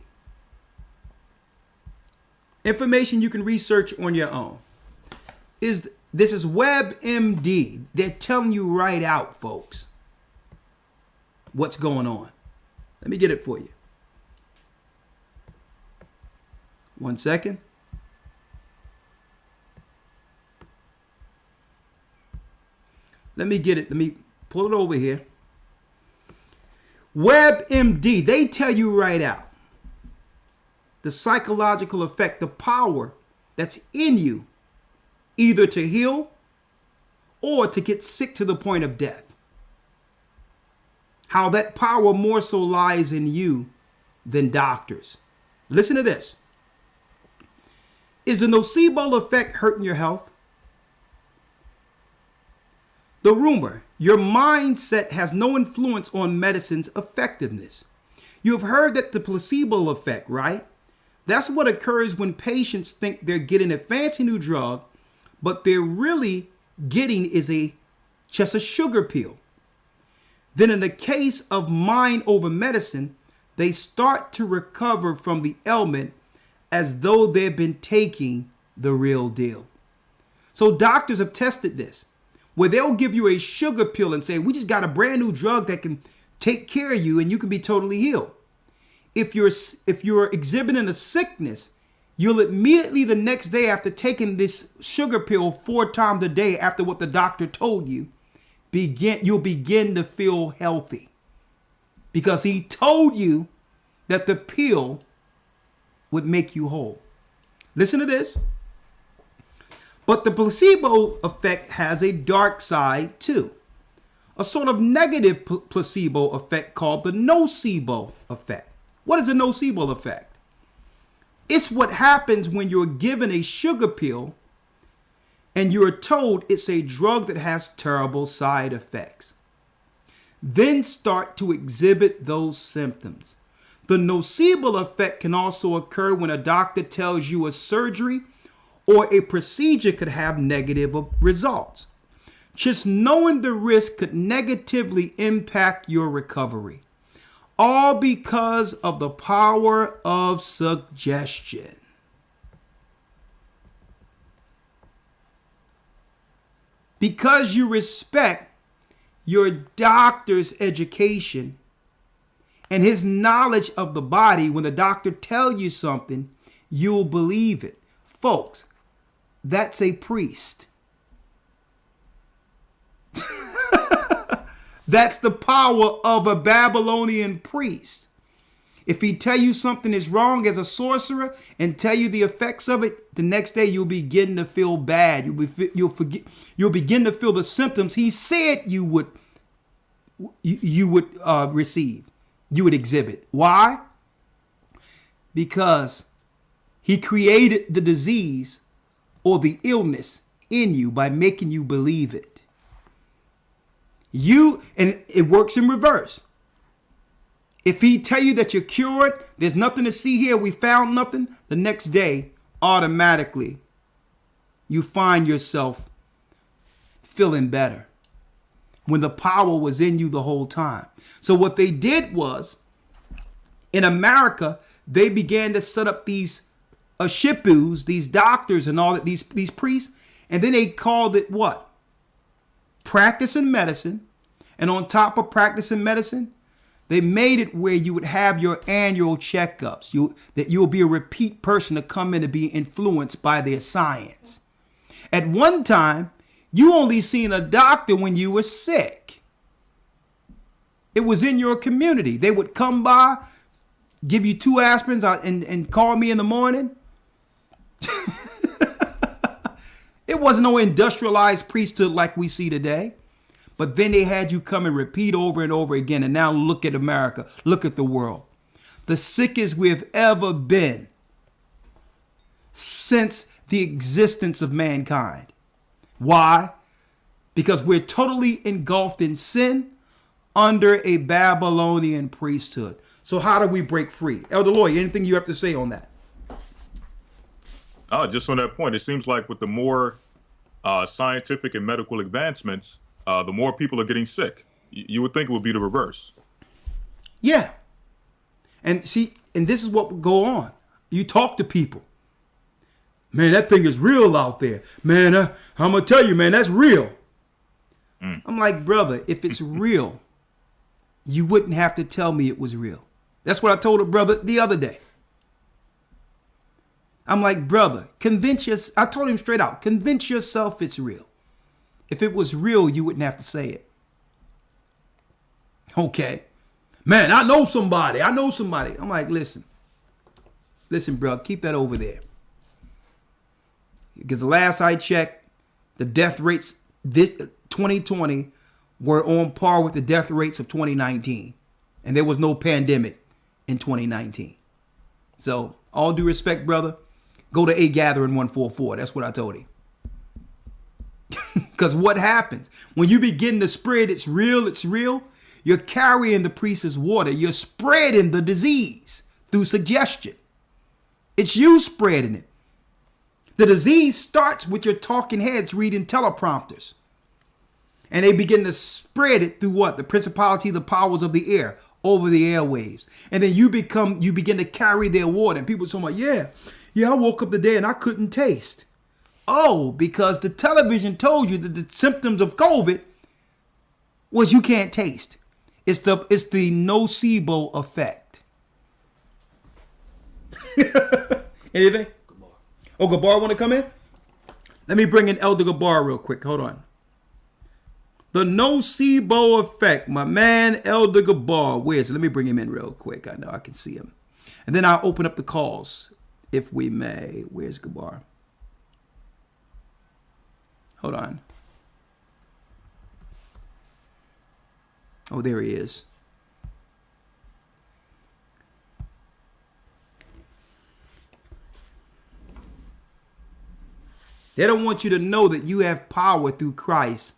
[SPEAKER 4] Information you can research on your own. This is WebMD. They're telling you right out, folks, what's going on. Let me get it for you. 1 second. Let me get it. Let me pull it over here. WebMD, they tell you right out the psychological effect, the power that's in you, either to heal or to get sick to the point of death. How that power more so lies in you than doctors. Listen to this. Is the nocebo effect hurting your health? The rumor, your mindset has no influence on medicine's effectiveness. You have heard that the placebo effect, right? That's what occurs when patients think they're getting a fancy new drug, but they're really getting is just a sugar pill. Then in the case of mind over medicine, they start to recover from the ailment as though they've been taking the real deal. So doctors have tested this, where they'll give you a sugar pill and say, we just got a brand new drug that can take care of you and you can be totally healed. If you're exhibiting a sickness, you'll immediately the next day after taking this sugar pill 4 times a day after what the doctor told you, you'll begin to feel healthy. Because he told you that the pill would make you whole. Listen to this. But the placebo effect has a dark side too. A sort of negative placebo effect called the nocebo effect. What is a nocebo effect? It's what happens when you're given a sugar pill and you're told it's a drug that has terrible side effects. Then start to exhibit those symptoms. The nocebo effect can also occur when a doctor tells you a surgery or a procedure could have negative results. Just knowing the risk could negatively impact your recovery. All because of the power of suggestion. Because you respect your doctor's education and his knowledge of the body, when the doctor tells you something, you'll believe it. Folks, that's a priest. That's the power of a Babylonian priest. If he tell you something is wrong as a sorcerer and tell you the effects of it, the next day you'll begin to feel bad. You'll begin to feel the symptoms he said you would receive, you would exhibit. Why? Because he created the disease or the illness in you by making you believe it. And it works in reverse. If he tell you that you're cured, there's nothing to see here, we found nothing, the next day, automatically, you find yourself feeling better when the power was in you the whole time. So what they did was, in America, they began to set up these shipus, these doctors and all that, these priests, and then they called it what? Practicing medicine. And on top of practicing medicine, they made it where you would have your annual checkups. That you'll be a repeat person to come in and be influenced by their science. At one time, you only seen a doctor when you were sick. It was in your community. They would come by, give you 2 aspirins and call me in the morning. It wasn't no industrialized priesthood like we see today. But then they had you come and repeat over and over again. And now look at America. Look at the world. The sickest we've ever been since the existence of mankind. Why? Because we're totally engulfed in sin under a Babylonian priesthood. So how do we break free? Elder Lloyd, anything you have to say on that?
[SPEAKER 3] Just on that point, it seems like with the more scientific and medical advancements, the more people are getting sick. You would think it would be the reverse.
[SPEAKER 4] Yeah. And this is what would go on. You talk to people. Man, that thing is real out there. Man, I'm going to tell you, man, that's real. I'm like, brother, if it's real, you wouldn't have to tell me it was real. That's what I told a brother the other day. I'm like, brother, I told him straight out, convince yourself it's real. If it was real, you wouldn't have to say it. Okay. Man, I know somebody. I'm like, listen, bro, keep that over there. Because the last I checked, the death rates this 2020 were on par with the death rates of 2019. And there was no pandemic in 2019. So all due respect, brother, go to A Gathering 144. That's what I told him. Because what happens when you begin to spread it's real, you're carrying the priest's water. You're spreading the disease through suggestion. It's you spreading it. The disease starts with your talking heads reading teleprompters. And they begin to spread it through what? The principality, the powers of the air, over the airwaves. And then you begin to carry their water. And people say, yeah, I woke up today and I couldn't taste. Oh, because the television told you that the symptoms of COVID was you can't taste. It's the nocebo effect. Anything? Gabar. Oh, Gabar want to come in? Let me bring in Elder Gabar real quick. Hold on. The nocebo effect. My man, Elder Gabar. Where's it? Let me bring him in real quick. I know I can see him. And then I'll open up the calls, if we may. Where's Gabar? Hold on. Oh, there he is. They don't want you to know that you have power through Christ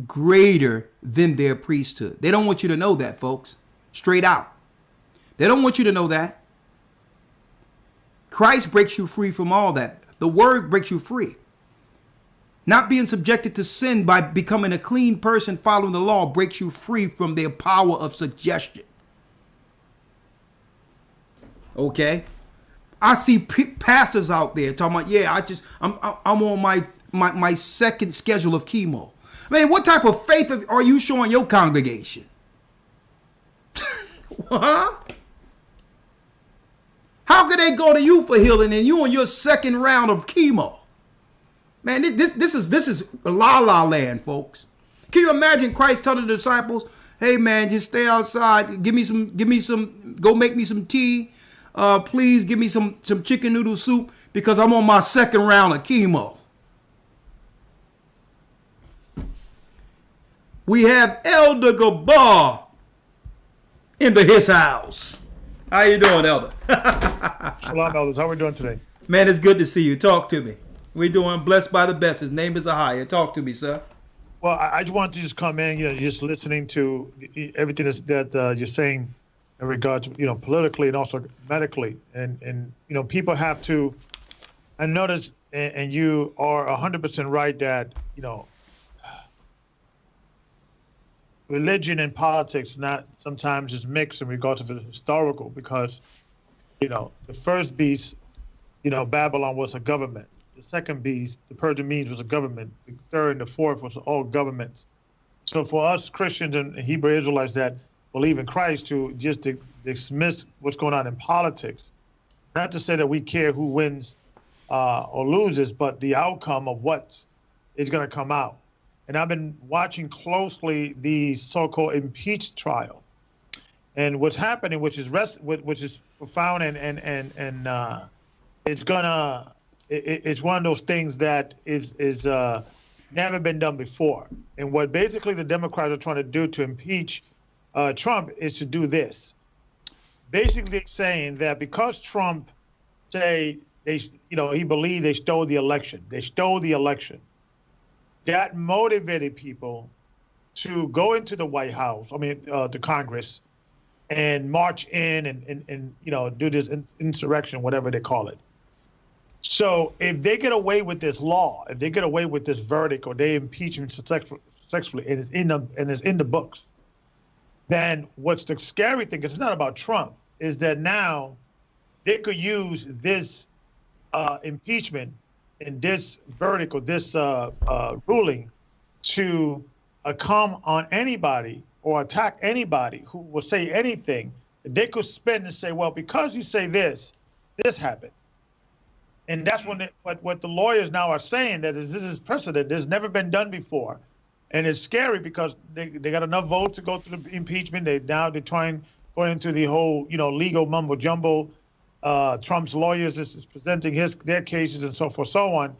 [SPEAKER 4] greater than their priesthood. They don't want you to know that, folks. Straight out. They don't want you to know that. Christ breaks you free from all that. The word breaks you free. Not being subjected to sin by becoming a clean person following the law breaks you free from their power of suggestion. Okay? I see pastors out there talking about, I'm on my second schedule of chemo. Man, what type of faith are you showing your congregation? What? How could they go to you for healing and you on your second round of chemo? Man, this is la la land, folks. Can you imagine Christ telling the disciples, "Hey, man, just stay outside. Give me some. Go make me some tea. Please give me some chicken noodle soup because I'm on my second round of chemo." We have Elder Gabar in his house. How you doing, Elder?
[SPEAKER 8] Shalom, elders. How are we doing today?
[SPEAKER 4] Man, it's good to see you. Talk to me. We're doing blessed by the best. His name is AHAYAH. Talk to me, sir.
[SPEAKER 8] Well, I just want to just come in, just listening to everything that you're saying in regards to, politically and also medically. And people have to, I notice, and you are 100% right that, religion and politics not sometimes is mixed in regards to the historical because, the first beast, Babylon was a government. The second beast, the Persian Medes, was a government. The third and the fourth was all governments. So for us Christians and Hebrew Israelites that believe in Christ to just dismiss what's going on in politics, not to say that we care who wins or loses, but the outcome of what is going to come out. And I've been watching closely the so-called impeached trial, and what's happening, which is profound, and it's one of those things that is never been done before. And what basically the Democrats are trying to do to impeach Trump is to do this. Basically saying that because Trump he believed they stole the election. That motivated people to go into the White House, to Congress, and march in and do this insurrection, whatever they call it. So if they get away with this law, if they get away with this verdict, or they impeach him successfully, and it's in the books, then what's the scary thing, because it's not about Trump, is that now they could use this impeachment and this verdict or this ruling to come on anybody or attack anybody who will say anything. They could spin and say, well, because you say this happened. And that's what the lawyers now are saying, that this is precedent. There's never been done before. And it's scary because they got enough votes to go through the impeachment. They're trying going into the whole, legal mumbo jumbo. Trump's lawyers is presenting their cases and so forth, so on.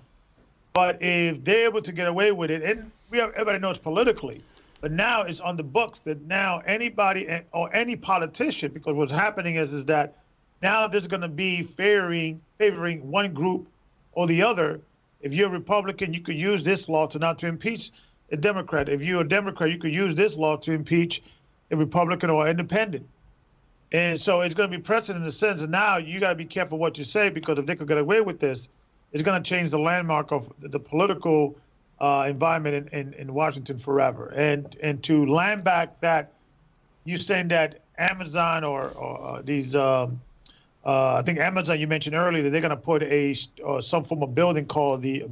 [SPEAKER 8] But if they're able to get away with it, and everybody knows politically, But now it's on the books that now anybody or any politician, because what's happening is that now there's going to be favoring one group or the other. If you're a Republican, you could use this law to impeach a Democrat. If you're a Democrat, you could use this law to impeach a Republican or independent. And so it's going to be precedent in the sense that now you got to be careful what you say, because if they could get away with this, it's going to change the landmark of the political environment in Washington forever. And to land back that, you saying that Amazon or these, I think Amazon you mentioned earlier, that they're going to put some form of building called the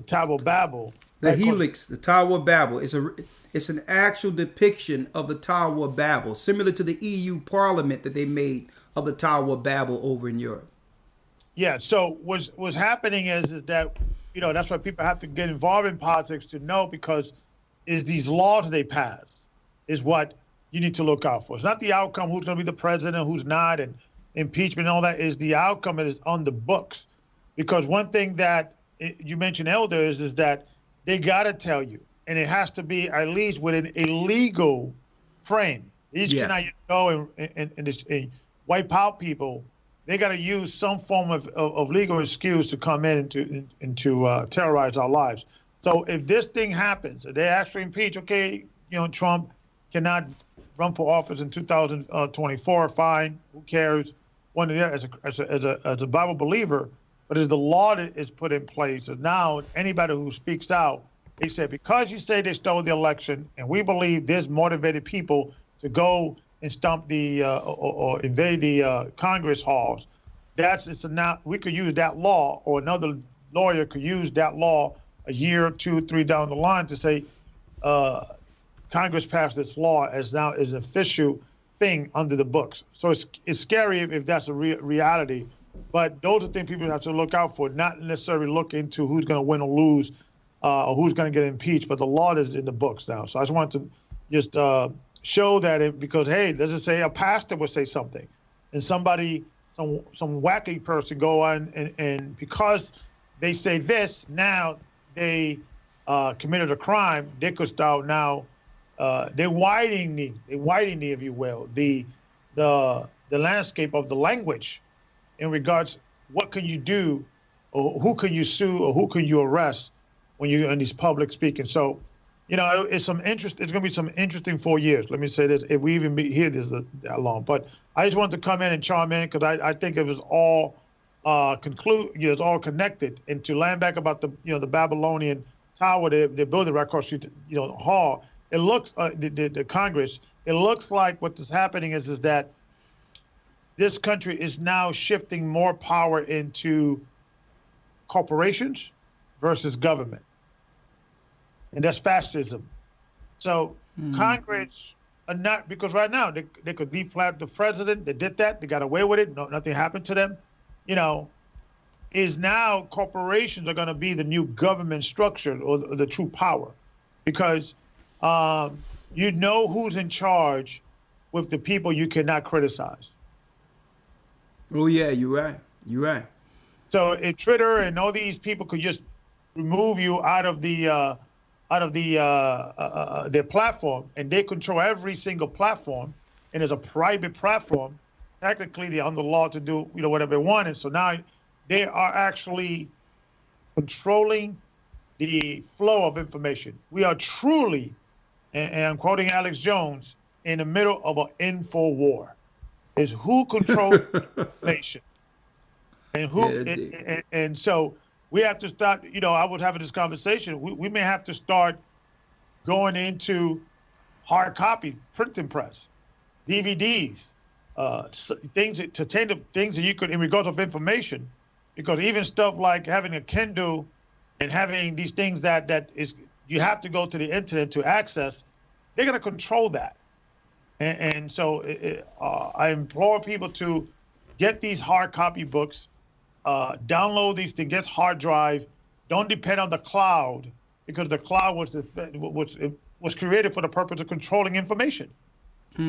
[SPEAKER 8] Tower of Babel.
[SPEAKER 4] The Helix, the Tower of Babel, it's an actual depiction of the Tower of Babel, similar to the EU Parliament that they made of the Tower of Babel over in Europe.
[SPEAKER 8] Yeah. So what's happening is that, that's why people have to get involved in politics to know, because is these laws they pass is what you need to look out for. It's not the outcome, who's going to be the president, who's not, and impeachment and all that. Is the outcome that is on the books. Because one thing that you mentioned, elders, is that they got to tell you, and it has to be at least within a legal frame. These cannot go and wipe out people. They got to use some form of legal excuse to come in and to terrorize our lives. So if this thing happens, they actually impeach, Trump cannot run for office in 2024, fine, who cares? One as a Bible believer. But as the law that is put in place, and now anybody who speaks out, they say, because you say they stole the election, and we believe there's motivated people to go and stomp the or invade the Congress halls, we could use that law, or another lawyer could use that law a year, 2, 3 down the line to say Congress passed this law as now is an official thing under the books. So it's scary if that's a reality. But those are things people have to look out for, not necessarily look into who's going to win or lose or who's going to get impeached, but the law is in the books now. So I just wanted to just show that because, hey, let's just say a pastor would say something and somebody, some wacky person go on and because they say this, now they committed a crime, they could start now, they're widening, if you will, the landscape of the language in regards what can you do or who can you sue or who can you arrest when you're in these public speaking. So, it's going to be some interesting 4 years. Let me say this, if we even be here this that long. But I just wanted to come in and chime in because I think it was all it's all connected. And to land back about the Babylonian tower they're building right across the hall, it looks the Congress, it looks like what is happening is that this country is now shifting more power into corporations versus government. And that's fascism. So Congress are not, because right now they could deflate the president. They did that. They got away with it. No, nothing happened to them. Is now corporations are going to be the new government structure or the true power, because who's in charge with the people you cannot criticize.
[SPEAKER 4] Oh yeah, you're right.
[SPEAKER 8] So if Twitter and all these people could just remove you out of their platform, and they control every single platform, and it's a private platform, technically they're under law to do whatever they want. And so now they are actually controlling the flow of information. We are truly, and I'm quoting Alex Jones, in the middle of an info war. Is who controls information, and who, and so we have to start. I was having this conversation. We may have to start going into hard copy, printing press, DVDs, things that you could in regards of information, because even stuff like having a Kindle and having these things that is you have to go to the internet to access, they're going to control that. And so I implore people to get these hard copy books, download these things, get hard drive. Don't depend on the cloud, because the cloud was created for the purpose of controlling information. So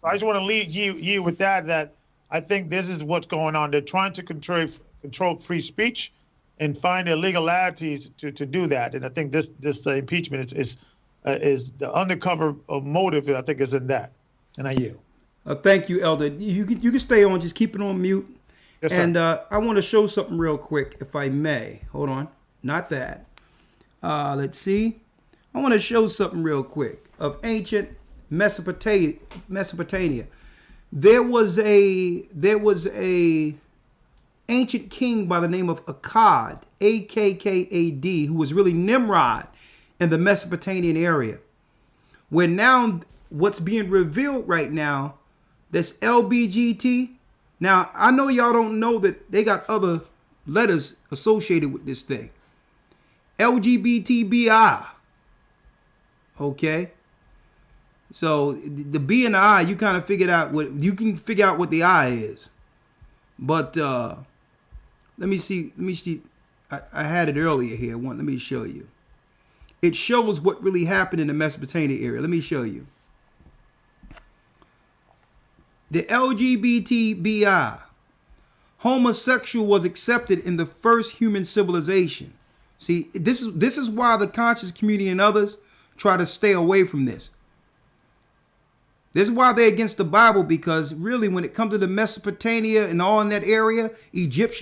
[SPEAKER 8] I just want to leave you with that I think this is what's going on. They're trying to control free speech and find illegalities to do that. And I think this impeachment is is the undercover motive. I think is in that, and I yield.
[SPEAKER 4] Thank you, Elder. You can stay on. Just keep it on mute.
[SPEAKER 8] Yes, sir.
[SPEAKER 4] And I want to show something real quick, if I may. Hold on. Not that. Let's see. I want to show something real quick of ancient Mesopotamia. There was a ancient king by the name of Akkad, Akkad, who was really Nimrod in the Mesopotamian area. Where now what's being revealed right now, this LBGT. Now, I know y'all don't know that they got other letters associated with this thing. LGBTBI. Okay. So the B and the I, you kind of figured out what you can figure out what the I is. But let me see. I had it earlier here. Let me show you. It shows what really happened in the Mesopotamia area. Let me show you. The LGBTBI, homosexual was accepted in the first human civilization. See, this is why the conscious community and others try to stay away from this. This is why they're against the Bible, because really when it comes to the Mesopotamia and all in that area, Egypt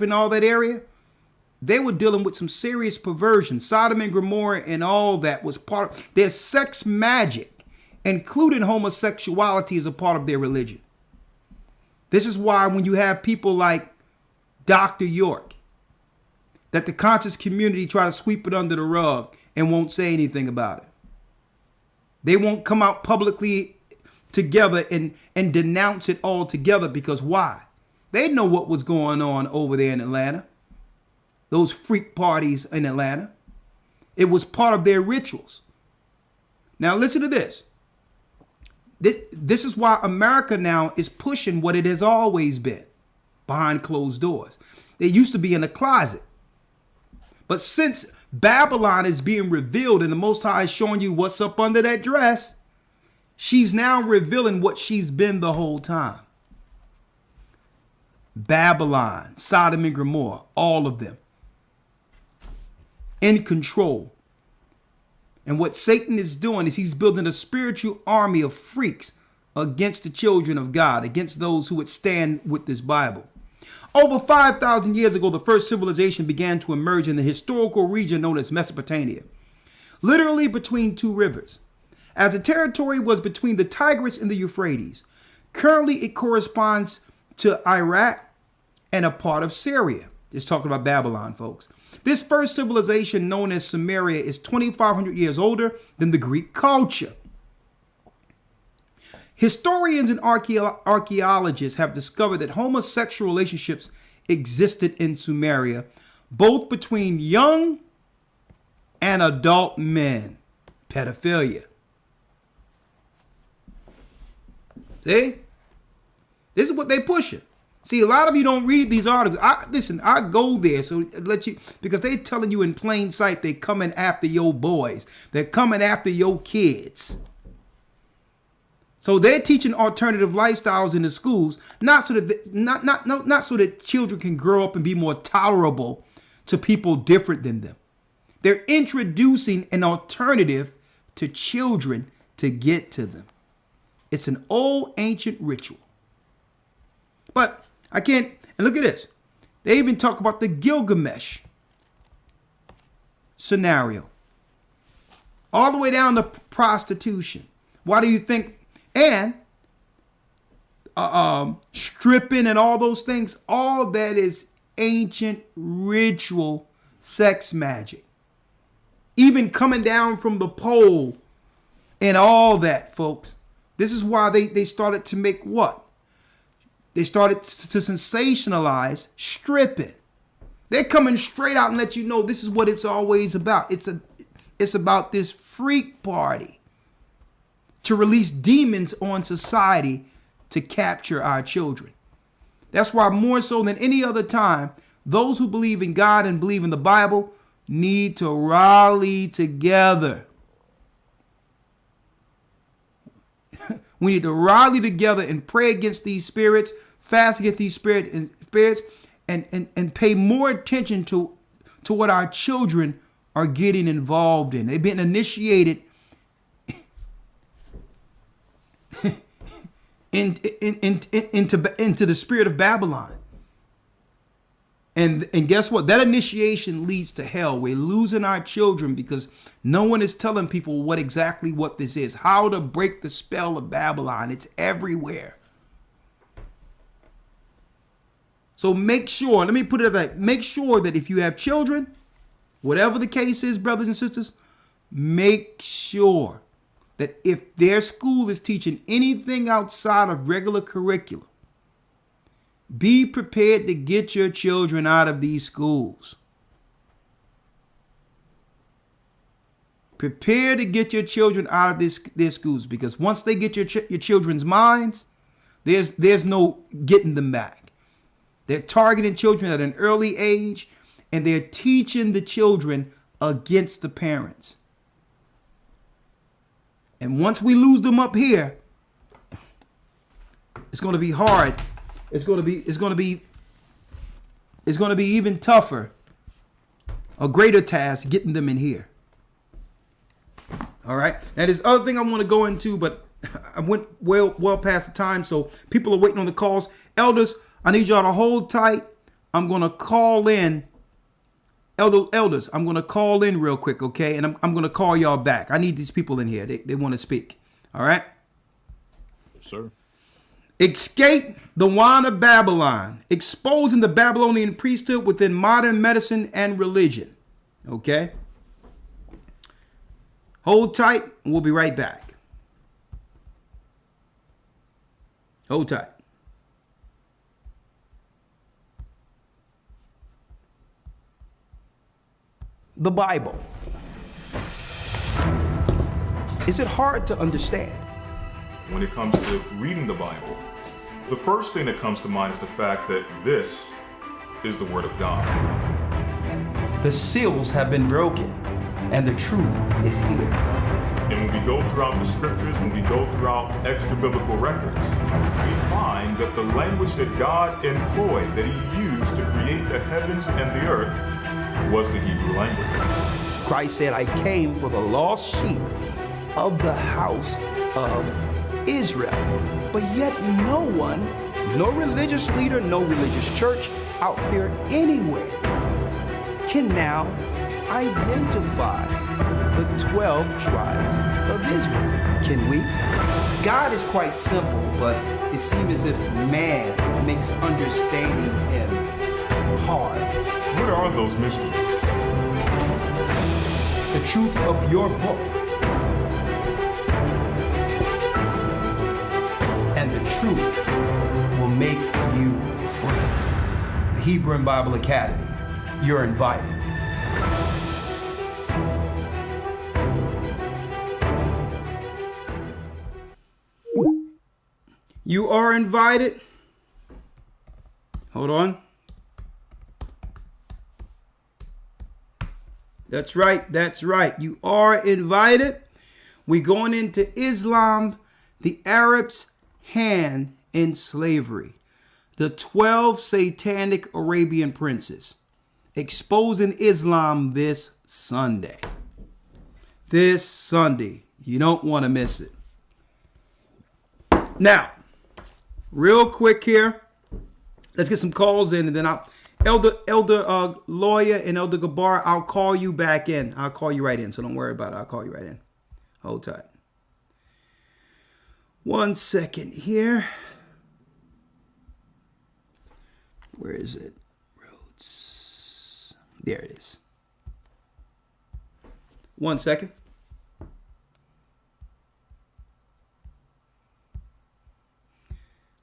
[SPEAKER 4] and all that area, they were dealing with some serious perversion. Sodom and Gomorrah and all that was part of their sex magic, including homosexuality as a part of their religion. This is why when you have people like Dr. York, that the conscious community try to sweep it under the rug and won't say anything about it. They won't come out publicly together and denounce it all together, because why? They know what was going on over there in Atlanta. Those freak parties in Atlanta. It was part of their rituals. Now listen to this. This is why America now is pushing what it has always been, behind closed doors. They used to be in a closet. But since Babylon is being revealed and the Most High is showing you what's up under that dress, she's now revealing what she's been the whole time. Babylon, Sodom and Gomorrah, all of them in control. And what Satan is doing is he's building a spiritual army of freaks against the children of God, against those who would stand with this Bible. Over 5,000 years ago, the first civilization began to emerge in the historical region known as Mesopotamia, literally between two rivers, as the territory was between the Tigris and the Euphrates. Currently, it corresponds to Iraq and a part of Syria. It's talking about Babylon, folks. This first civilization, known as Sumeria, is 2,500 years older than the Greek culture. Historians and archaeologists have discovered that homosexual relationships existed in Sumeria, both between young and adult men. Pedophilia. See? This is what they pushing. See, a lot of you don't read these articles. I go there so let you, because they telling you in plain sight they coming after your boys. They're coming after your kids. So they're teaching alternative lifestyles in the schools, not so that not so that children can grow up and be more tolerable to people different than them. They're introducing an alternative to children to get to them. It's an old ancient ritual. But I can't, and look at this. They even talk about the Gilgamesh scenario. All the way down to prostitution. Why do you think? And stripping and all those things. All that is ancient ritual sex magic. Even coming down from the pole and all that, folks. This is why they started to make what? They started to sensationalize stripping. They're coming straight out and let you know this is what it's always about. It's about this freak party to release demons on society to capture our children. That's why more so than any other time, those who believe in God and believe in the Bible need to rally together. We need to rally together and pray against these spirits, fast against these spirits, and pay more attention to what our children are getting involved in. They've been initiated into the spirit of Babylon. And guess what? That initiation leads to hell. We're losing our children because no one is telling people what this is, how to break the spell of Babylon. It's everywhere. So make sure, let me put it like, make sure that if you have children, whatever the case is, brothers and sisters, make sure that if their school is teaching anything outside of regular curriculum, be prepared to get your children out of these schools. Prepare to get your children out of their schools, because once they get your children's minds, there's no getting them back. They're targeting children at an early age, and they're teaching the children against the parents. And once we lose them up here, it's going to be hard. It's going to be even tougher, a greater task getting them in here. All right. Now, there's other thing I want to go into, but I went well past the time, so people are waiting on the calls. Elders, I need y'all to hold tight. I'm going to call in. Elders, I'm going to call in real quick, okay? And I'm going to call y'all back. I need these people in here. They want to speak. All right?
[SPEAKER 3] Yes, sir.
[SPEAKER 4] Escape the wine of Babylon, exposing the Babylonian priesthood within modern medicine and religion. Okay? Hold tight, and we'll be right back. Hold tight. The Bible. Is it hard to understand?
[SPEAKER 3] When it comes to reading the Bible, the first thing that comes to mind is the fact that this is the Word of God.
[SPEAKER 4] The seals have been broken, and the truth is here.
[SPEAKER 3] And when we go throughout the scriptures, when we go throughout extra biblical records, we find that the language that God employed, that He used to create the heavens and the earth, was the Hebrew language.
[SPEAKER 4] Christ said, I came for the lost sheep of the house of Israel. But yet no one, no religious leader, no religious church out there anywhere can now identify the 12 tribes of Israel. Can we? God is quite simple, but it seems as if man makes understanding Him hard.
[SPEAKER 3] What are those mysteries?
[SPEAKER 4] The truth of your book. And the truth will make you free. The Hebrew and Bible Academy. You're invited. You are invited. Hold on. That's right. That's right. You are invited. We're going into Islam, the Arabs' hand in slavery. The 12 satanic Arabian princes. Exposing Islam this Sunday. This Sunday. You don't want to miss it. Now, real quick here. Let's get some calls in, and then Elder Lawyer and Elder Gabar, I'll call you back in. I'll call you right in, so don't worry about it. I'll call you right in. Hold tight. 1 second here. Where is it? Rhodes. There it is. 1 second.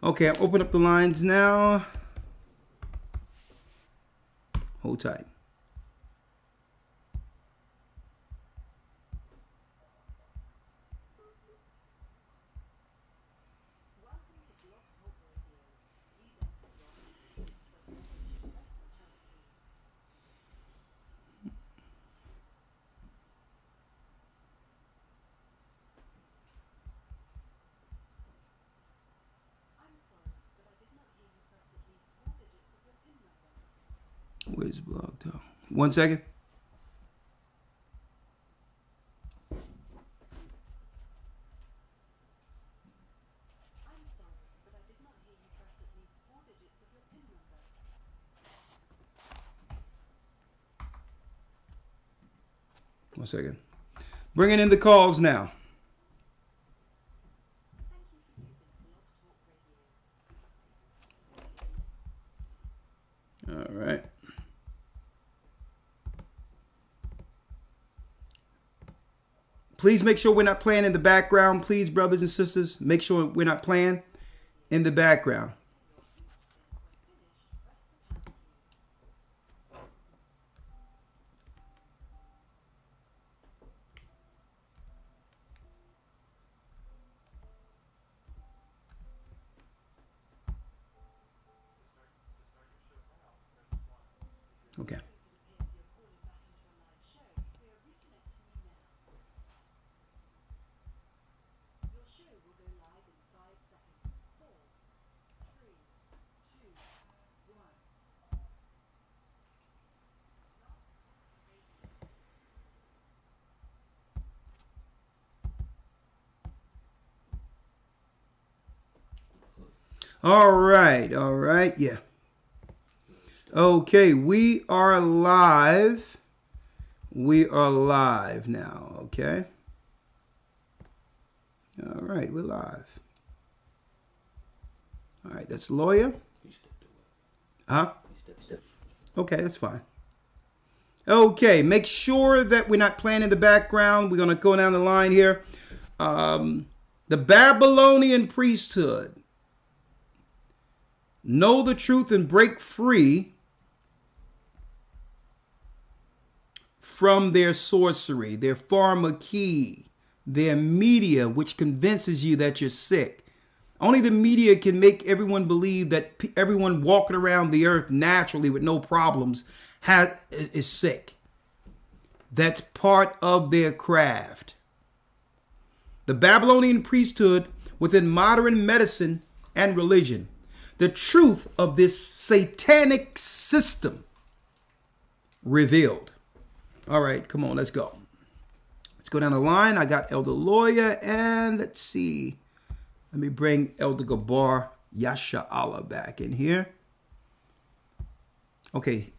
[SPEAKER 4] Okay, I'm opening up the lines now. Hold tight. Where's blog talk? 1 second. 1 second. Bringing in the calls now. All right. Please make sure we're not playing in the background. Please, brothers and sisters, make sure we're not playing in the background. Okay. All right, yeah. Okay, we are live. We are live now, okay? All right, we're live. All right, that's lawyer. Huh? Okay, that's fine. Okay, make sure that we're not playing in the background. We're going to go down the line here. The Babylonian priesthood. Know the truth and break free from their sorcery, their pharmakeia, their media, which convinces you that you're sick. Only the media can make everyone believe that everyone walking around the earth naturally with no problems is sick. That's part of their craft. The Babylonian priesthood within modern medicine and religion. The truth of this satanic system revealed. All right, come on, let's go. Let's go down the line. I got Elder Lawyer, and let's see. Let me bring Elder Gabar Yasha Allah back in here. Okay,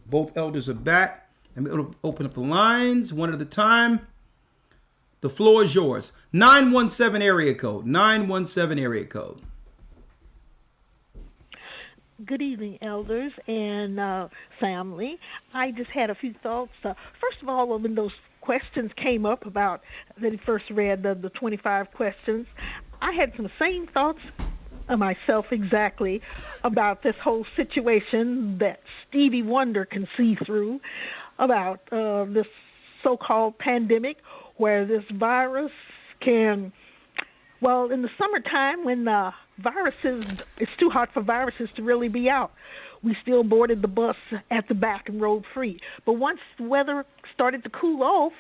[SPEAKER 4] both elders are back. Let me open up the lines one at a time. The floor is yours. 917 area code. 917 area code.
[SPEAKER 9] Good evening, elders and family. I just had a few thoughts. First of all, when those questions came up about that he first read the 25 questions, I had some same thoughts myself exactly about this whole situation that Stevie Wonder can see through about this so-called pandemic where this virus can, well, in the summertime when viruses, it's too hot for viruses to really be out. We still boarded the bus at the back and rode free. But once the weather started to cool off,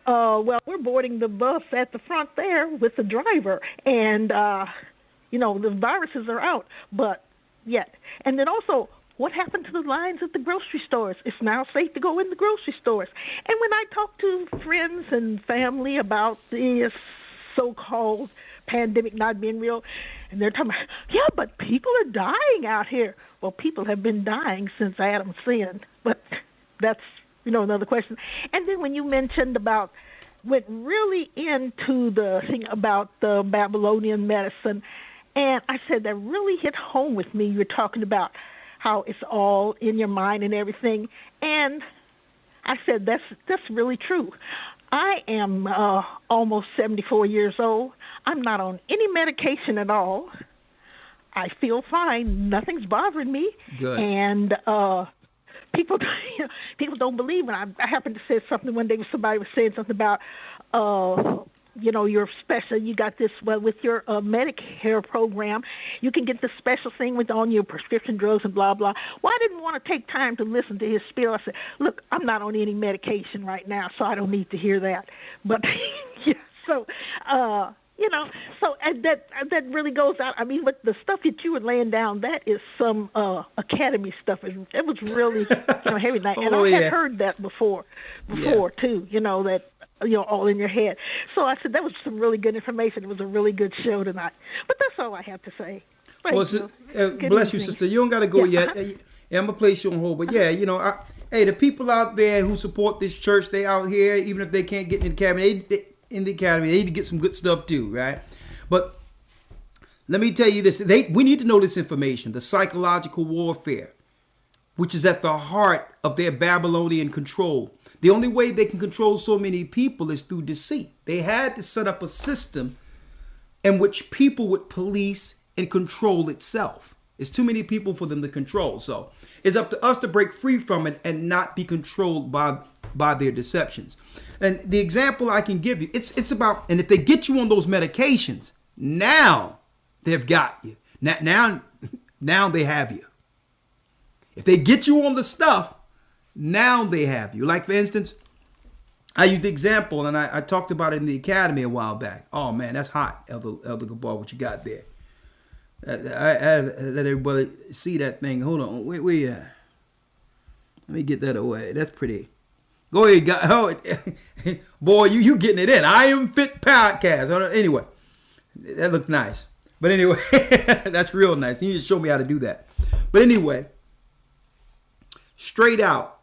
[SPEAKER 9] well, we're boarding the bus at the front there with the driver. And, you know, the viruses are out, but yet. And then also, what happened to the lines at the grocery stores? It's now safe to go in the grocery stores. And when I talk to friends and family about this so-called pandemic not being real, and they're talking about, yeah, but people are dying out here. Well, people have been dying since Adam sinned, but that's, you know, another question. And then when you mentioned about, went really into the thing about the Babylonian medicine, and I said that really hit home with me. You're talking about how it's all in your mind and everything, and I said that's really true. I am almost 74 years old. I'm not on any medication at all. I feel fine. Nothing's bothering me.
[SPEAKER 4] Good.
[SPEAKER 9] And people don't believe. And I happened to say something one day when somebody was saying something about, you know, you're special. You got this, well, with your Medicare program, you can get the special thing with on your prescription drugs and blah, blah. Well, I didn't want to take time to listen to his spiel. I said, look, I'm not on any medication right now, so I don't need to hear that. But, yeah, so, you know, so and that really goes out. I mean, with the stuff that you were laying down, that is some academy stuff. It was really, you know, heavy. And I had heard that before too, you know, that, you know, all in your head. So I said that was some really good information. It was a really good show tonight. But that's all I have to say.
[SPEAKER 4] Well, bless you, sister. You don't got to go yet. I'm going to place you on hold. But, yeah, you know, Hey, the people out there who support this church, they out here, even if they can't get in the academy, they need to get some good stuff too, right? But let me tell you this. We need to know this information, the psychological warfare, which is at the heart of their Babylonian control. The only way they can control so many people is through deceit. They had to set up a system in which people would police and control itself. It's too many people for them to control. So it's up to us to break free from it and not be controlled by their deceptions. And the example I can give you, it's about, and if they get you on those medications, now they've got you. Now they have you. If they get you on the stuff, now they have you. Like, for instance, I used the example, and I talked about it in the academy a while back. Oh, man, that's hot, Elder Gabar, what you got there. I let everybody see that thing. Hold on. Wait. Let me get that away. That's pretty. Go ahead, guys. Oh, boy, you getting it in. I Am Fit podcast. Anyway, that looked nice. But anyway, that's real nice. You need to show me how to do that. But anyway, straight out,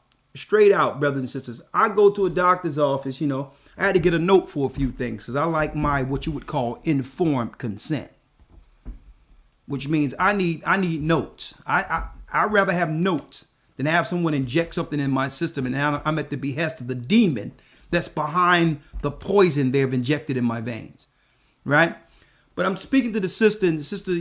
[SPEAKER 4] brothers and sisters. I go to a doctor's office, I had to get a note for a few things because I like my, what you would call, informed consent. Which means I need notes. I'd rather have notes than have someone inject something in my system and now I'm at the behest of the demon that's behind the poison they've injected in my veins, right? But I'm speaking to the sister, and the sister,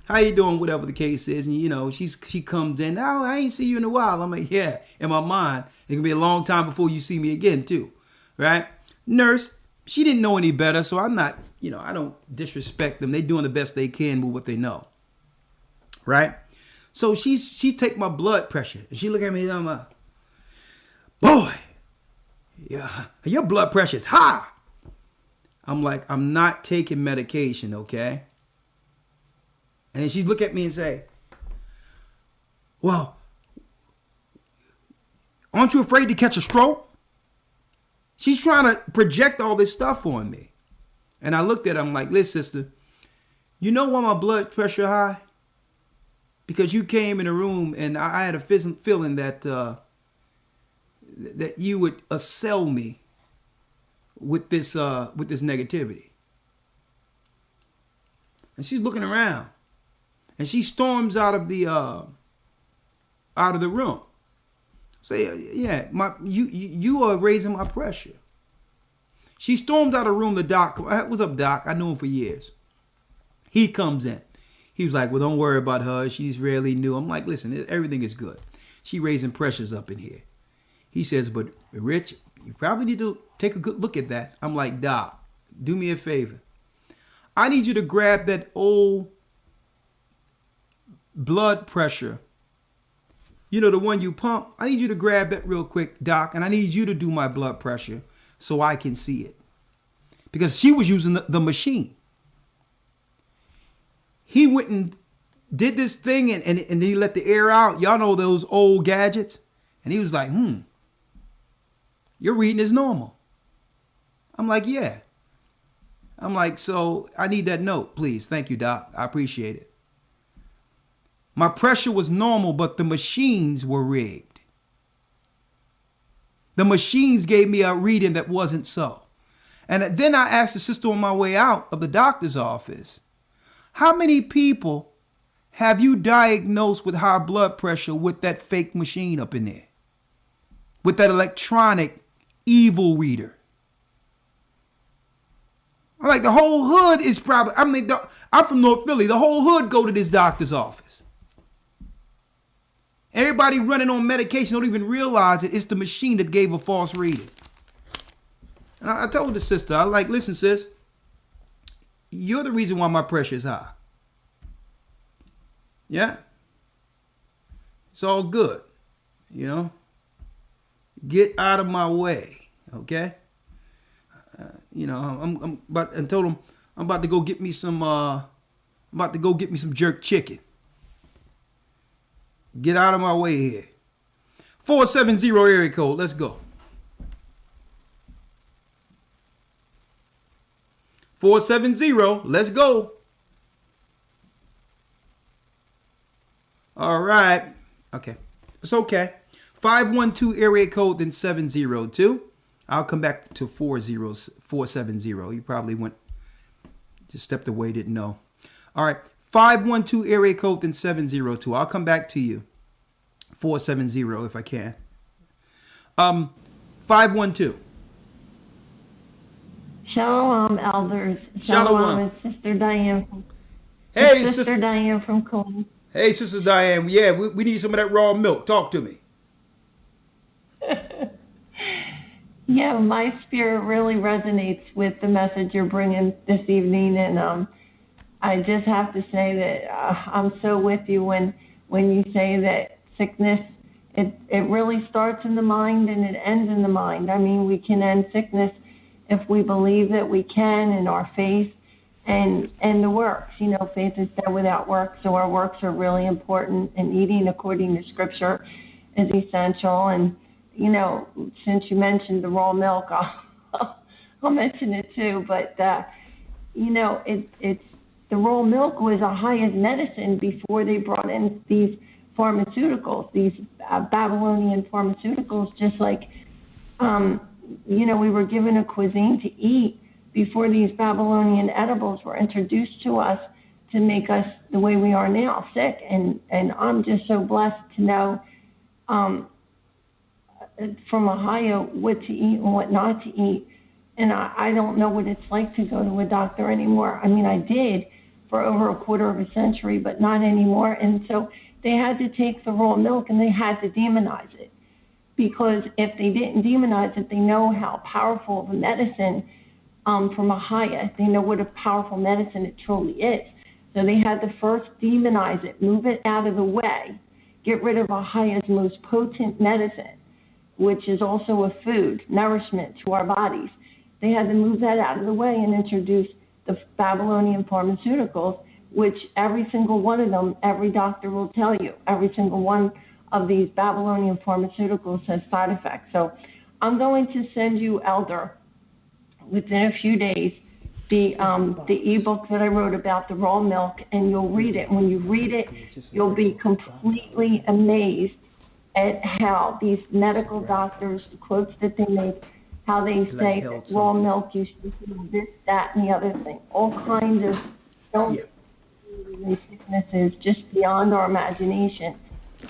[SPEAKER 4] how you doing, whatever the case is, and she comes in. Oh, I ain't see you in a while. I'm like, yeah. In my mind, it can be a long time before you see me again, too, right? Nurse, she didn't know any better, so I'm not. I don't disrespect them. They're doing the best they can with what they know. Right? So she take my blood pressure and she look at me and I'm like, boy, yeah, your blood pressure is high. I'm like, I'm not taking medication, okay? And then she look at me and say, well, aren't you afraid to catch a stroke? She's trying to project all this stuff on me. And I looked at her, I'm like, listen, sister, you know why my blood pressure high? Because you came in the room and I had a feeling that that you would assail me with this negativity. And she's looking around. And she storms out of the room. Say, yeah, you are raising my pressure. She stormed out of the room. The doc, what's up, doc? I knew him for years. He comes in. He was like, well, don't worry about her. She's really new. I'm like, listen, everything is good. She raising pressures up in here. He says, but Rich, you probably need to take a good look at that. I'm like, doc, do me a favor. I need you to grab that old blood pressure. The one you pump. I need you to grab that real quick, doc, and I need you to do my blood pressure so I can see it. Because she was using the machine. He went and did this thing and then he let the air out. Y'all know those old gadgets? And he was like, your reading is normal. I'm like, yeah. I'm like, so I need that note, please. Thank you, doc. I appreciate it. My pressure was normal, but the machines were rigged. The machines gave me a reading that wasn't so. And then I asked the sister on my way out of the doctor's office, how many people have you diagnosed with high blood pressure with that fake machine up in there? With that electronic evil reader? I'm like, the whole hood is probably, I'm from North Philly. The whole hood go to this doctor's office. Everybody running on medication don't even realize it. It's the machine that gave a false reading. And I told the sister, I like, listen, sis, you're the reason why my pressure is high. Yeah. It's all good. Get out of my way. Okay. I'm about, and told him I'm about to go get me some, jerk chicken. Get out of my way here. 470 area code. Let's go. 470. Let's go. All right. Okay. It's okay. 512 area code, then 702. I'll come back to 470. You probably just stepped away, didn't know. All right. 512 area code, then 702. I'll come back to you. 470 if I can. 512.
[SPEAKER 10] Shalom, elders.
[SPEAKER 4] Shalom.
[SPEAKER 10] It's Sister Diane.
[SPEAKER 4] Hey,
[SPEAKER 10] Sister Diane from Cologne.
[SPEAKER 4] Hey, Sister Diane. Yeah, we need some of that raw milk. Talk to me.
[SPEAKER 10] Yeah, my spirit really resonates with the message you're bringing this evening, and I just have to say that I'm so with you when you say that sickness, it really starts in the mind and it ends in the mind. I mean, we can end sickness if we believe that we can in our faith and the works. You know, faith is dead without works, so our works are really important, and eating according to Scripture is essential. And you know, since you mentioned the raw milk, I'll mention it too. But you know, it's the raw milk was AHAYAH's medicine before they brought in these pharmaceuticals, these Babylonian pharmaceuticals. Just like, you know, we were given a cuisine to eat before these Babylonian edibles were introduced to us to make us the way we are now, sick. And I'm just so blessed to know from AHAYAH what to eat and what not to eat. And I don't know what it's like to go to a doctor anymore. I mean, I did for over a quarter of a century, but not anymore. And so they had to take the raw milk and they had to demonize it. Because if they didn't demonize it, they know how powerful of a medicine from AHAYAH. They know what a powerful medicine it truly is. So they had to first demonize it, move it out of the way, get rid of AHAYAH's most potent medicine, which is also a food, nourishment to our bodies. They had to move that out of the way and introduce the Babylonian pharmaceuticals, which every single one of them, every doctor will tell you, every single one of these Babylonian pharmaceuticals has side effects. So I'm going to send you, Elder, within a few days, the ebook that I wrote about the raw milk, and you'll read it. When you read it, you'll be completely amazed at how these medical doctors, the quotes that they make, how they say that raw milk used to do this, that, and the other thing. All kinds of sicknesses just beyond our imagination.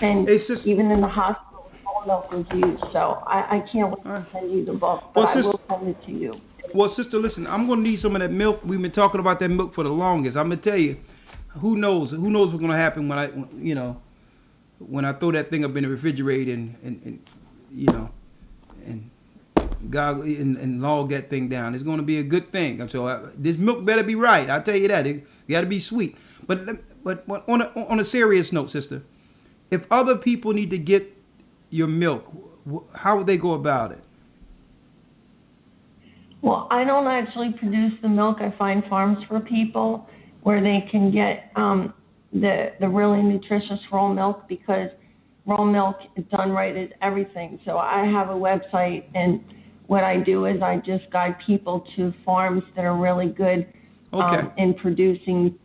[SPEAKER 10] And even in the hospital, raw milk was used. So I can't wait to send you the book, but I will send it to you.
[SPEAKER 4] Well, sister, listen, I'm going to need some of that milk. We've been talking about that milk for the longest. I'm going to tell you, who knows what's going to happen when I throw that thing up in the refrigerator and God and log that thing down. It's going to be a good thing. So this milk better be right. I'll tell you that. It got to be sweet. But on a serious note, sister, if other people need to get your milk, how would they go about it?
[SPEAKER 10] Well, I don't actually produce the milk. I find farms for people where they can get the really nutritious raw milk, because raw milk, if done right, is everything. So I have a website, and what I do is I just guide people to farms that are really good in producing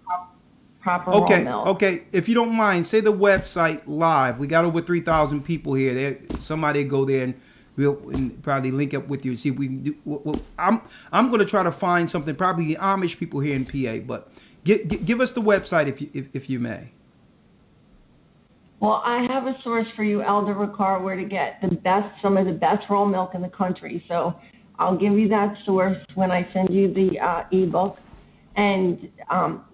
[SPEAKER 10] proper raw milk.
[SPEAKER 4] Okay. If you don't mind, say the website live. We got over 3,000 people here. Somebody go there and we'll probably link up with you and see if we can do. I'm going to try to find something. Probably the Amish people here in PA, but give us the website if you may.
[SPEAKER 10] Well, I have a source for you, Elder Ricard, where to get some of the best raw milk in the country. So I'll give you that source when I send you the ebook, and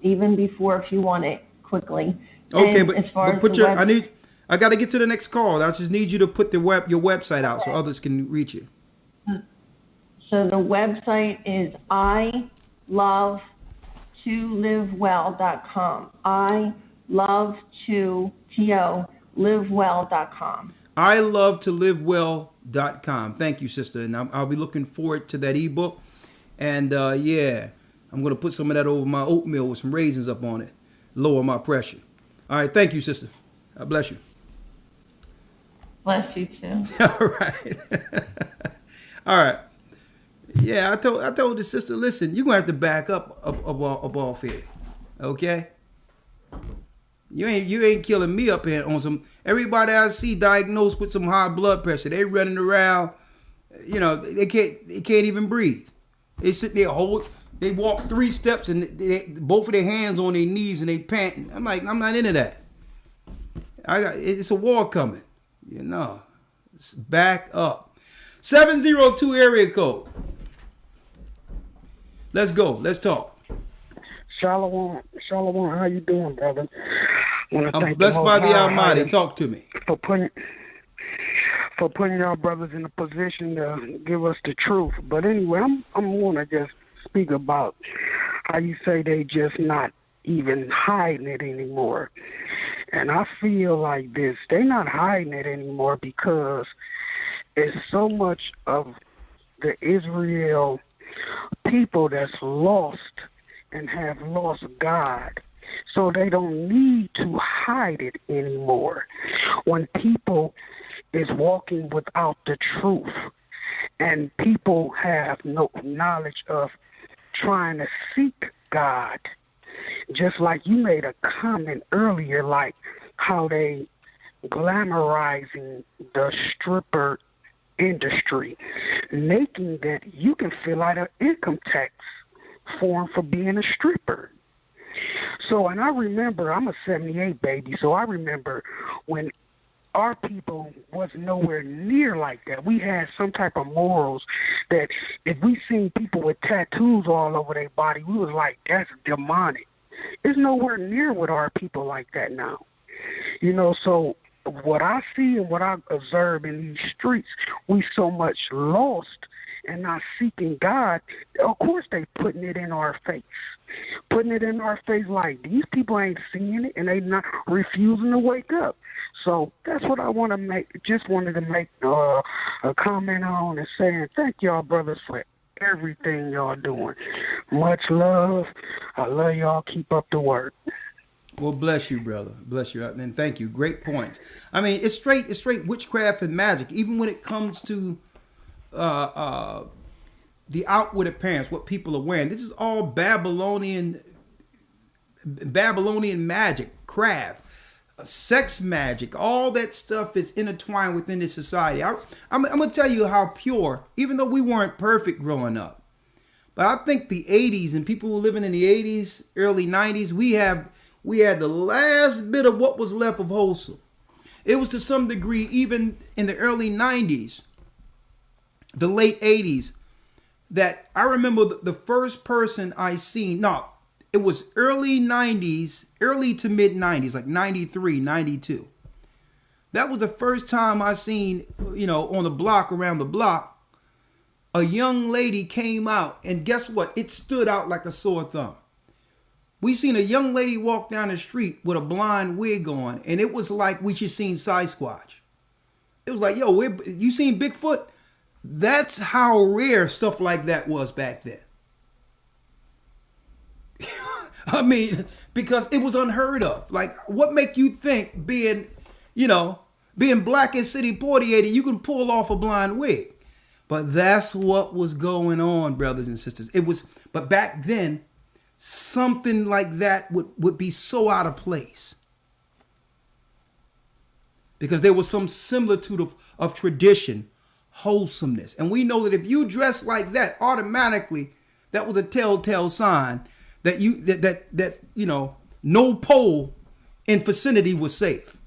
[SPEAKER 10] even before if you want it quickly.
[SPEAKER 4] Okay,
[SPEAKER 10] and
[SPEAKER 4] but,
[SPEAKER 10] as far
[SPEAKER 4] but
[SPEAKER 10] as
[SPEAKER 4] I got to get to the next call. I just need you to put your website out so others can reach you.
[SPEAKER 10] So the website is ilovetolivewell.com. livewell.com.
[SPEAKER 4] ilovetolivewell.com. Thank you, sister. And I'll be looking forward to that ebook. And I'm going to put some of that over my oatmeal with some raisins up on it. Lower my pressure. All right. Thank you, sister. God bless you.
[SPEAKER 10] Bless you too.
[SPEAKER 4] All right. All right. Yeah, I told the sister, listen, you're going to have to back up off here. Okay? You ain't killing me up here on some. Everybody I see diagnosed with some high blood pressure, they running around. You know, they can't even breathe. They sit there they walk 3 steps and both of their hands on their knees and they panting. I'm like, I'm not into that. It's a war coming. You know, back up. 702 area code. Let's go. Let's talk.
[SPEAKER 11] Shalom, how you doing, brother?
[SPEAKER 4] I'm blessed by the Almighty. Talk to me.
[SPEAKER 11] For putting y'all brothers in a position to give us the truth. But anyway, I'm want to just speak about how you say they just not even hiding it anymore. And I feel like this. They're not hiding it anymore because it's so much of the Israel people that's lost and have lost God. So they don't need to hide it anymore. When people is walking without the truth and people have no knowledge of trying to seek God, just like you made a comment earlier, like how they glamorizing the stripper industry, making that you can fill out an income tax form for being a stripper. So, and I remember, I'm a 78 baby, so I remember when our people was nowhere near like that. We had some type of morals that if we seen people with tattoos all over their body, we was like, that's demonic. It's nowhere near with our people like that now. You know, so what I see and what I observe in these streets, we so much lost and not seeking God. Of course they putting it in our face. Putting it in our face like these people ain't seeing it and they not refusing to wake up. So that's what I want to make. Just wanted to make a comment on and saying thank y'all brothers for everything y'all doing. Much love. I love y'all. Keep up the work.
[SPEAKER 4] Well, bless you, brother. Bless you. And thank you. Great points. I mean, it's straight witchcraft and magic. Even when it comes to the outward appearance, what people are wearing. This is all Babylonian magic, craft, sex magic. All that stuff is intertwined within this society. I'm going to tell you how pure, even though we weren't perfect growing up. But I think the 80s and people who were living in the 80s, early 90s, we had the last bit of what was left of wholesome. It was to some degree, even in the early 90s, the late 80s, that I remember the first person I seen. No, it was early 90s, early to mid 90s, like 93, 92. That was the first time I seen, on the block, around the block, a young lady came out, and guess what? It stood out like a sore thumb. We seen a young lady walk down the street with a blonde wig on, and it was like we just seen Sasquatch. It was like, yo, you seen Bigfoot? That's how rare stuff like that was back then. I mean, because it was unheard of. Like, what make you think being black and city portiated, you can pull off a blonde wig? But that's what was going on, brothers and sisters. But back then, something like that would be so out of place. Because there was some similitude of tradition, wholesomeness. And we know that if you dress like that, automatically that was a telltale sign that no pole in vicinity was safe.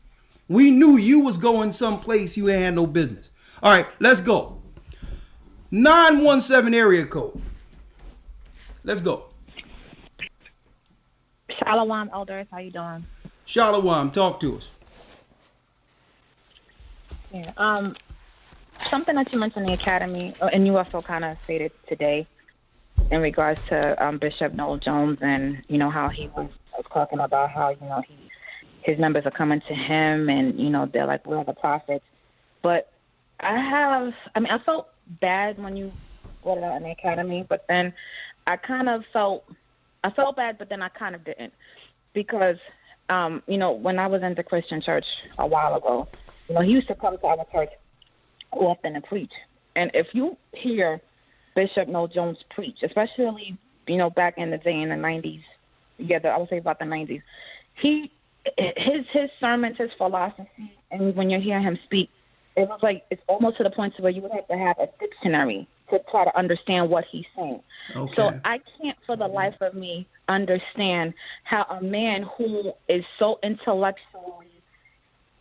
[SPEAKER 4] We knew you was going someplace you had no business. All right, let's go. 917 area code. Let's go.
[SPEAKER 12] Shalom, elders. How you doing?
[SPEAKER 4] Shalom. Talk to us.
[SPEAKER 12] Yeah. Something that you mentioned in the academy, and you also kind of stated today, in regards to Bishop Noel Jones, and how he was talking about how his members are coming to him, and they're like, we're the prophets. But I felt bad when you brought it out in the academy, but then I felt bad, but then I kind of didn't, because when I was in the Christian church a while ago, he used to come to our church often and preach. And if you hear Bishop Noel Jones preach, especially back in the day in the 90s, I would say about the 90s, he his sermons, his philosophy, and when you're hearing him speak, it was like it's almost to the point where you would have to have a dictionary to try to understand what he's saying.
[SPEAKER 4] Okay.
[SPEAKER 12] So I can't for the life of me understand how a man who is so intellectually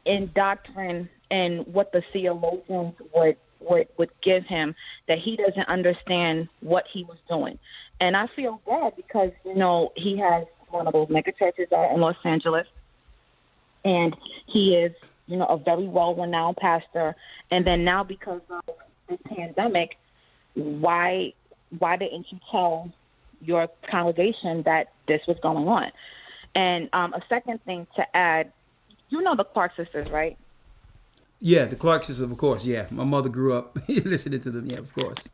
[SPEAKER 12] in doctrine and what the theologians would give him, that he doesn't understand what he was doing. And I feel bad because, you know, he has one of those mega churches out in Los Angeles, and he is, you know, a very well-renowned pastor. And then now, because of the pandemic, why didn't you tell your congregation that this was going on? And a second thing to add, you know the Clark sisters, right?
[SPEAKER 4] Yeah, the Clark sisters, of course. Yeah, my mother grew up listening to them. Yeah, of course.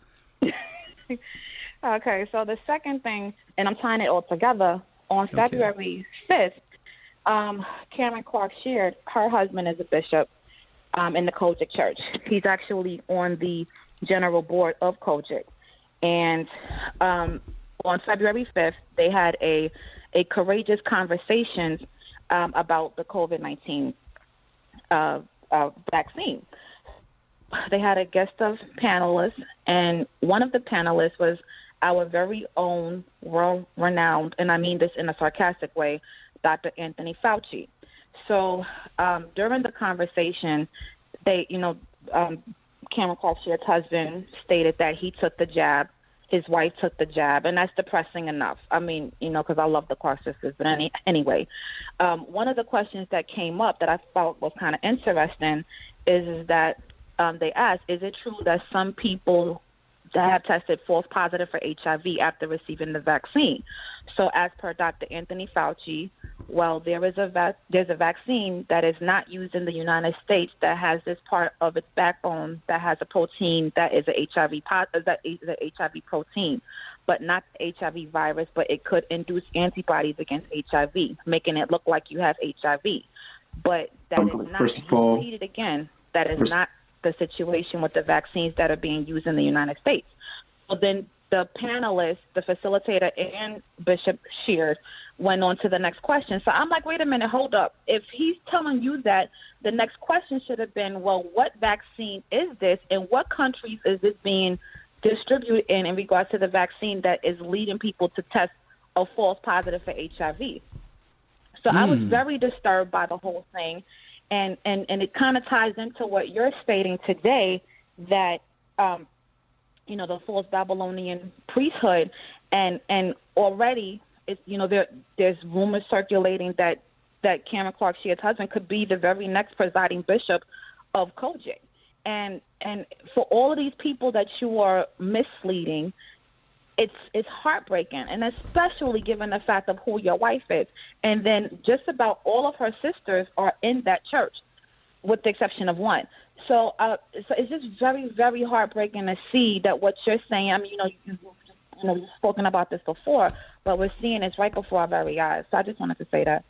[SPEAKER 12] Okay, so the second thing, and I'm tying it all together, on February 5th, Karen Clark shared her husband is a bishop in the GOCC Church. He's actually on the general board of GOCC. And on February 5th, they had a courageous conversation about the COVID-19 vaccine. They had a guest of panelists, and one of the panelists was our very own world-renowned, and I mean this in a sarcastic way, Dr. Anthony Fauci. So during the conversation, they, you know, Cameron Clark's husband stated that he took the jab, his wife took the jab, and that's depressing enough. I mean, you know, because I love the Clark sisters, but anyway, one of the questions that came up that I felt was kind of interesting is that they asked, is it true that some people that have tested false positive for HIV after receiving the vaccine? So as per Dr. Anthony Fauci, well, there's a vaccine that is not used in the United States that has this part of its backbone that has a protein that is a HIV protein, but not the HIV virus, but it could induce antibodies against HIV, making it look like you have HIV. But that is not,
[SPEAKER 13] first of all,
[SPEAKER 12] repeated again, that is not the situation with the vaccines that are being used in the United States. So then the panelists, the facilitator, and Bishop Shears went on to the next question. So I'm like, wait a minute, hold up. If he's telling you that, the next question should have been, well, what vaccine is this, and what countries is this being distributed in regards to the vaccine that is leading people to test a false positive for HIV? So I was very disturbed by the whole thing. And it kind of ties into what you're stating today, that, you know, the false Babylonian priesthood, and already, it's, you know, there's rumors circulating that Cameron Clark Shear's husband could be the very next presiding bishop of GOCC. And for all of these people that you are misleading, it's heartbreaking, and especially given the fact of who your wife is. And then just about all of her sisters are in that church, with the exception of one. So it's just very, very heartbreaking to see that what you're saying, I mean, you've spoken about this before, but we're seeing it right before our very eyes. So I just wanted to say that.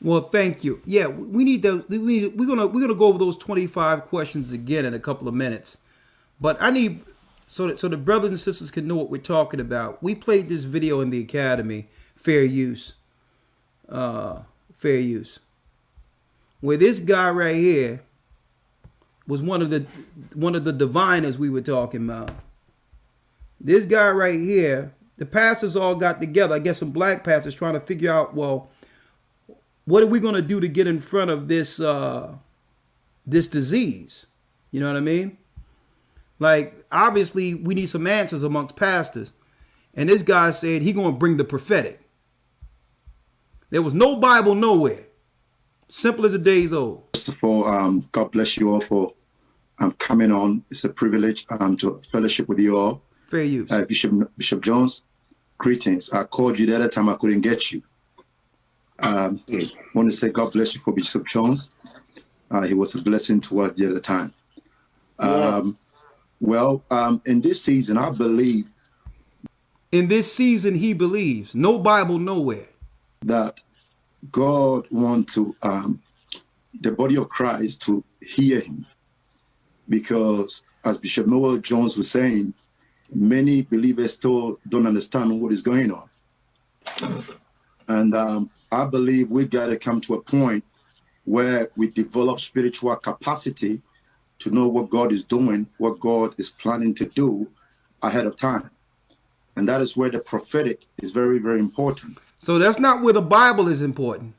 [SPEAKER 4] Well, thank you. Yeah, we're gonna go over those 25 questions again in a couple of minutes, but I need so the brothers and sisters can know what we're talking about. We played this video in the academy, fair use, where this guy right here was one of the diviners we were talking about. This guy right here, the pastors all got together, I guess some black pastors, trying to figure out, well, what are we going to do to get in front of this this disease? You know what I mean? Like, obviously, we need some answers amongst pastors. And this guy said he going to bring the prophetic. There was no Bible nowhere. Simple as the day's old.
[SPEAKER 13] First of all, God bless you all for coming on. It's a privilege to fellowship with you all.
[SPEAKER 4] Fair use.
[SPEAKER 13] Bishop Jones, greetings. I called you the other time I couldn't get you. I want to say God bless you for Bishop Jones. He was a blessing to us the other time. In this season, I believe.
[SPEAKER 4] In this season, he believes. No Bible nowhere.
[SPEAKER 13] That God wants to the body of Christ to hear him. Because as Bishop Noel Jones was saying, many believers still don't understand what is going on. And I believe we got to come to a point where we develop spiritual capacity to know what God is doing, what God is planning to do ahead of time. And that is where the prophetic is very, very important.
[SPEAKER 4] So that's not where the Bible is important.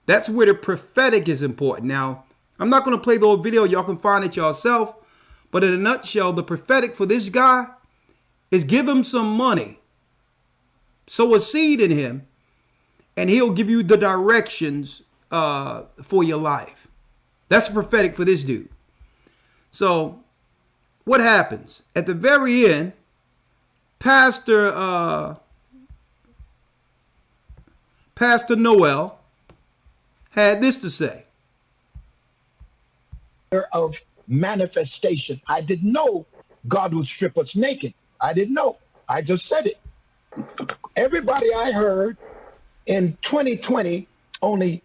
[SPEAKER 4] That's where the prophetic is important. Now, I'm not going to play the old video. Y'all can find it yourself. But in a nutshell, the prophetic for this guy is give him some money, sow a seed in him, and he'll give you the directions for your life. That's prophetic for this dude. So what happens? At the very end, Pastor Noel had this to say.
[SPEAKER 14] Of manifestation. I didn't know God would strip us naked. I didn't know. I just said it. Everybody I heard in 2020, only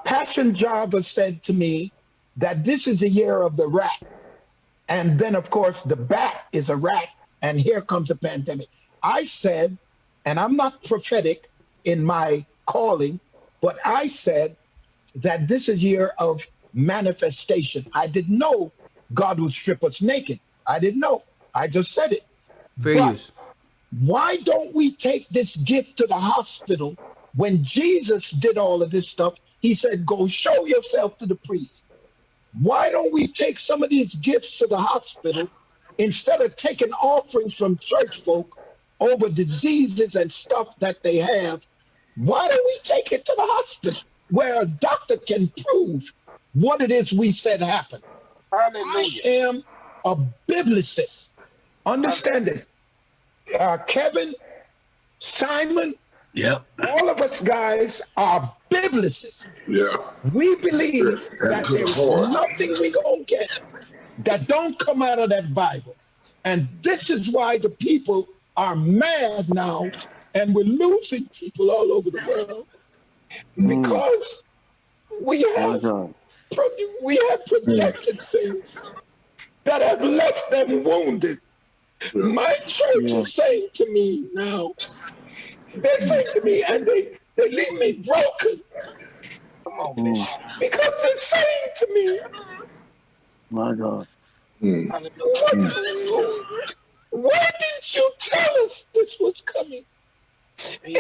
[SPEAKER 14] Passion Java said to me that this is a year of the rat. And then, of course, the bat is a rat, and here comes a pandemic. I said, and I'm not prophetic in my calling, but I said that this is a year of manifestation. I didn't know God would strip us naked. I didn't know. I just said it.
[SPEAKER 4] Fair use.
[SPEAKER 14] Why don't we take this gift to the hospital? When Jesus did all of this stuff, he said, go show yourself to the priest. Why don't we take some of these gifts to the hospital instead of taking offerings from church folk over diseases and stuff that they have? Why don't we take it to the hospital where a doctor can prove what it is we said happened? Hallelujah. I am a biblicist. Understand this. Kevin, Simon, all of us guys are biblicists. Yeah. We believe that there's nothing we gonna get that don't come out of that Bible. And this is why the people are mad now, and we're losing people all over the world because we have projected things that have left them wounded. My church is saying to me now, they're saying to me, and they leave me broken. Come on, man. Because they're saying to me,
[SPEAKER 11] my God.
[SPEAKER 14] Why didn't you tell us this was coming? And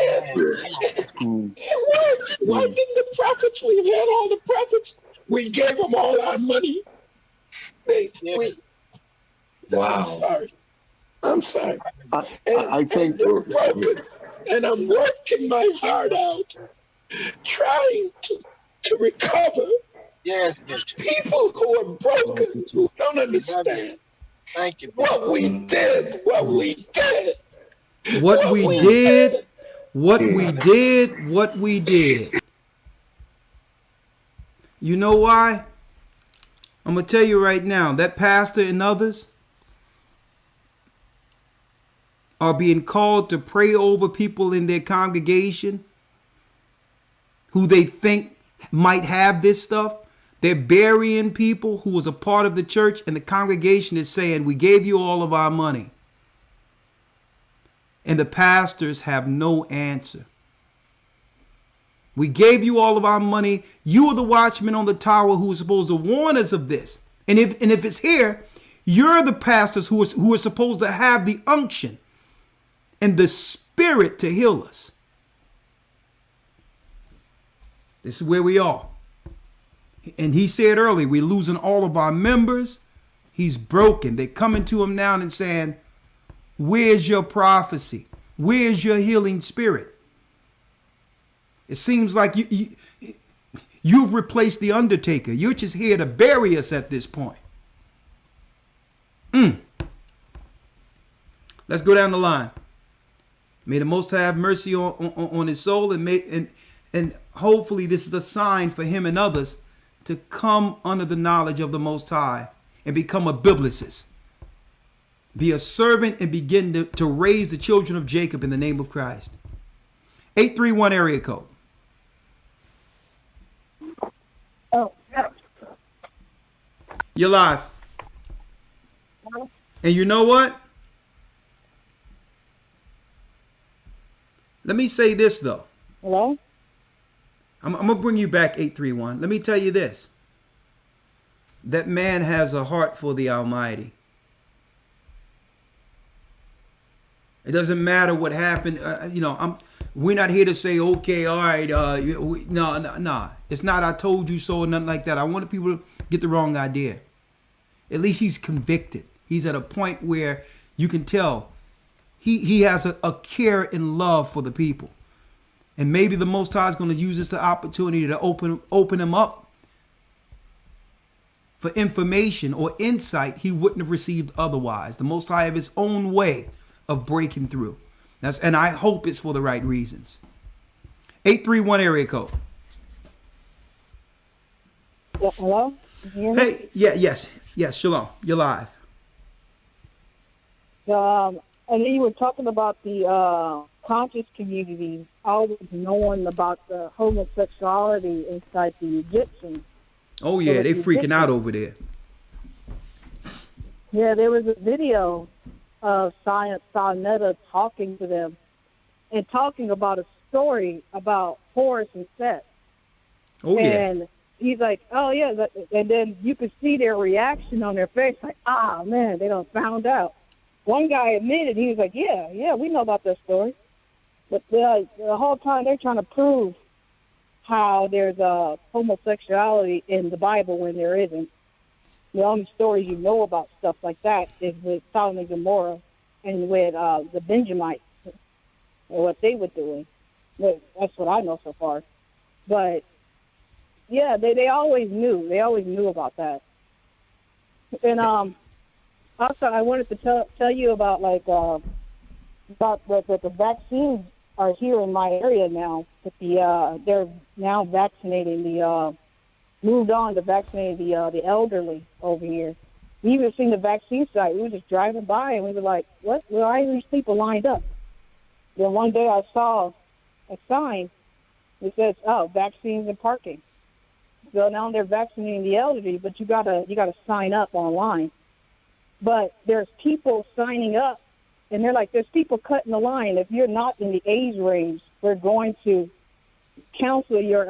[SPEAKER 14] why didn't the prophets, we've had all the prophets, we gave them all our money. Wow. I'm sorry. I think they're broken, and I'm working my heart out, trying to recover. Yes, people who are broken, who don't understand. Thank you. What we did.
[SPEAKER 4] What we did. You know why? I'm going to tell you right now, that pastor and others are being called to pray over people in their congregation who they think might have this stuff. They're burying people who was a part of the church, and the congregation is saying, we gave you all of our money. And the pastors have no answer. We gave you all of our money. You are the watchman on the tower who is supposed to warn us of this. And if it's here, you're the pastors who are supposed to have the unction and the spirit to heal us. This is where we are. And he said earlier, we're losing all of our members. He's broken. They're coming to him now and saying, where's your prophecy? Where's your healing spirit? It seems like you've replaced the undertaker. You're just here to bury us at this point. Let's go down the line. May the Most High have mercy on his soul, and hopefully this is a sign for him and others to come under the knowledge of the Most High and become a biblicist. Be a servant and begin to raise the children of Jacob in the name of Christ. 831 area code.
[SPEAKER 10] Oh, yeah.
[SPEAKER 4] You're live. And you know what? Let me say this, though.
[SPEAKER 10] Hello?
[SPEAKER 4] I'm going to bring you back, 831. Let me tell you this. That man has a heart for the Almighty. It doesn't matter what happened. We're not here to say, okay, all right. No. It's not I told you so or nothing like that. I want people to get the wrong idea. At least he's convicted. He's at a point where you can tell he has a care and love for the people. And maybe the Most High is going to use this opportunity to open him up for information or insight he wouldn't have received otherwise. The Most High have his own way of breaking through. And I hope it's for the right reasons. 831 area code.
[SPEAKER 15] Yeah, hello?
[SPEAKER 4] Hey, yes, Shalom. You're live.
[SPEAKER 15] And you were talking about the conscious community always knowing about the homosexuality inside the Egyptians.
[SPEAKER 4] Oh, yeah, they freaking out over there.
[SPEAKER 15] Yeah, there was a video of Sarnetta talking to them and talking about a story about Horus and Seth.
[SPEAKER 4] Oh, yeah.
[SPEAKER 15] And he's like, oh, yeah. And then you could see their reaction on their face, like, man, they done found out. One guy admitted, he was like, yeah, we know about that story. But the whole time they're trying to prove how there's homosexuality in the Bible when there isn't. The only stories you know about stuff like that is with Sodom and Gomorrah and with the Benjamites and what they were doing. That's what I know so far. But, yeah, they always knew. They always knew about that. And also, I wanted to tell you about about the vaccines are here in my area now. But they're now vaccinating moved on to vaccinating the elderly over here. We even seen the vaccine site. We were just driving by and we were like, what? Why are these people lined up? Then one day I saw a sign that says, vaccines and parking. So now they're vaccinating the elderly, but you gotta sign up online. But there's people signing up, and they're like, there's people cutting the line. If you're not in the age range, we're going to cancel your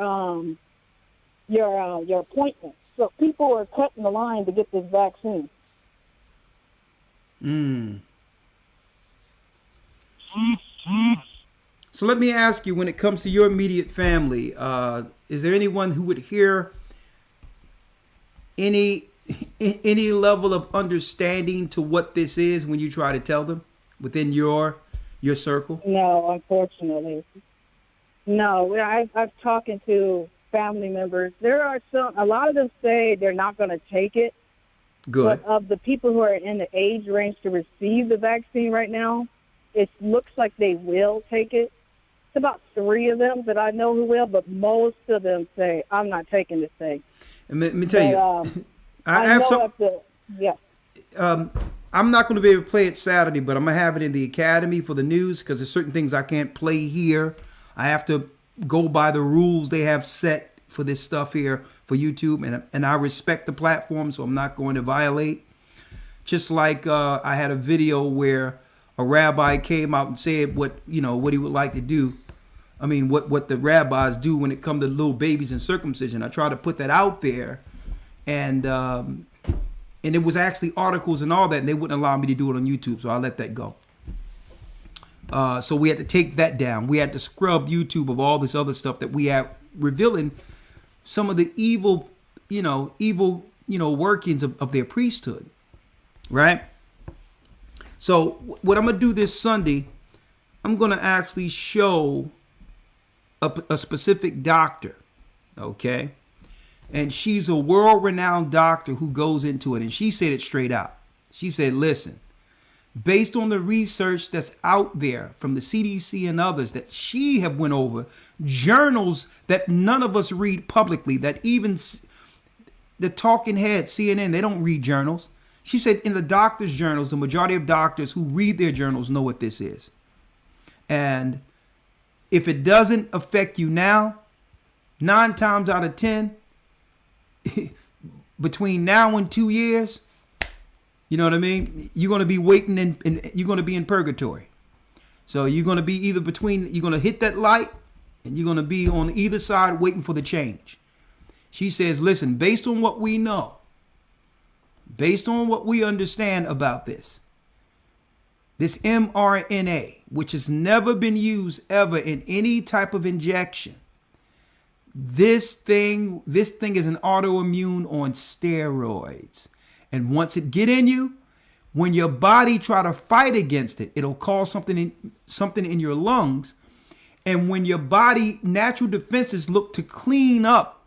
[SPEAKER 15] appointment. So people are cutting the line to get this vaccine.
[SPEAKER 4] So let me ask you, when it comes to your immediate family, is there anyone who would hear any level of understanding to what this is when you try to tell them within your circle?
[SPEAKER 15] No, unfortunately. No, I've talking to family members. There are a lot of them say they're not going to take it.
[SPEAKER 4] Good.
[SPEAKER 15] But of the people who are in the age range to receive the vaccine right now, it looks like they will take it. It's about 3 of them that I know who will, but most of them say, I'm not taking this thing.
[SPEAKER 4] And let me tell you, I have some.
[SPEAKER 15] Yeah.
[SPEAKER 4] I'm not going to be able to play it Saturday, but I'm going to have it in the academy for the news because there's certain things I can't play here. I have to go by the rules they have set for this stuff here for YouTube, and I respect the platform, so I'm not going to violate. Just like I had a video where a rabbi came out and said what he would like to do. I mean, what the rabbis do when it comes to little babies and circumcision. I try to put that out there, and it was actually articles and all that, and they wouldn't allow me to do it on YouTube, so I let that go. So we had to take that down. We had to scrub YouTube of all this other stuff that we have revealing some of the evil workings of their priesthood, right? So what I'm gonna do this Sunday, I'm gonna actually show a specific doctor, okay? And she's a world-renowned doctor who goes into it, and she said it straight out. She said, listen, based on the research that's out there from the CDC and others that she have went over, journals that none of us read publicly, that even the talking head, CNN, they don't read journals. She said in the doctors' journals, the majority of doctors who read their journals know what this is. And if it doesn't affect you now, 9 times out of 10, between now and 2 years, you know what I mean? You're going to be waiting and you're going to be in purgatory. So you're going to be either between, you're going to hit that light and you're going to be on either side waiting for the change. She says, listen, based on what we know, based on what we understand about this mRNA, which has never been used ever in any type of injection, this thing is an autoimmune on steroids. And once it get in you, when your body try to fight against it, it'll cause something in your lungs. And when your body natural defenses look to clean up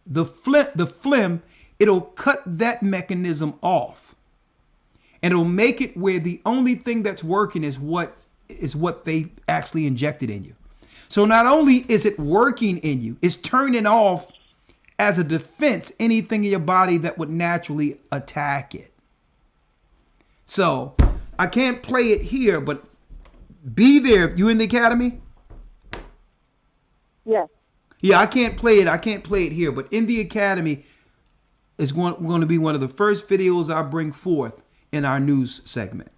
[SPEAKER 4] the phlegm, it'll cut that mechanism off. And it'll make it where the only thing that's working is what they actually injected in you. So not only is it working in you, it's turning off as a defense anything in your body that would naturally attack it. So I can't play it here, but be there. You in the academy?
[SPEAKER 15] Yes.
[SPEAKER 4] Yeah, I can't play it. I can't play it here, but in the academy is going to be one of the first videos I bring forth in our news segment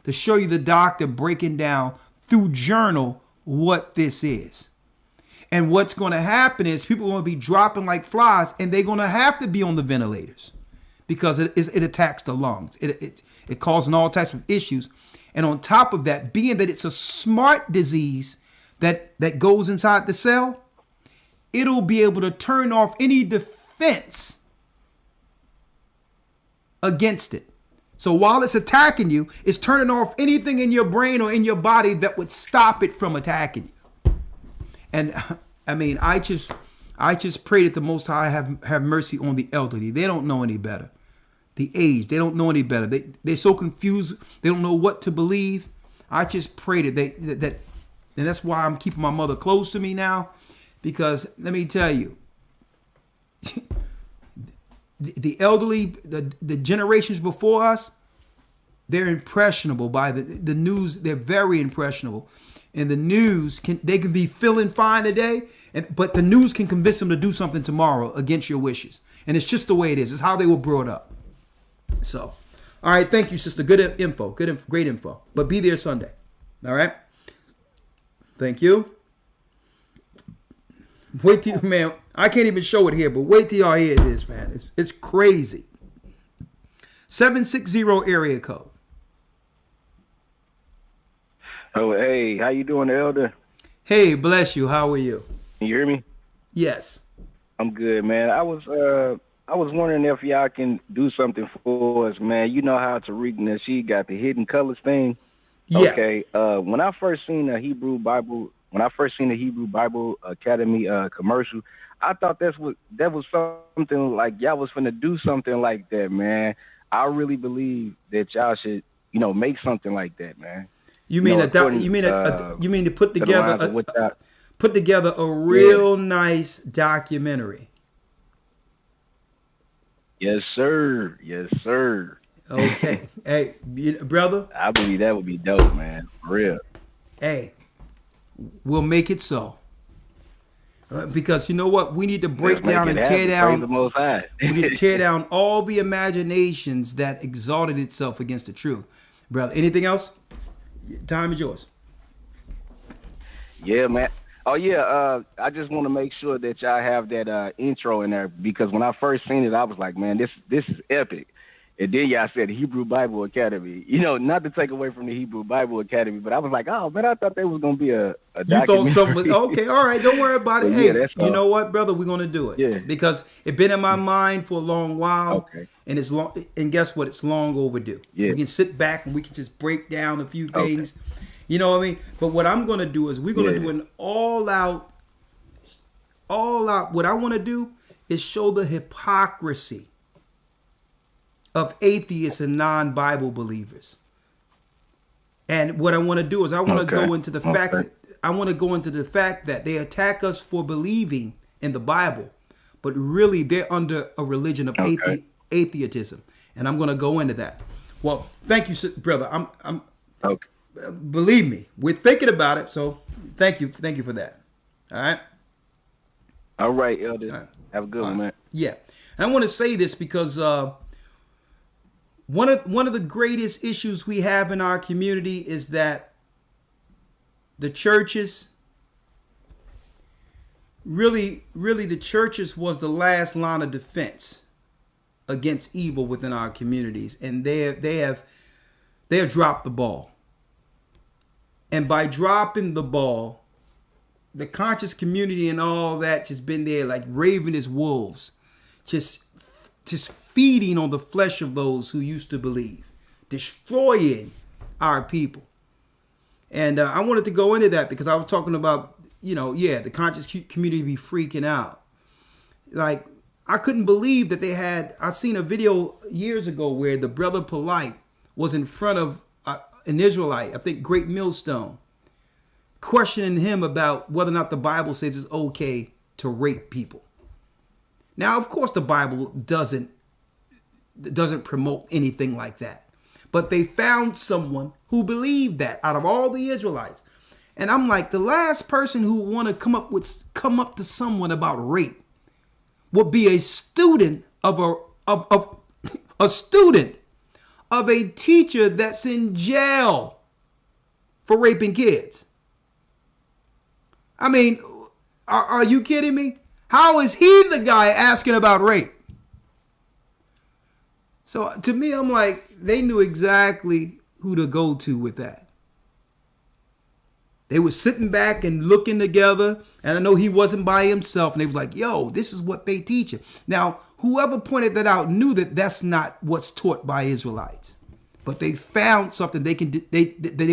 [SPEAKER 4] to show you the doctor breaking down through journal what this is. And what's going to happen is people are going to be dropping like flies, and they're going to have to be on the ventilators because it attacks the lungs. It causes all types of issues. And on top of that, being that it's a smart disease that goes inside the cell, it'll be able to turn off any defense against it. So while it's attacking you, it's turning off anything in your brain or in your body that would stop it from attacking you. And I mean, I just pray that the Most High have mercy on the elderly. They don't know any better. The aged, they don't know any better. They're so confused. They don't know what to believe. I just pray that and that's why I'm keeping my mother close to me now, because let me tell you, the elderly, the generations before us, they're impressionable by the news. They're very impressionable. And the news they can be feeling fine today, but the news can convince them to do something tomorrow against your wishes. And it's just the way it is. It's how they were brought up. So, all right. Thank you, sister. Good info. Great info. But be there Sunday. All right. Thank you. Wait till, man, I can't even show it here, but wait till y'all hear this, man. It's crazy. 760 area code.
[SPEAKER 16] Oh, hey, how you doing, Elder?
[SPEAKER 4] Hey, bless you. How are you?
[SPEAKER 16] Can you hear me?
[SPEAKER 4] Yes.
[SPEAKER 16] I'm good, man. I was wondering if y'all can do something for us, man. You know how Tariq Nasheed got the hidden colors thing?
[SPEAKER 4] Yeah.
[SPEAKER 16] Okay. When I first seen the Hebrew Bible Academy commercial, I thought that was something like y'all was finna do something like that, man. I really believe that y'all should, make something like that, man.
[SPEAKER 4] You mean to put together a real nice documentary?
[SPEAKER 16] Yes, sir. Yes, sir.
[SPEAKER 4] Okay. Hey, brother.
[SPEAKER 16] I believe that would be dope, man. For real.
[SPEAKER 4] Hey, we'll make it so. Because you know what? We need to break down and tear down. We need to tear down all the imaginations that exalted itself against the truth. Brother, anything else? Time is yours.
[SPEAKER 16] Yeah, man. Oh, yeah. I just want to make sure that y'all have that intro in there, because when I first seen it, I was like, man, this is epic. And then y'all said Hebrew Bible Academy. Not to take away from the Hebrew Bible Academy, but I was like, oh, man, I thought there was going to be a documentary. You thought something was,
[SPEAKER 4] okay, all right, don't worry about it.
[SPEAKER 16] Hey,
[SPEAKER 4] you know what, brother? We're going to do it. Yeah. Because it's been in my mind for a long while. Okay. And it's long, and guess what? It's long overdue. Yeah. We can sit back and we can just break down a few things. Okay. You know what I mean? But what I'm going to do is we're going to do an all out. What I want to do is show the hypocrisy of atheists and non-Bible believers. And what I want to do is I want to go into the fact that they attack us for believing in the Bible, but really they're under a religion of atheism. And I'm going to go into that. Well, thank you, brother. I'm believe me, we're thinking about it. So thank you for that. All right.
[SPEAKER 16] All right, Elder. All right. Have a good one, man.
[SPEAKER 4] Yeah. And I want to say this because one of the greatest issues we have in our community is that the churches really the churches was the last line of defense against evil within our communities, and they have dropped the ball. And by dropping the ball, the conscious community and all that just been there like ravenous wolves, just feeding on the flesh of those who used to believe, destroying our people. And I wanted to go into that because I was talking about, the conscious community be freaking out. Like, I couldn't believe that I seen a video years ago where the brother Polite was in front of an Israelite, I think Great Millstone, questioning him about whether or not the Bible says it's okay to rape people. Now, of course, the Bible doesn't promote anything like that. But they found someone who believed that out of all the Israelites. And I'm like, the last person who would want to come up to someone about rape would be a student of a student of a teacher that's in jail for raping kids. I mean, are you kidding me? How is he the guy asking about rape? So to me, I'm like, they knew exactly who to go to with that. They were sitting back and looking together, and I know he wasn't by himself, and they were like, yo, this is what they teach him. Now, whoever pointed that out knew that that's not what's taught by Israelites. But they found something they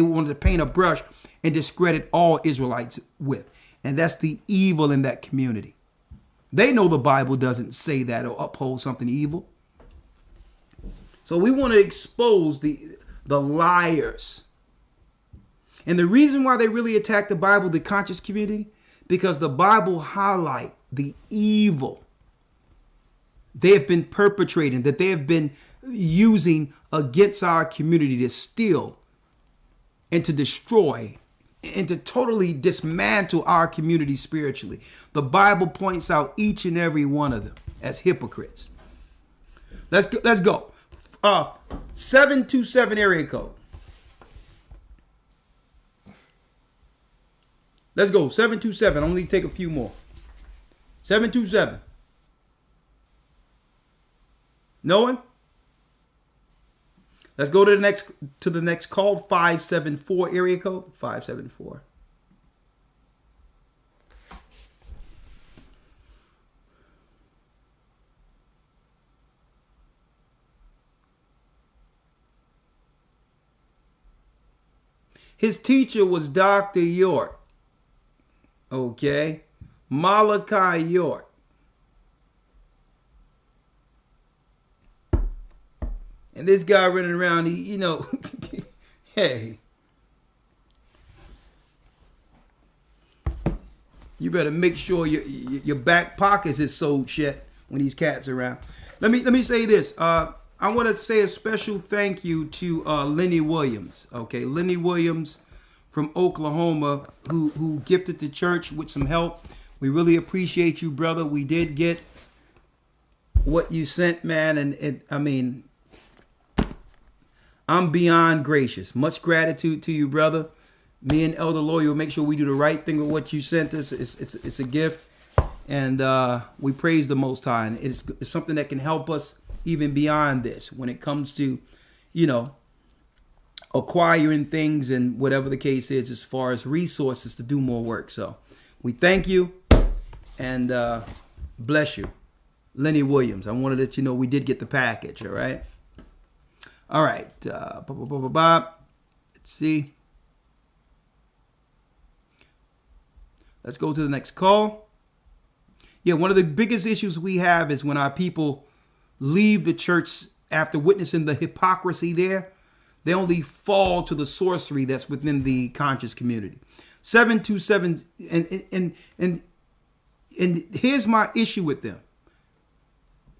[SPEAKER 4] wanted to paint a brush and discredit all Israelites with. And that's the evil in that community. They know the Bible doesn't say that or uphold something evil. So we want to expose the liars. And the reason why they really attack the Bible, the conscious community, because the Bible highlight the evil they have been perpetrating, that they have been using against our community to steal and to destroy and to totally dismantle our community spiritually. The Bible points out each and every one of them as hypocrites. Let's go. 727 area code. Let's go. 727. Only take a few more. 727. No one? Let's go to the next call. 574 area code. 574. His teacher was Dr. York. Okay. Malachi York. And this guy running around, hey. You better make sure your back pockets is sewed shut when these cats are around. Let me say this. I want to say a special thank you to Lenny Williams. Okay, Lenny Williams from Oklahoma, who gifted the church with some help. We really appreciate you, brother. We did get what you sent, man, and I mean, I'm beyond gracious. Much gratitude to you, brother. Me and Elder Lawyer will make sure we do the right thing with what you sent us. It's a gift, and we praise the Most High. And it's something that can help us even beyond this when it comes to, acquiring things and whatever the case is as far as resources to do more work. So we thank you and bless you. Lenny Williams, I wanted to let you know we did get the package, all right? All right. Let's see. Let's go to the next call. Yeah, one of the biggest issues we have is when our people leave the church after witnessing the hypocrisy there, they only fall to the sorcery that's within the conscious community. 727, and here's my issue with them.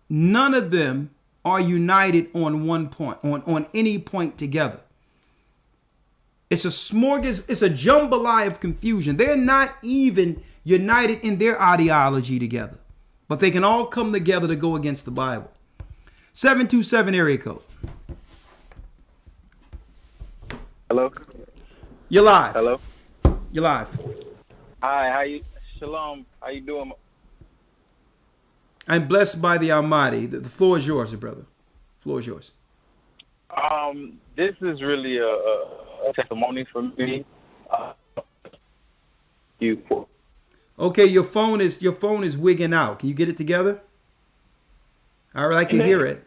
[SPEAKER 4] None of them are united on one point, on any point together. It's a smorgasbord, it's a jambalaya of confusion. They're not even united in their ideology together, but they can all come together to go against the Bible. 727 area code.
[SPEAKER 17] Hello?
[SPEAKER 4] You're live.
[SPEAKER 17] Hello?
[SPEAKER 4] You're live.
[SPEAKER 17] Hi, how you? Shalom. How you doing?
[SPEAKER 4] I'm blessed by the Almighty. The floor is yours, brother. The floor is yours.
[SPEAKER 17] This is really a testimony for me.
[SPEAKER 4] Okay, your phone is wigging out. Can you get it together? I would like to hear it.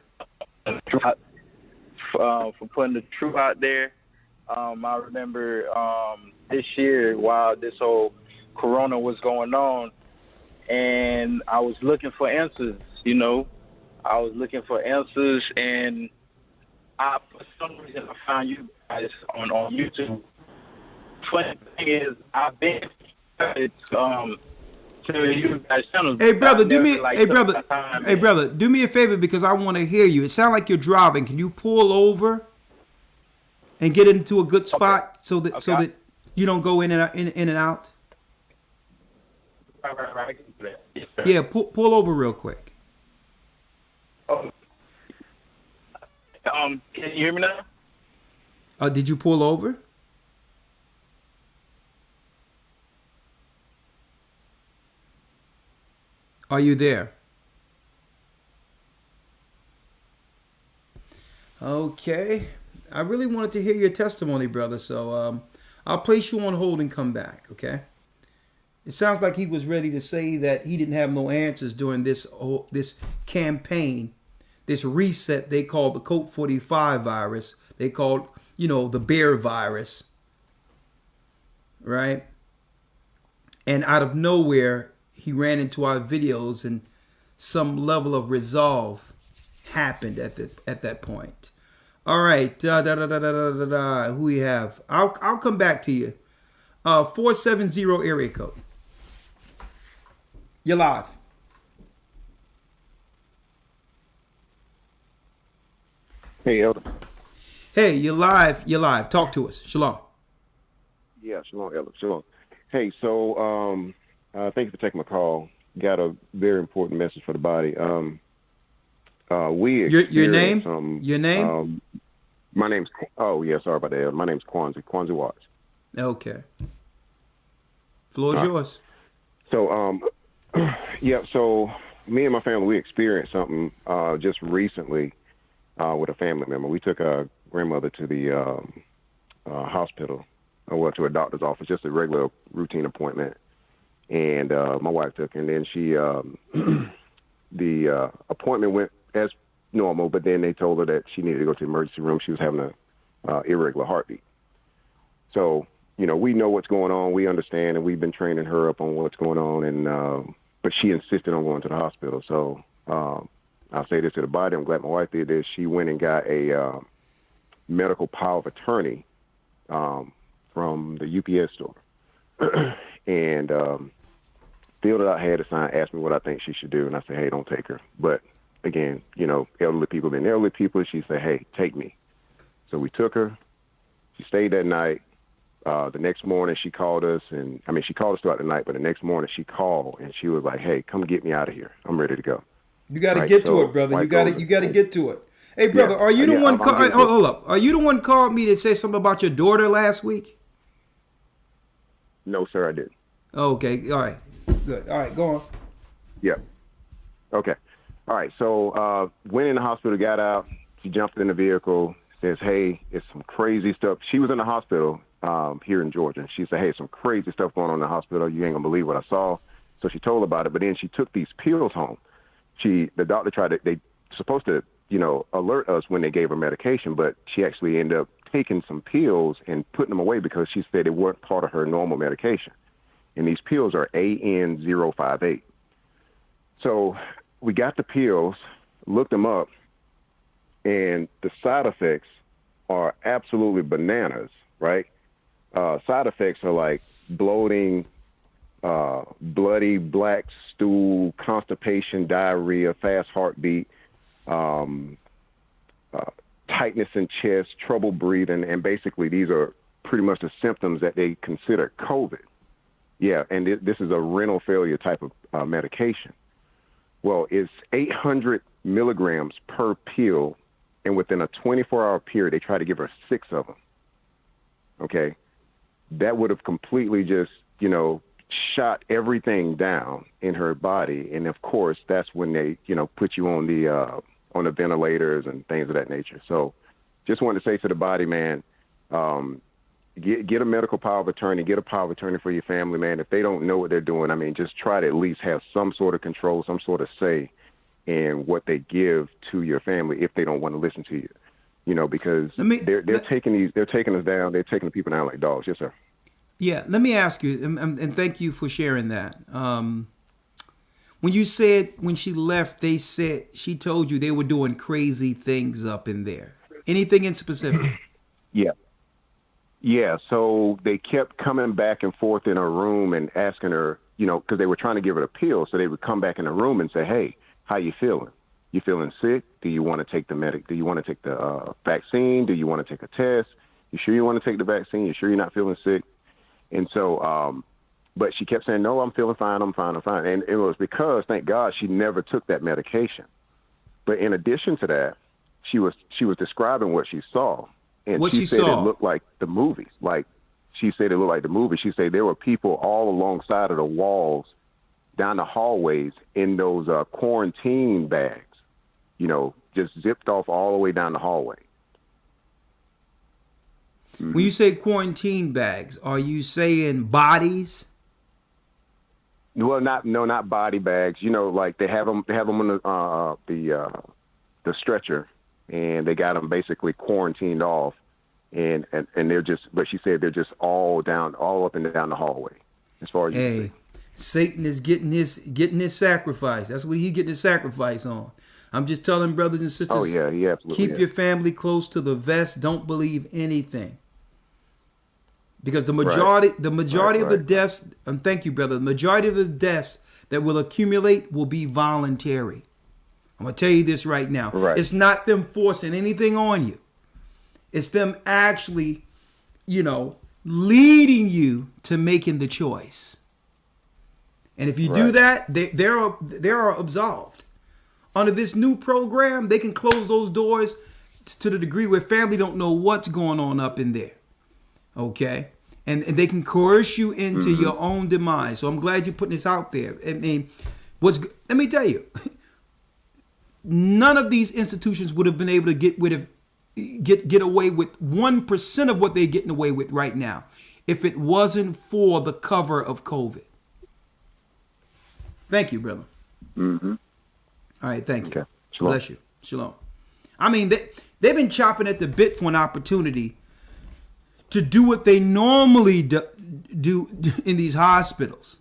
[SPEAKER 17] For putting the truth out there. I remember this year while this whole Corona was going on, and I was looking for answers. I was looking for answers, and for some reason I found you guys on YouTube. Funny thing is, I've been to you guys' channels.
[SPEAKER 4] Hey brother, do me a favor because I want to hear you. It sounds like you're driving. Can you pull over and get into a good spot so that you don't go in and out?
[SPEAKER 17] Right. Yes, sir.
[SPEAKER 4] Yeah, pull over real quick.
[SPEAKER 17] Oh. Can you hear me now?
[SPEAKER 4] Did you pull over? Are you there? Okay. I really wanted to hear your testimony, brother. So I'll place you on hold and come back, okay? It sounds like he was ready to say that he didn't have no answers during this campaign, this reset they called the Colt 45 virus. They called, the bear virus, right? And out of nowhere, he ran into our videos and some level of resolve happened at that point. All right, who we have? I'll come back to you. 470 area code. You're live.
[SPEAKER 18] Hey, Elder.
[SPEAKER 4] Hey, you're live. You're live. Talk to us. Shalom.
[SPEAKER 18] Yeah, shalom, Elder. Shalom. Hey, so thank you for taking my call. Got a very important message for the body.
[SPEAKER 4] Your name? Your name?
[SPEAKER 18] My name's. Oh yeah, sorry about that, Elder. My name's Kwanzaa Watts.
[SPEAKER 4] Okay. Floor is yours.
[SPEAKER 18] So yeah. So me and my family, we experienced something just recently with a family member. We took our grandmother to the hospital, to a doctor's office, just a regular routine appointment. And my wife took her, and then she, the appointment went as normal, but then they told her that she needed to go to the emergency room. She was having a irregular heartbeat. So, we know what's going on. We understand, and we've been training her up on what's going on. And but she insisted on going to the hospital. So I'll say this to the body. I'm glad my wife did this. She went and got a medical power of attorney from the UPS store. And filled it out, had to sign, asked me what I think she should do. And I said, hey, don't take her. But again, elderly people being elderly people, she said, hey, take me. So we took her. She stayed that night. The next morning she called us, and she called us throughout the night, but the next morning she called and she was like, hey, come get me out of here. I'm ready to go.
[SPEAKER 4] You got to get to it, brother. You got to get to it. Hey, brother, are you the one? Hold up. Are you the one called me to say something about your daughter last week?
[SPEAKER 18] No, sir, I didn't.
[SPEAKER 4] Okay. All right. Good. All right. Go on.
[SPEAKER 18] Yeah. Okay. All right. So went in the hospital, got out. She jumped in the vehicle, says, hey, it's some crazy stuff. She was in the hospital here in Georgia. She said, hey, some crazy stuff going on in the hospital. You ain't going to believe what I saw. So she told about it. But then she took these pills home. The doctor they supposed to, alert us when they gave her medication, but she actually ended up taking some pills and putting them away because she said they weren't part of her normal medication. And these pills are AN058. So we got the pills, looked them up, and the side effects are absolutely bananas, right? Side effects are like bloating, bloody black stool, constipation, diarrhea, fast heartbeat, tightness in chest, trouble breathing, and basically these are pretty much the symptoms that they consider COVID. Yeah, and this is a renal failure type of medication. Well, it's 800 milligrams per pill, and within a 24-hour period, they try to give her 6 of them. Okay? That would have completely just, shot everything down in her body. And of course, that's when they, put you on the ventilators and things of that nature. So just wanted to say to the body, man, get a medical power of attorney, get a power of attorney for your family, man. If they don't know what they're doing, I mean, just try to at least have some sort of control, some sort of say in what they give to your family if they don't want to listen to you. Because they're taking us down, they're taking the people down like dogs. Yes, sir.
[SPEAKER 4] Yeah, let me ask you, and thank you for sharing that. When you said when she left, she told you they were doing crazy things up in there. Anything in specific?
[SPEAKER 18] Yeah. Yeah, so they kept coming back and forth in her room and asking her, because they were trying to give her a pill. So they would come back in the room and say, hey, how you feeling? You feeling sick? Do you want to take Do you want to take the vaccine? Do you want to take a test? You sure you want to take the vaccine? You sure you're not feeling sick? And so, but she kept saying, no, I'm feeling fine. I'm fine. I'm fine. And it was because, thank God, she never took that medication. But in addition to that, she was describing what she saw. And
[SPEAKER 4] what
[SPEAKER 18] she said
[SPEAKER 4] saw?
[SPEAKER 18] It looked like the movies. Like she said, it looked like the movie. She said there were people all alongside of the walls, down the hallways in those quarantine bags, just zipped off all the way down the hallway. Mm-hmm.
[SPEAKER 4] When you say quarantine bags, are you saying bodies?
[SPEAKER 18] Well, not body bags. Like they have them on the stretcher, and they got them basically quarantined off, and they're just. But she said they're just all up and down the hallway, as far as you can see.
[SPEAKER 4] Satan is getting his sacrifice. That's what he's getting his sacrifice on. I'm just telling brothers and sisters.
[SPEAKER 18] Oh yeah, he absolutely.
[SPEAKER 4] Keep your family close to the vest. Don't believe anything. Because the majority of the deaths, and thank you, brother, the majority of the deaths that will accumulate will be voluntary. I'm going to tell you this right now.
[SPEAKER 18] Right.
[SPEAKER 4] It's not them forcing anything on you. It's them actually, leading you to making the choice. And if you do that, they are absolved. Under this new program, they can close those doors to the degree where family don't know what's going on up in there. Okay? And they can coerce you into your own demise. So I'm glad you're putting this out there. I mean, let me tell you, none of these institutions would have been able to get away with 1% of what they're getting away with right now if it wasn't for the cover of COVID. Thank you, brother.
[SPEAKER 18] Mm-hmm.
[SPEAKER 4] All right, thank you.
[SPEAKER 18] Okay. Shalom.
[SPEAKER 4] Bless you. Shalom. I mean, they've been chopping at the bit for an opportunity to do what they normally do in these hospitals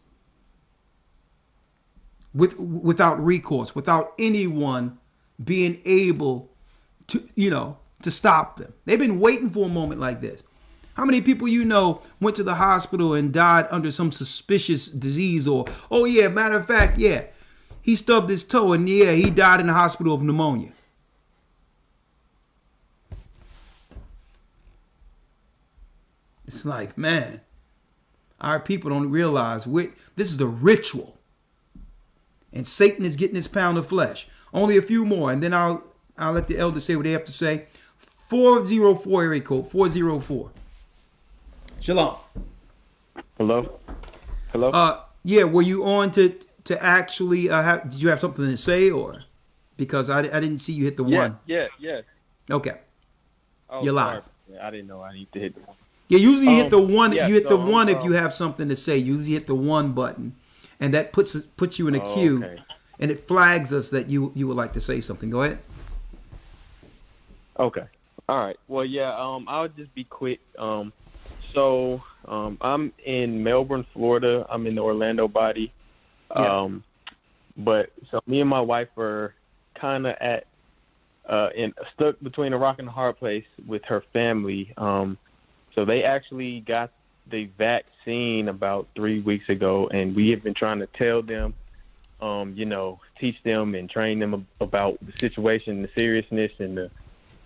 [SPEAKER 4] without recourse, without anyone being able to stop them. They've been waiting for a moment like this. How many people went to the hospital and died under some suspicious disease matter of fact, he stubbed his toe and he died in the hospital of pneumonia. It's like, man, our people don't realize this is a ritual. And Satan is getting his pound of flesh. Only a few more, and then I'll let the elders say what they have to say. 404 area code, 404. Shalom.
[SPEAKER 19] Hello?
[SPEAKER 4] Were you on to actually, did you have something to say, or? Because I didn't see you hit the one.
[SPEAKER 19] Yeah.
[SPEAKER 4] Okay.
[SPEAKER 19] Oh,
[SPEAKER 4] You're live.
[SPEAKER 19] Sorry. I didn't know I need to hit the one.
[SPEAKER 4] Yeah, usually you hit the one.
[SPEAKER 19] Yeah,
[SPEAKER 4] you hit the one if you have something to say. Usually hit the one button, and that puts you in a queue,
[SPEAKER 19] okay.
[SPEAKER 4] And it flags us that you would like to say something. Go ahead.
[SPEAKER 19] Okay. All right. Well, yeah. I'll just be quick. So I'm in Melbourne, Florida. I'm in the Orlando body. But so me and my wife are kind of stuck between a rock and a hard place with her family. So they actually got the vaccine about 3 weeks ago, and we have been trying to tell them, teach them and train them about the situation, the seriousness, and the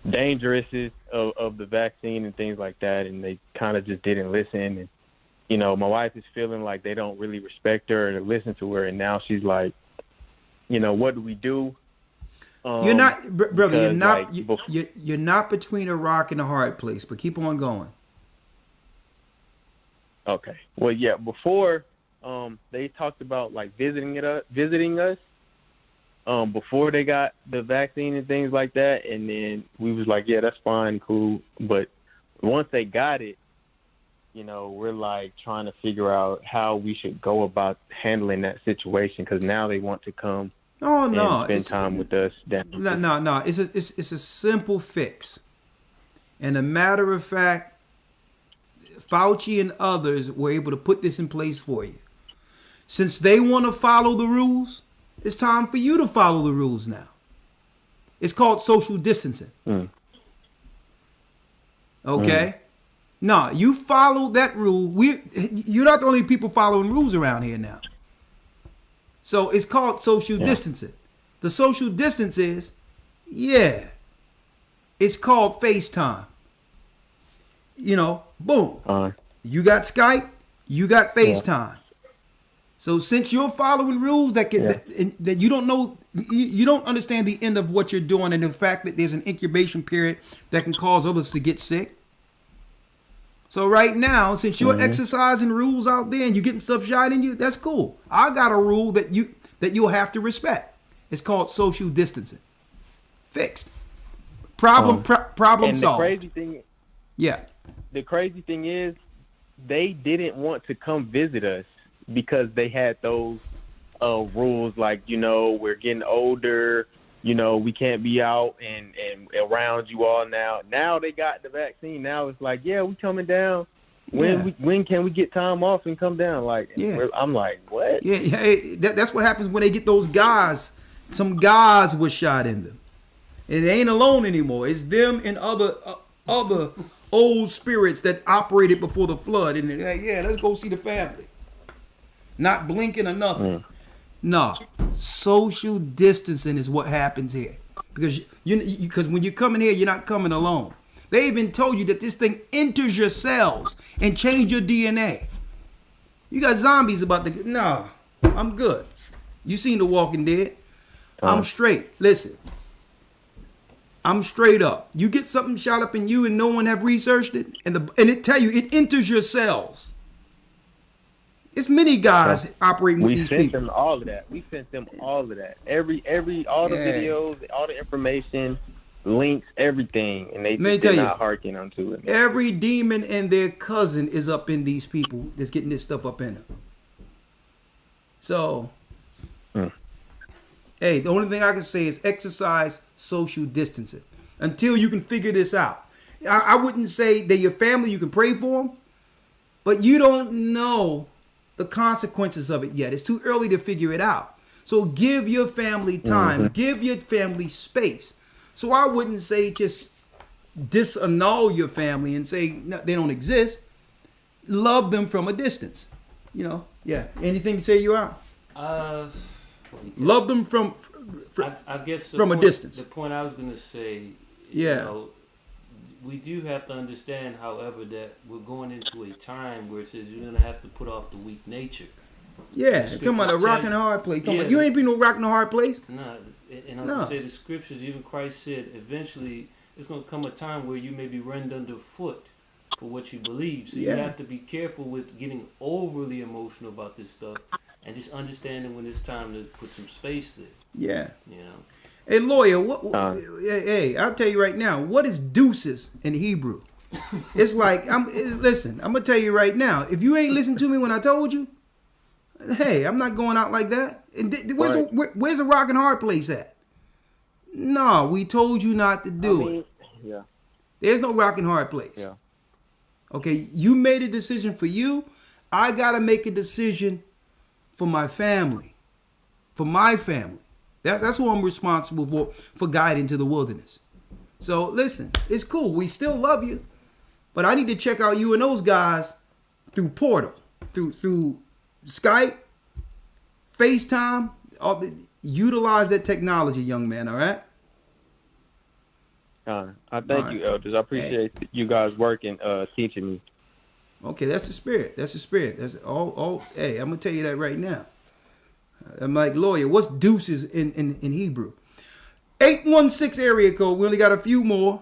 [SPEAKER 19] dangerousness of the vaccine and things like that. And they kind of just didn't listen. And, my wife is feeling like they don't really respect her or listen to her. And now she's like, what do we do?
[SPEAKER 4] You're not, brother. You're not between a rock and a hard place. But keep on going.
[SPEAKER 19] Okay. Well, yeah. Before they talked about like visiting us before they got the vaccine and things like that, and then we was like, yeah, that's fine, cool. But once they got it, you know, we're like trying to figure out how we should go about handling that situation, because now they want to come and spend time with us.
[SPEAKER 4] No. It's a simple fix. And a matter of fact, Fauci and others were able to put this in place for you. Since they want to follow the rules, it's time for you to follow the rules now. It's called social distancing. Okay? No, you follow that rule. You're not the only people following rules around here now. So it's called social distancing. The social distance is, it's called FaceTime. You know, boom. You got Skype, you got FaceTime. So since you're following rules that you don't know, you don't understand the end of what you're doing, and the fact that there's an incubation period that can cause others to get sick. So right now, since you're exercising rules out there and you're getting stuff shot in you, that's cool. I got a rule that you'll have to respect. It's called social distancing. Fixed. Problem solved.
[SPEAKER 19] The crazy thing is, they didn't want to come visit us because they had those rules, like, you know, we're getting older, you know, we can't be out and around you all now. Now they got the vaccine. Now it's like, yeah, we coming down. When can we get time off and come down? Like, I'm like, what?
[SPEAKER 4] That's what happens when they get those guys. Some guys were shot in them. It ain't alone anymore. It's them and other old spirits that operated before the flood. And let's go see the family. Not blinking or nothing. No, social distancing is what happens here, because when you come in here, you're not coming alone. They even told you that this thing enters your cells and change your DNA. You got zombies about to. No, I'm good. You seen The Walking Dead? I'm straight. Listen, I'm straight up. You get something shot up in you and no one have researched it, and it tell you it enters your cells. It's many guys operating with these people.
[SPEAKER 19] We sent them all of that. All the videos, all the information, links, everything, and they did not hearken onto it.
[SPEAKER 4] Every demon and their cousin is up in these people that's getting this stuff up in them. So, hey, the only thing I can say is exercise social distancing until you can figure this out. I wouldn't say that your family, you can pray for them, but you don't know the consequences of it yet. It's too early to figure it out. So give your family time. Give your family space. So I wouldn't say just disannul your family and say no, they don't exist. Love them from a distance. You know, anything to say you are? Love them from
[SPEAKER 7] I guess
[SPEAKER 4] from a distance.
[SPEAKER 7] The point I was going to say, you know, we do have to understand, however, that we're going into a time where it says you're going to have to put off the weak nature.
[SPEAKER 4] Yeah, talking about a rock and a hard place. You ain't been no rock and a hard place.
[SPEAKER 7] No, and I was going to say the scriptures, even Christ said, eventually it's going to come a time where you may be run underfoot for what you believe. So you have to be careful with getting overly emotional about this stuff and just understanding when it's time to put some space there.
[SPEAKER 4] Yeah.
[SPEAKER 7] You know?
[SPEAKER 4] Hey, lawyer, hey, I'll tell you right now, what is deuces in Hebrew? It's like, listen, I'm going to tell you right now, if you ain't listened to me when I told you, hey, I'm not going out like that. And where's the rock and hard place at? No, we told you not to do it.
[SPEAKER 19] Yeah.
[SPEAKER 4] There's no rock and hard place.
[SPEAKER 19] Yeah.
[SPEAKER 4] Okay, you made a decision for you. I got to make a decision for my family. For my family. That's who I'm responsible for guiding to the wilderness. So listen, it's cool. We still love you. But I need to check out you and those guys through Portal, through Skype, FaceTime. Utilize that technology, young man, all right?
[SPEAKER 19] I thank you, elders. I appreciate you guys working, teaching me.
[SPEAKER 4] Okay, that's the spirit. That's the spirit. That's all. Hey, I'm gonna tell you that right now. I'm like, lawyer, what's deuces in Hebrew? 816 area code. We only got a few more.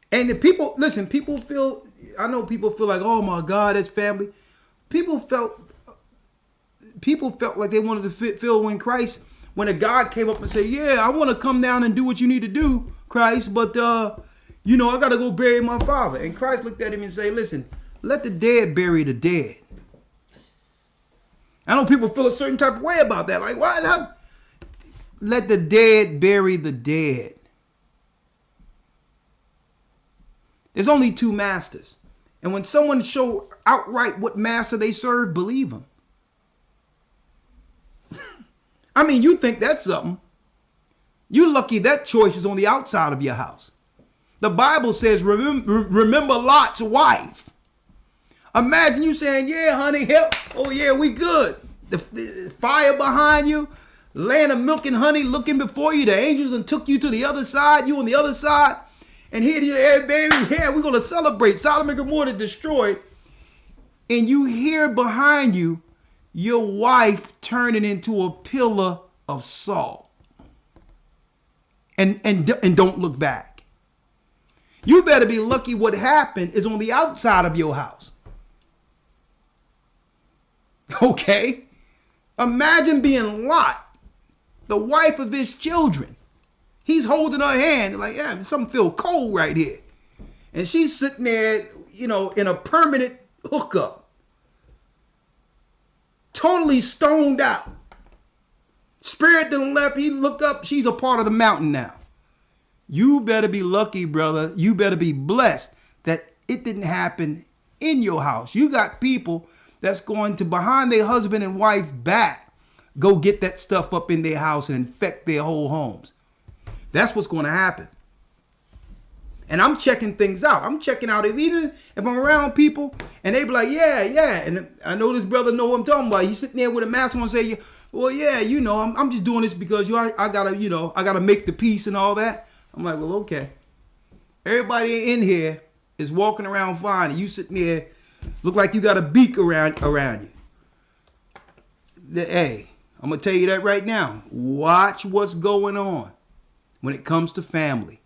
[SPEAKER 4] And the people, listen, people feel, I know people feel like, oh my God, that's family. People felt people felt like they wanted to feel when Christ, when a God came up and said, yeah, I want to come down and do what you need to do, Christ, but you know, I got to go bury my father. And Christ looked at him and said, listen, let the dead bury the dead. I know people feel a certain type of way about that. Like, why not? Let the dead bury the dead. There's only two masters. And when someone show outright what master they serve, believe them. I mean, you think that's something. You're lucky that choice is on the outside of your house. The Bible says, remember Lot's wife. Imagine you saying, yeah, honey, help. Oh, yeah, we good. The fire behind you, land of milk and honey looking before you. The angels and took you to the other side. You on the other side. And here, hey, baby, yeah, we're going to celebrate. Sodom and Gomorrah destroyed. And you hear behind you your wife turning into a pillar of salt. And don't look back. You better be lucky what happened is on the outside of your house. Okay? Imagine being Lot, the wife of his children. He's holding her hand like, yeah, something feel cold right here. And she's sitting there, you know, in a permanent hookup. Totally stoned out. Spirit done left. He looked up. She's a part of the mountain now. You better be lucky, brother. You better be blessed that it didn't happen in your house. You got people that's going to, behind their husband and wife back, go get that stuff up in their house and infect their whole homes. That's what's going to happen. And I'm checking things out. I'm checking out even if I'm around people and they be like, yeah. And I know this brother know what I'm talking about. He's sitting there with a mask on and say, well, yeah, you know, I'm just doing this because I gotta make the peace and all that. I'm like, well, okay. Everybody in here is walking around fine, and you sitting there, look like you got a beak around you. Hey, I'm gonna tell you that right now. Watch what's going on when it comes to family.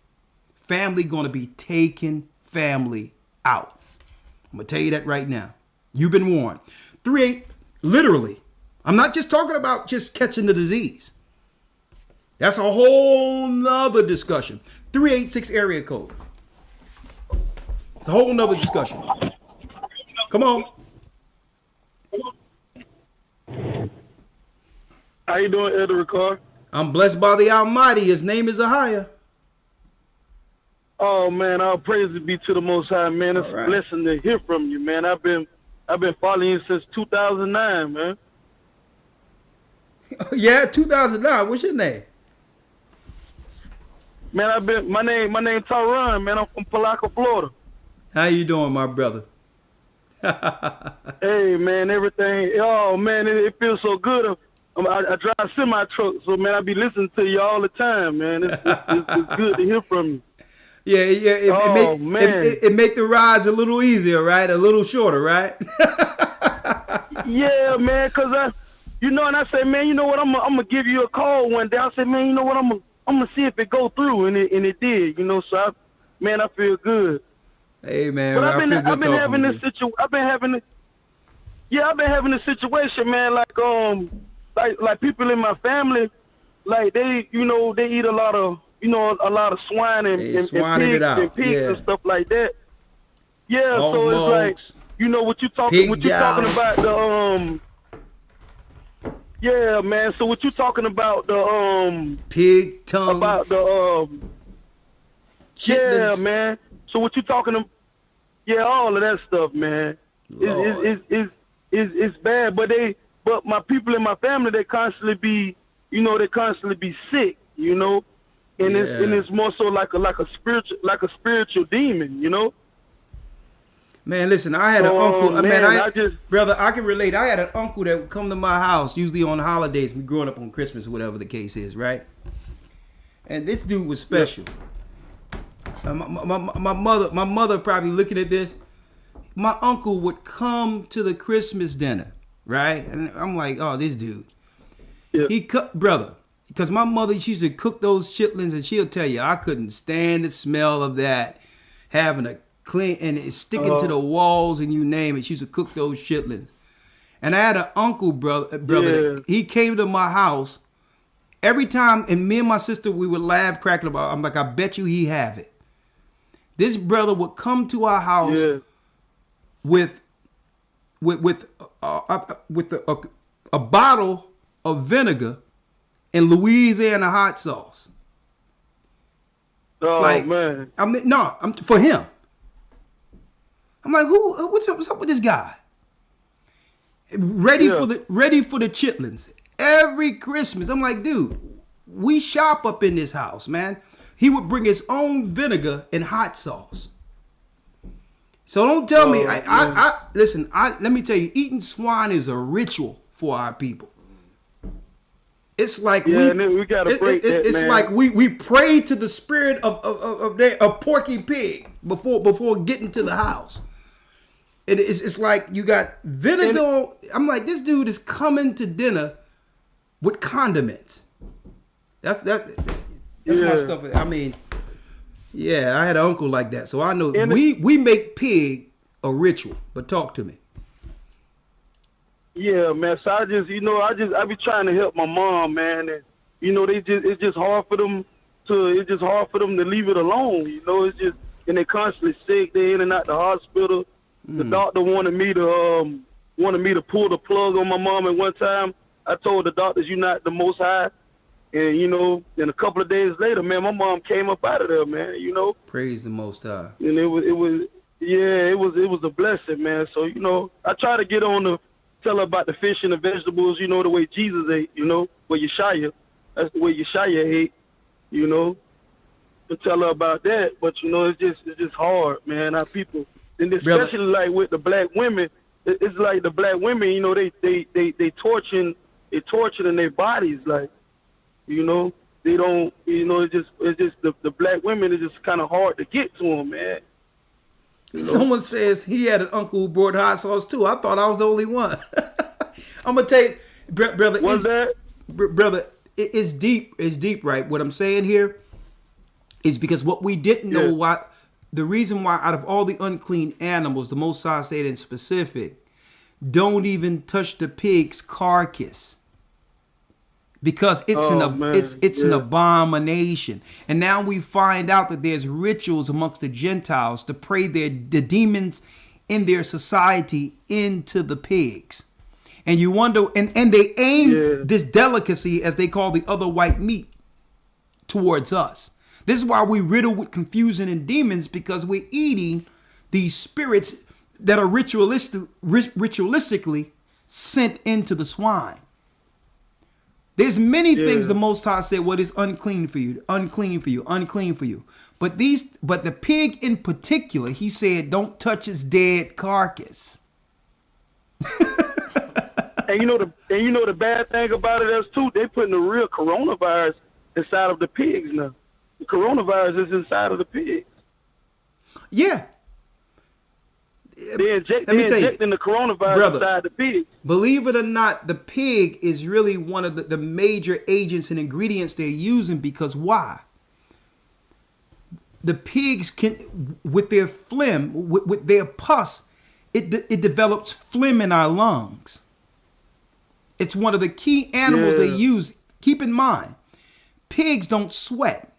[SPEAKER 4] Family gonna be taking family out. I'm gonna tell you that right now. You've been warned. 3-8, literally. I'm not just talking about just catching the disease. That's a whole nother discussion. 386 area code. It's a whole nother discussion. Come on.
[SPEAKER 20] How you doing, Elder Ricard?
[SPEAKER 4] I'm blessed by the Almighty. His name is AHAYAH.
[SPEAKER 20] Oh man, all praise be to the Most High, man. It's
[SPEAKER 4] right.
[SPEAKER 20] A blessing to hear from you, man. I've been following you since 2009, man.
[SPEAKER 4] Yeah, 2009. What's your name?
[SPEAKER 20] Man, my name Tyron, man. I'm from Palaca, Florida.
[SPEAKER 4] How you doing, my brother?
[SPEAKER 20] Hey, man, everything. Oh, man, it feels so good. I drive semi-truck, so, man, I be listening to you all the time, man. It's good to hear from you.
[SPEAKER 4] Yeah. It make the rides a little easier, right? A little shorter, right?
[SPEAKER 20] Yeah, man, because and I say, man, you know what? I'm gonna give you a call one day. I said, man, you know what? I'm gonna see if it go through, and it did, you know. So I feel good.
[SPEAKER 4] Hey, man,
[SPEAKER 20] but I've been having this situation, man. Like people in my family, like they eat a lot of swine and pigs and stuff like that. Yeah, so it's like, what you talking about the yeah, man. So what you talking about the
[SPEAKER 4] pig tongue
[SPEAKER 20] about the
[SPEAKER 4] chitlins.
[SPEAKER 20] Yeah, man. So what you talking about? Yeah, all of that stuff, man. It's bad, but my people in my family, they constantly be sick, you know, and it's more so like a spiritual demon, you know.
[SPEAKER 4] Man, listen, I had an uncle. Brother, I can relate. I had an uncle that would come to my house, usually on holidays. We growing up on Christmas or whatever the case is, right? And this dude was special. My mother probably looking at this. My uncle would come to the Christmas dinner, right? And I'm like, oh, this dude. Yeah. He cut, brother, because my mother, she used to cook those chitlins, and she'll tell you, I couldn't stand the smell of that, having a clean, and it's sticking to the walls, and you name it. She used to cook those chitlins. And I had an uncle, brother. That he came to my house every time, and me and my sister, we would laugh, cracking about. I'm like, I bet you he have it. This brother would come to our house with a bottle of vinegar and Louisiana hot sauce.
[SPEAKER 20] Oh man!
[SPEAKER 4] I'm for him. I'm like, what's up with this guy? Ready for the chitlins every Christmas. I'm like, dude, we shop up in this house, man. He would bring his own vinegar and hot sauce. So don't tell me. Listen. Let me tell you, eating swine is a ritual for our people. It's like we gotta break that, it's man. Like we pray to the spirit of Porky Pig before getting to the house. It's like you got vinegar. I'm like, this dude is coming to dinner with condiments. That's my stuff. I mean, yeah, I had an uncle like that, so I know we make pig a ritual. But talk to me.
[SPEAKER 20] Yeah, man. So I be trying to help my mom, man, and it's just hard for them to leave it alone. And they constantly sick. They in and out the hospital. The doctor wanted me to pull the plug on my mom at one time. I told the doctors, "You're not the Most High," and then a couple of days later, man, my mom came up out of there, man.
[SPEAKER 4] Praise the Most High.
[SPEAKER 20] And it was a blessing, man. So I try to get on to tell her about the fish and the vegetables, the way Jesus ate, where Yeshaya, that's the way Yeshaya ate, to tell her about that. But it's just hard, man. Our people. And especially like with the black women, it's like the black women, they torturing their bodies, like, they don't, it's just the black women is just kind of hard to get to them, man.
[SPEAKER 4] Someone says he had an uncle who brought hot sauce too. I thought I was the only one. I'm gonna tell you, brother. Brother, it's deep. It's deep, right? What I'm saying here is because what we didn't know why. The reason why out of all the unclean animals, the Most High said in specific, don't even touch the pig's carcass. Because it's an abomination. And now we find out that there's rituals amongst the Gentiles to pray the demons in their society into the pigs. And you wonder, and they aim this delicacy, as they call the other white meat, towards us. This is why we riddle with confusion and demons, because we're eating these spirits that are ritualistically sent into the swine. There's many things the Most High said, what is unclean for you, unclean for you, unclean for you. But the pig in particular, he said, don't touch his dead carcass.
[SPEAKER 20] And the bad thing about it is too, they putting the real coronavirus inside of the pigs now. The coronavirus is inside of the pigs.
[SPEAKER 4] Yeah.
[SPEAKER 20] They're injecting the coronavirus inside the pigs.
[SPEAKER 4] Believe it or not, the pig is really one of the major agents and ingredients they're using, because why? The pigs can, with their phlegm, with their pus, it develops phlegm in our lungs. It's one of the key animals they use. Keep in mind, pigs don't sweat.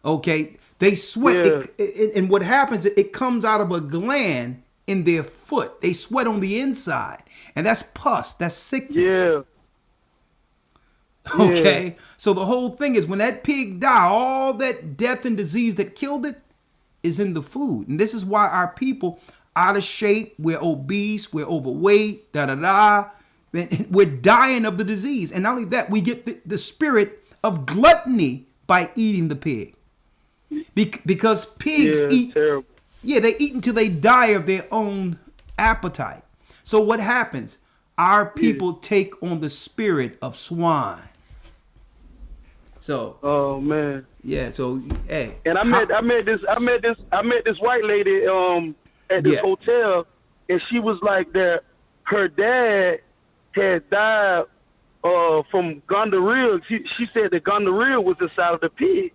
[SPEAKER 4] Okay, they sweat, and what happens? It comes out of a gland in their foot. They sweat on the inside, and that's pus. That's sickness. Yeah. Okay, so the whole thing is when that pig died, all that death and disease that killed it is in the food, and this is why our people out of shape. We're obese. We're overweight. We're dying of the disease, and not only that, we get the spirit of gluttony by eating the pig. Because pigs eat, they eat until they die of their own appetite. So what happens? Our people take on the spirit of swine. So,
[SPEAKER 20] oh man,
[SPEAKER 4] yeah. So, hey,
[SPEAKER 20] and I met this white lady at this hotel, and she was like that. Her dad had died from gonorrhea. She said that gonorrhea was inside of the pig.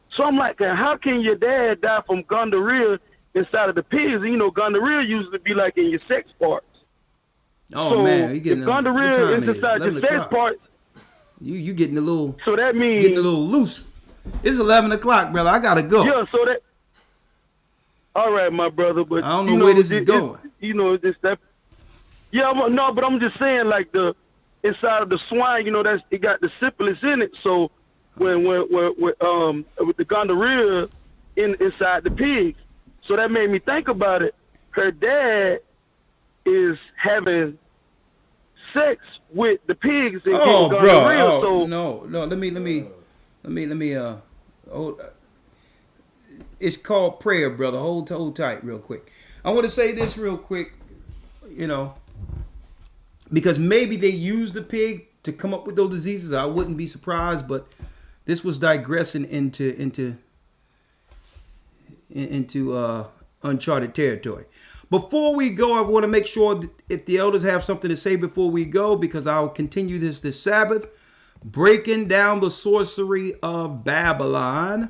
[SPEAKER 20] So I'm like, how can your dad die from gonorrhea inside of the pigs? And, gonorrhea used to be like in your sex parts.
[SPEAKER 4] Oh
[SPEAKER 20] so
[SPEAKER 4] man, you getting
[SPEAKER 20] the Gondorier is inside the sex part.
[SPEAKER 4] You getting a little.
[SPEAKER 20] So that means
[SPEAKER 4] getting a little loose. It's 11 o'clock, brother. I gotta go.
[SPEAKER 20] Yeah. So that. All right, my brother, but
[SPEAKER 4] I don't know where this is going.
[SPEAKER 20] It's that. Yeah, no, but I'm just saying, like the inside of the swine, it got the syphilis in it. So when with the Gondorier inside the pigs, so that made me think about it. Her dad is having sex with the pigs and getting gonorrhea. So
[SPEAKER 4] no. Let me. It's called prayer, brother. Hold tight, real quick. I want to say this real quick. Because maybe they used the pig to come up with those diseases. I wouldn't be surprised, but this was digressing into uncharted territory. Before we go, I want to make sure that if the elders have something to say before we go, because I'll continue this Sabbath, breaking down the sorcery of Babylon.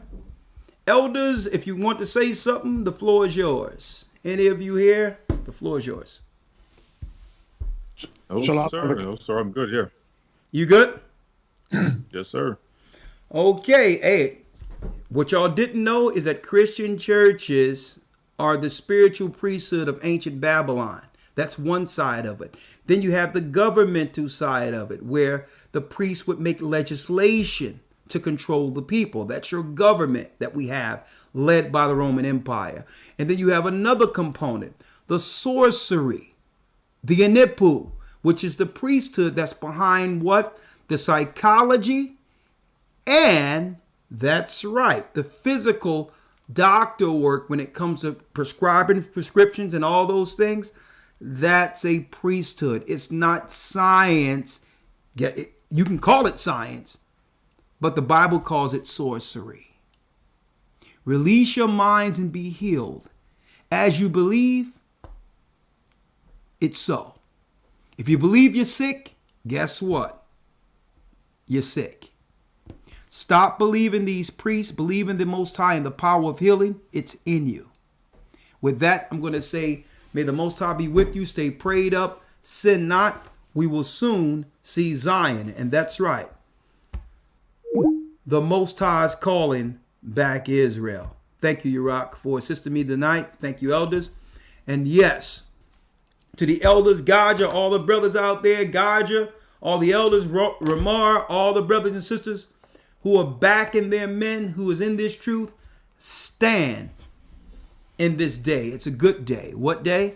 [SPEAKER 4] Elders, if you want to say something, the floor is yours. Any of you here? The floor is yours.
[SPEAKER 3] No, sir. I'm good here.
[SPEAKER 4] You good?
[SPEAKER 3] Yes, sir.
[SPEAKER 4] Okay. Hey, what y'all didn't know is that Christian churches are the spiritual priesthood of ancient Babylon. That's one side of it. Then you have the governmental side of it, where the priests would make legislation to control the people. That's your government that we have, led by the Roman Empire. And then you have another component, the sorcery, the inipu, which is the priesthood that's behind what? The psychology and, that's right, the physical doctor work when it comes to prescribing prescriptions and all those things. That's a priesthood. It's not science. You can call it science, but the Bible calls it sorcery. Release your minds and be healed. As you believe, it's so. If you believe you're sick, guess what? You're sick. Stop believing these priests. Believe in the Most High and the power of healing. It's in you. With that, I'm going to say, may the Most High be with you. Stay prayed up. Sin not. We will soon see Zion. And that's right. The Most High is calling back Israel. Thank you, Yurok, for assisting me tonight. Thank you, elders. And yes, to the elders, Gaja, all the brothers out there, Gaja, all the elders, Ramar, all the brothers and sisters who are backing their men, who is in this truth, stand in this day. It's a good day. What day?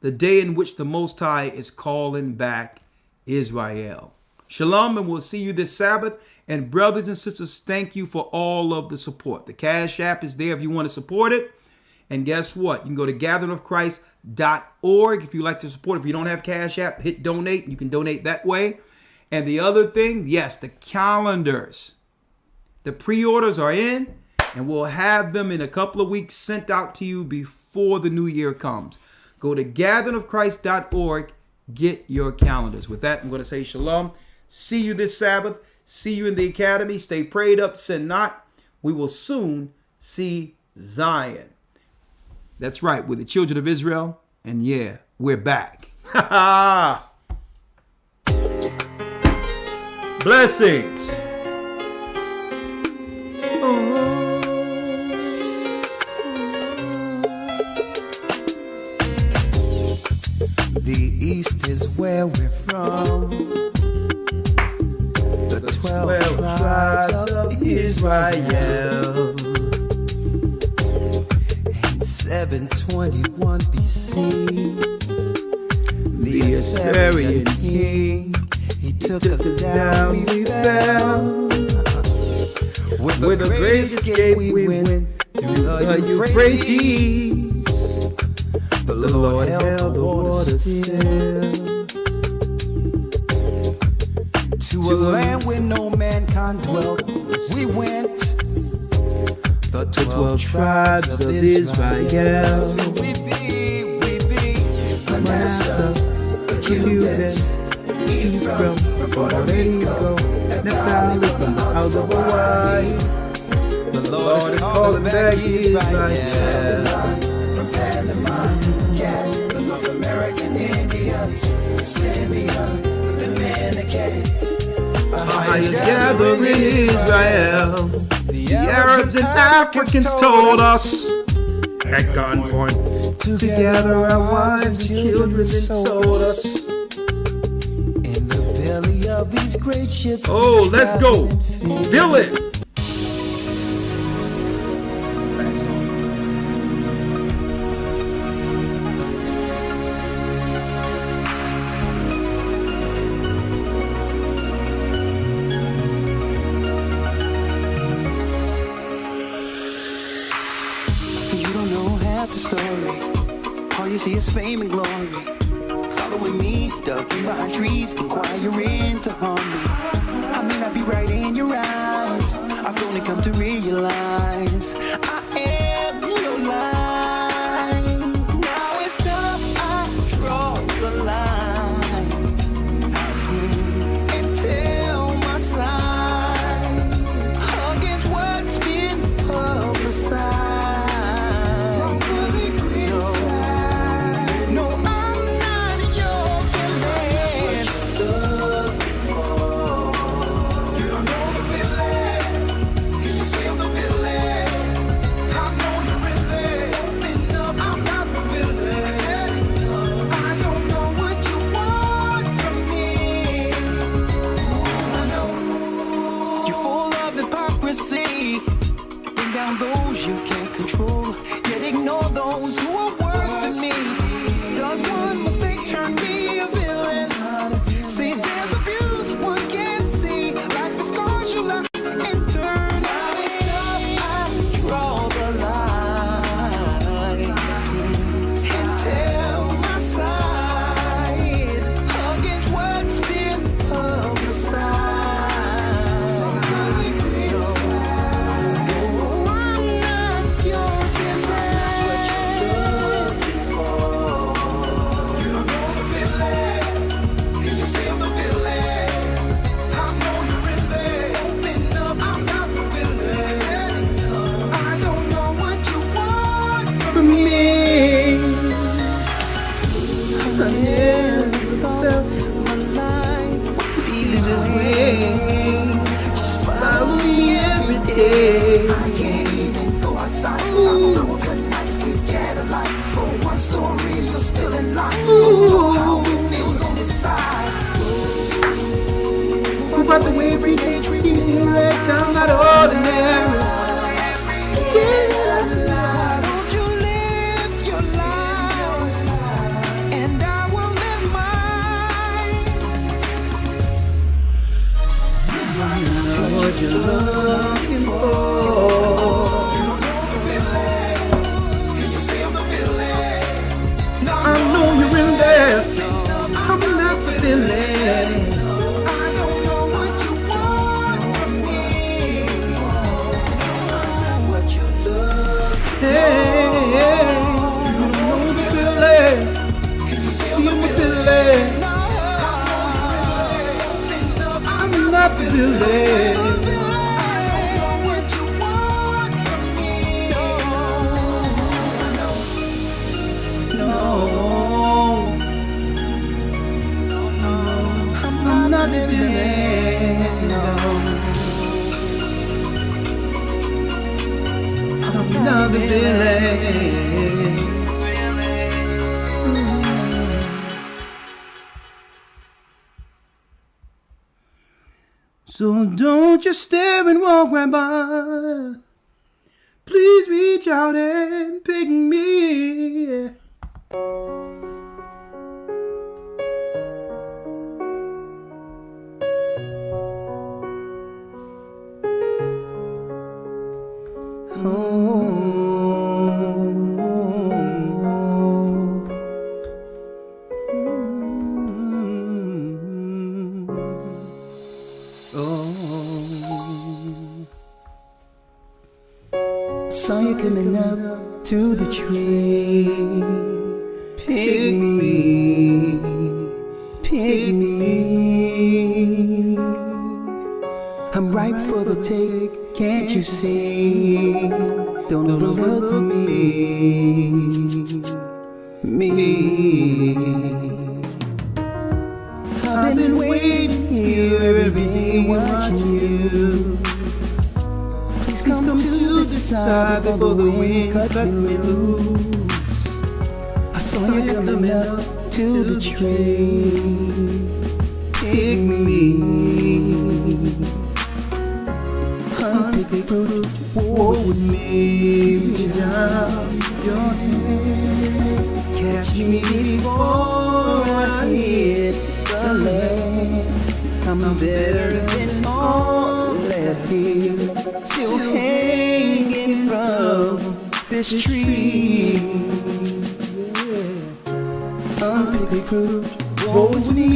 [SPEAKER 4] The day in which the Most High is calling back Israel. Shalom, and we'll see you this Sabbath. And brothers and sisters, thank you for all of the support. The Cash App is there if you want to support it. And guess what? You can go to gatheringofchrist.org if you like to support. If you don't have Cash App, hit donate. You can donate that way. And the other thing, yes, the calendars. The pre-orders are in, and we'll have them in a couple of weeks sent out to you before the new year comes. Go to gatheringofchrist.org. Get your calendars. With that, I'm going to say shalom. See you this Sabbath. See you in the academy. Stay prayed up. Sin not. We will soon see Zion. That's right. We're the children of Israel. And yeah, we're back. Blessings.
[SPEAKER 2] The east is where we're from. The 12 tribes of Israel. In 721 BC, the Assyrian king, he took us down, we fell. With the great escape we went through the Euphrates. The Lord held the water still. To a land where no mankind dwelt, we went. The 12 tribes of Israel. So we be Manasseh, the Cubans, Ephraim, from Puerto Rico, Nepali, from the Isles of Hawaii. The Lord is calling back Israel. From Panama, Cat, the North American Indians.
[SPEAKER 1] Simeon, the Dominicans.
[SPEAKER 4] AHAYAH gathering Israel. The Arabs and Africans told us at gunpoint. Together our wives and children and sold us.
[SPEAKER 1] In the belly of these great ships.
[SPEAKER 4] Oh, let's go. Feel it.
[SPEAKER 1] The story, all you see is fame and glory. Following me, ducking behind trees, inquiring to harm me. I may not be right in your eyes. I've only come to realize I am your life. Now it's time I draw the line and tell my side against what's been publicized. Those you can't control, yet ignore those who are worse than me. Does one mistake turn me a villain? See, there's abuse one can't see, like the scars you left and turn. Now it's time I draw the line and tell my side against what's been publicized. I can't even go outside. Ooh. The nights we scared of life. For one story, you're still in life. Oh, how it feels on this side.
[SPEAKER 4] What about the way every day treating you like I'm not ordinary?
[SPEAKER 1] Yeah. Don't you live your life, and I will live mine.
[SPEAKER 4] What you looking for? I know you're in there. I'm not the villain.
[SPEAKER 1] I don't know what you want from me. What you look for.
[SPEAKER 4] Hey, you know the villain. You're the villain. I'm not the villain. I'm not the villain, no. I'm not the villain. So don't just stare and walk right by. Please reach out and pick me.
[SPEAKER 1] Saw you coming up to the tree. Pick me, pick me. I'm ripe for the take, can't you see? Don't overlook me, me.
[SPEAKER 2] before the wind cut me loose. I saw you coming up to the train. Pick me, unpick fruit, walk with me. Reach out your hand, catch me before I hit the land. I'm better than all left here, still hanging from this tree. Unpick fruit, walk with me.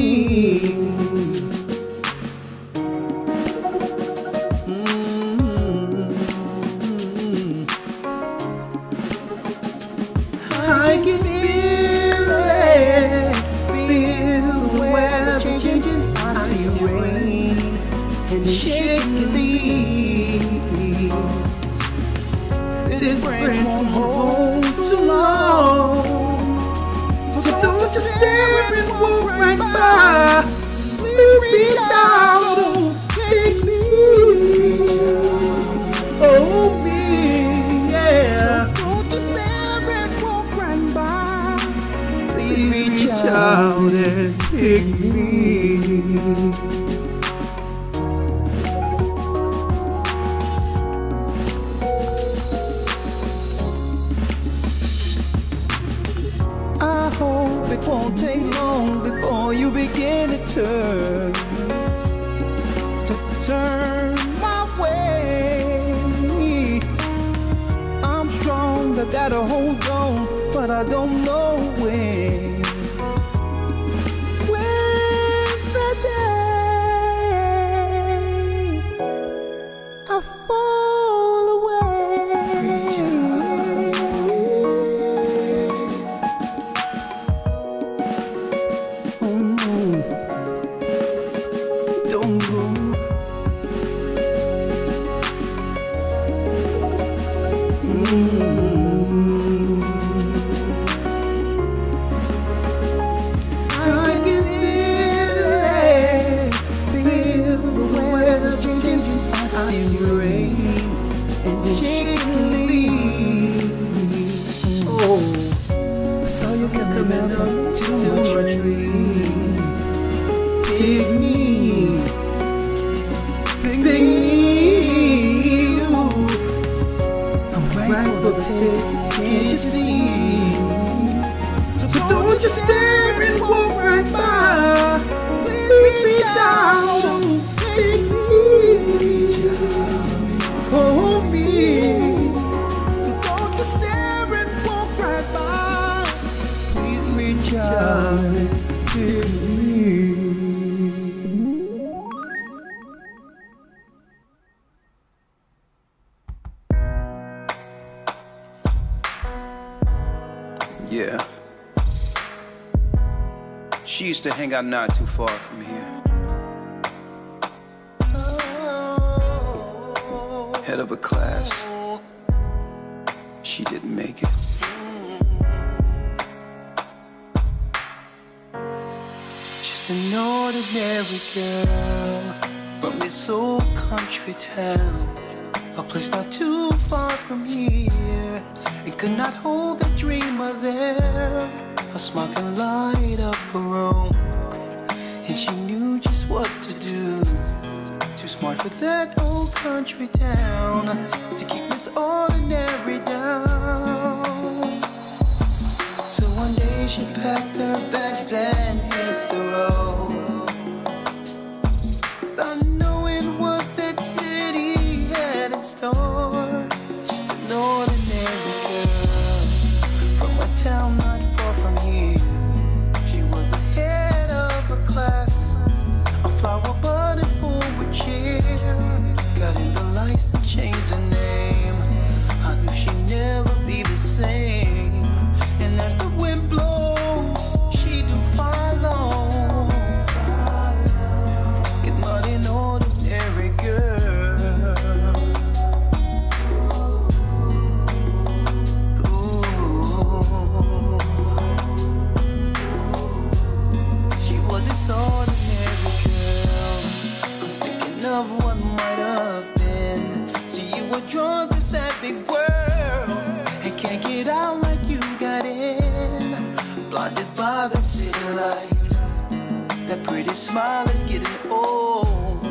[SPEAKER 2] I can feel it, feel the weather changing. I see rain and shaking leaves. This branch won't hold too long, so don't just stare and walk right by. Please reach out, take me, oh me, yeah. So don't just stare and walk right by. Please reach out and pick me. I hope it won't take long before you begin to turn my way. I'm strong, I gotta hold on, but I don't know when. When's the day I fall away? Oh no, don't go. I can feel it, feel the weather changing. I see rain and shaking leaves. Oh, I saw you coming up to my tree. Pick me, pick me. I'm right for the take, can't you see? So don't just stare and walk right by. Please reach out, take me, hold me. So don't just stare and walk right by. Please reach out and take me. Yeah. She used to hang out not too far from here. Head of a class. She didn't make it. Just an ordinary girl from this old country town, a place not too far from here. It could not hold the dreamer there. A smile can light up a room, and she knew just what to do. Too smart for that old country town to keep this ordinary down. So one day she packed her bags and hit the road, not knowing what that city had in store. Just an ordinary girl from a town not far from here. She was the head of a class, a flower budding full with cheer. Got in the lights and changed her name. I knew she'd never be the same. And as the wind blows, smile is getting old.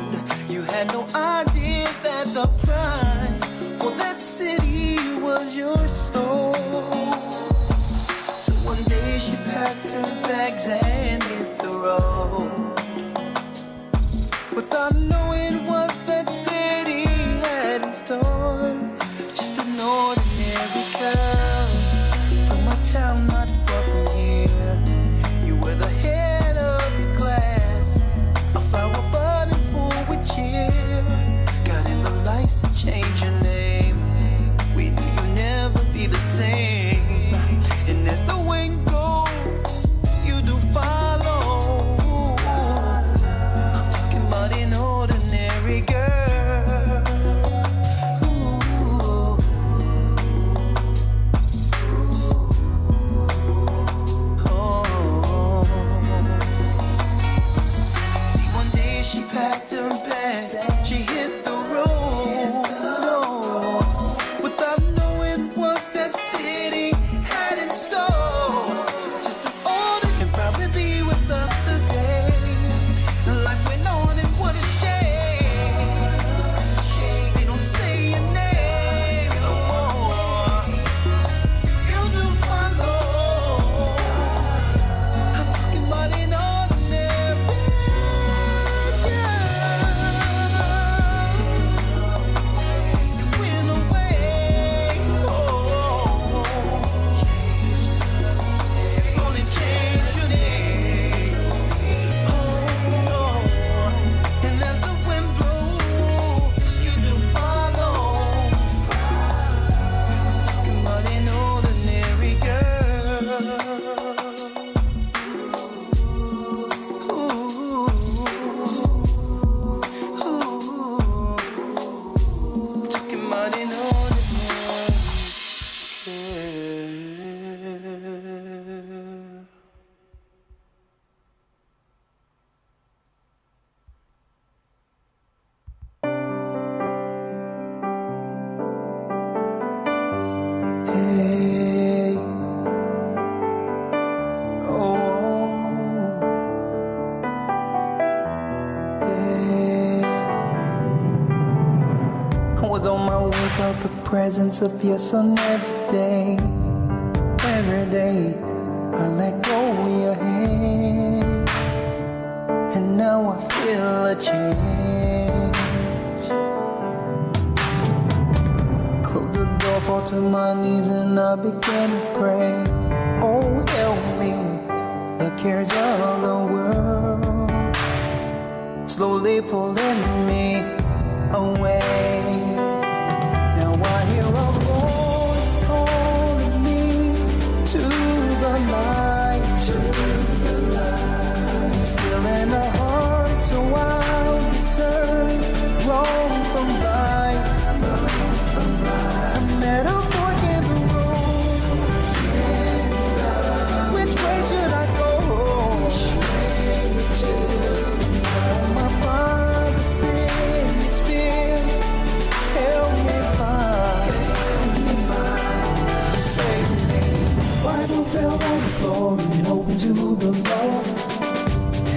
[SPEAKER 2] You had no idea that the price for that city was your soul. So one day she packed her bags and hit the road, without knowing what that city had in store. Just an ordinary girl from a town not far from here. You were the head of your class, a flower budding full with cheer. Got in the lights to change your name. We knew you'd never be the same. And as the wind goes, you do follow. I'm talking about an ordinary girl. Ooh. Oh. See, one day she packed her bags, she hit the road, without knowing what that city had in store. Just an order and probably be with us today. Life went on and what a shame. They don't say your name no more. You do follow. I'm talking about an ordinary you went away. You're gonna change your name. And as the wind blows, you do follow. Talking about an ordinary girl. Talking about an ordinary girl. Hey, oh, hey. I was on my way, felt the presence of your son every day. Every day, I let go of your hand, and now I feel a change. Close the door, fall to my knees, and I began to pray. Oh, help me, the cares of the world slowly pulling me away. Now I hear a voice calling me to the light, still in the heart, so I'll discern wrong from right. I met a fork in the road. Which way should I go? My Father said, Spirit, help me find. Save me. Bible fell on the floor and open to the Lord,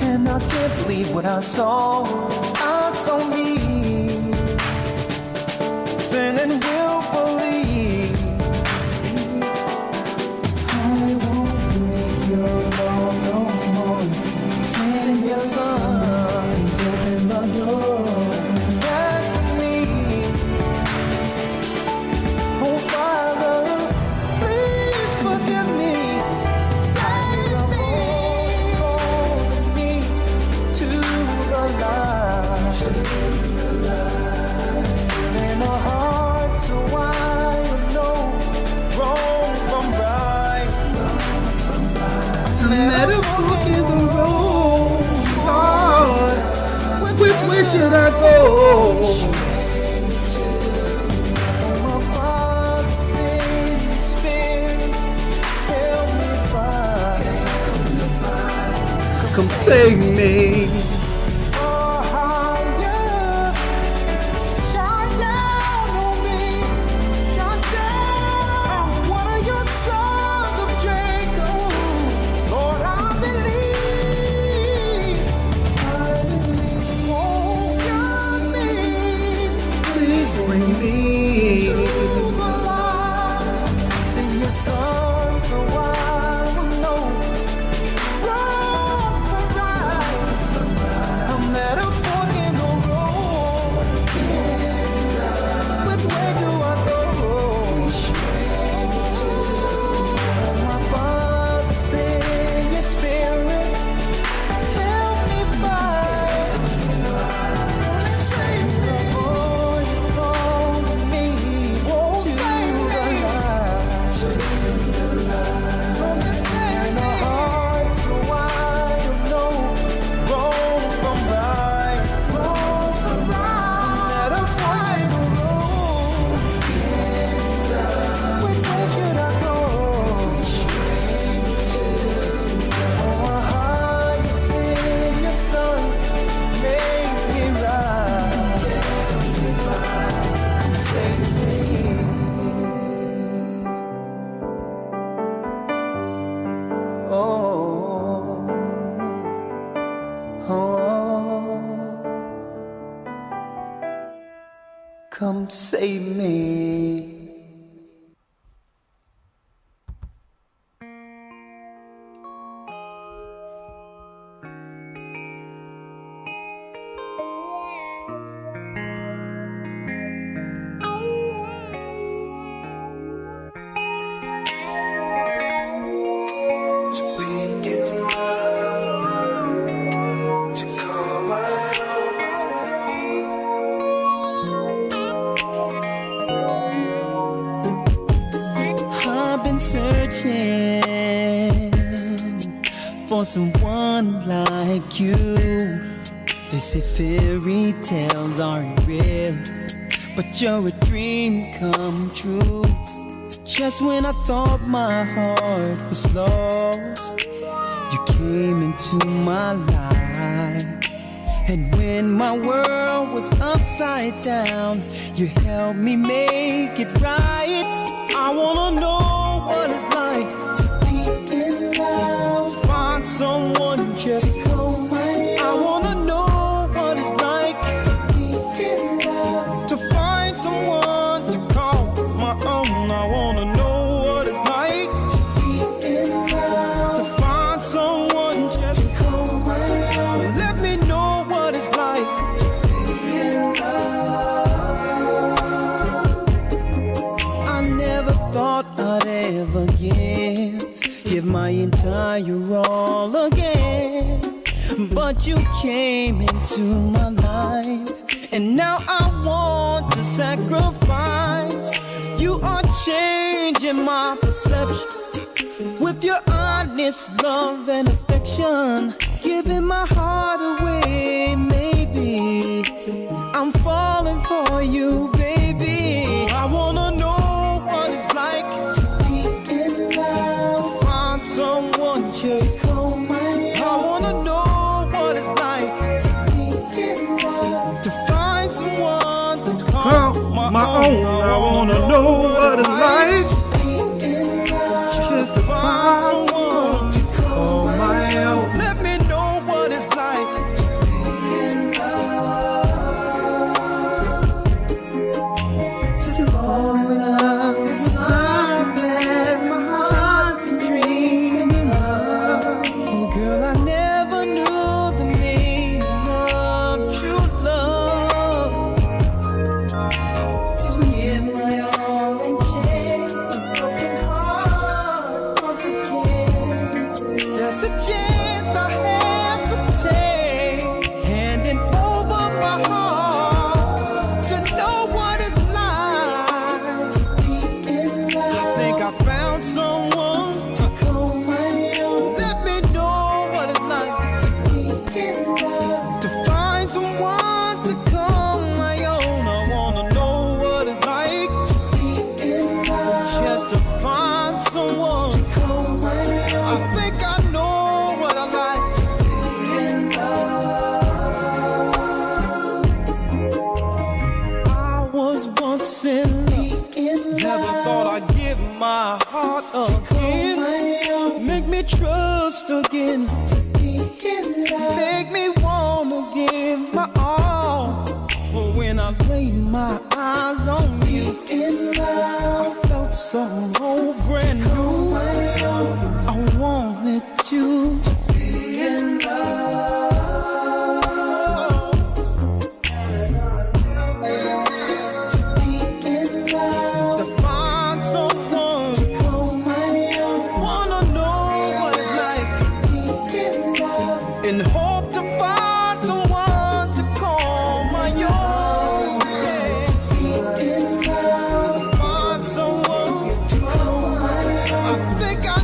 [SPEAKER 2] and I can't believe what I saw. I saw me sinning willfully. I won't break your law no more. Send your son, open my door back to me. Oh Father, please forgive me. Save me, calling me to the light. Still in the heart, so I will know wrong from right. Let it fork in the road, Lord. Which way should I go? My Father said, Spirit, help me find. Come save me. Shine down on me. Shine down. One of your sons of Jacob. Lord, I believe.
[SPEAKER 1] sun, so I will know. Wrong from right, I'm at a fork in the road. Which way do I go? My Father, send your spirit, help me find. Save the voice calling me to the light. From this in the heart, so I know wrong from right. Wrong from right. Let us find the road. Which way should I go? Oh, how you sing your song makes me right. Save me. Come save me. I've been searching for someone like you. They say fairy tales aren't real, but you're a dream come true. Just when I thought my heart was lost, you came into my life. And when my world was upside down, you helped me make it right. I wanna know what it's like to be in love. Find someone just to call my own. I wanna know what it's like to be in love. To find someone to call my own. I wanna know what it's like to be in love. To find someone just to call my own. Let me know what it's like to be in love. I never thought I'd ever give my entire all again, but you came into my life, and now I want to sacrifice. You are changing my perception with your honest love and affection, giving my heart away. Maybe I'm falling for you, baby. I wanna know what it's like to be in love. To find someone just to call my own. I wanna know what it's like to be in love. To find someone to call my own. I wanna know what it's like to be in love. Just to find someone to call my own. Let me know what it's like to be in love. To fall in love with something my heart can dream in love. Oh girl, I never knew the meaning of true love. To give my all and chase a broken heart once again. There's a chance I have to take, handing over my heart to know what it's like to be in love. I think I found someone to call my own. Let me know what it's like to be in love. To find someone to call my own. I wanna know what it's like to be in love. Just to find someone to call my own. I think I know what I like to be in love. I was once in love, never thought I'd give my heart again. Make me trust again, make me wanna give my all. But when I laid my eyes on you, I felt something old brand new. I wanted to be in love. To be in love. To find someone. To call my own. Wanna know what it's like to be in love. And hope to find someone to call my own. Yeah. To be in love. To find someone to call my own. I think I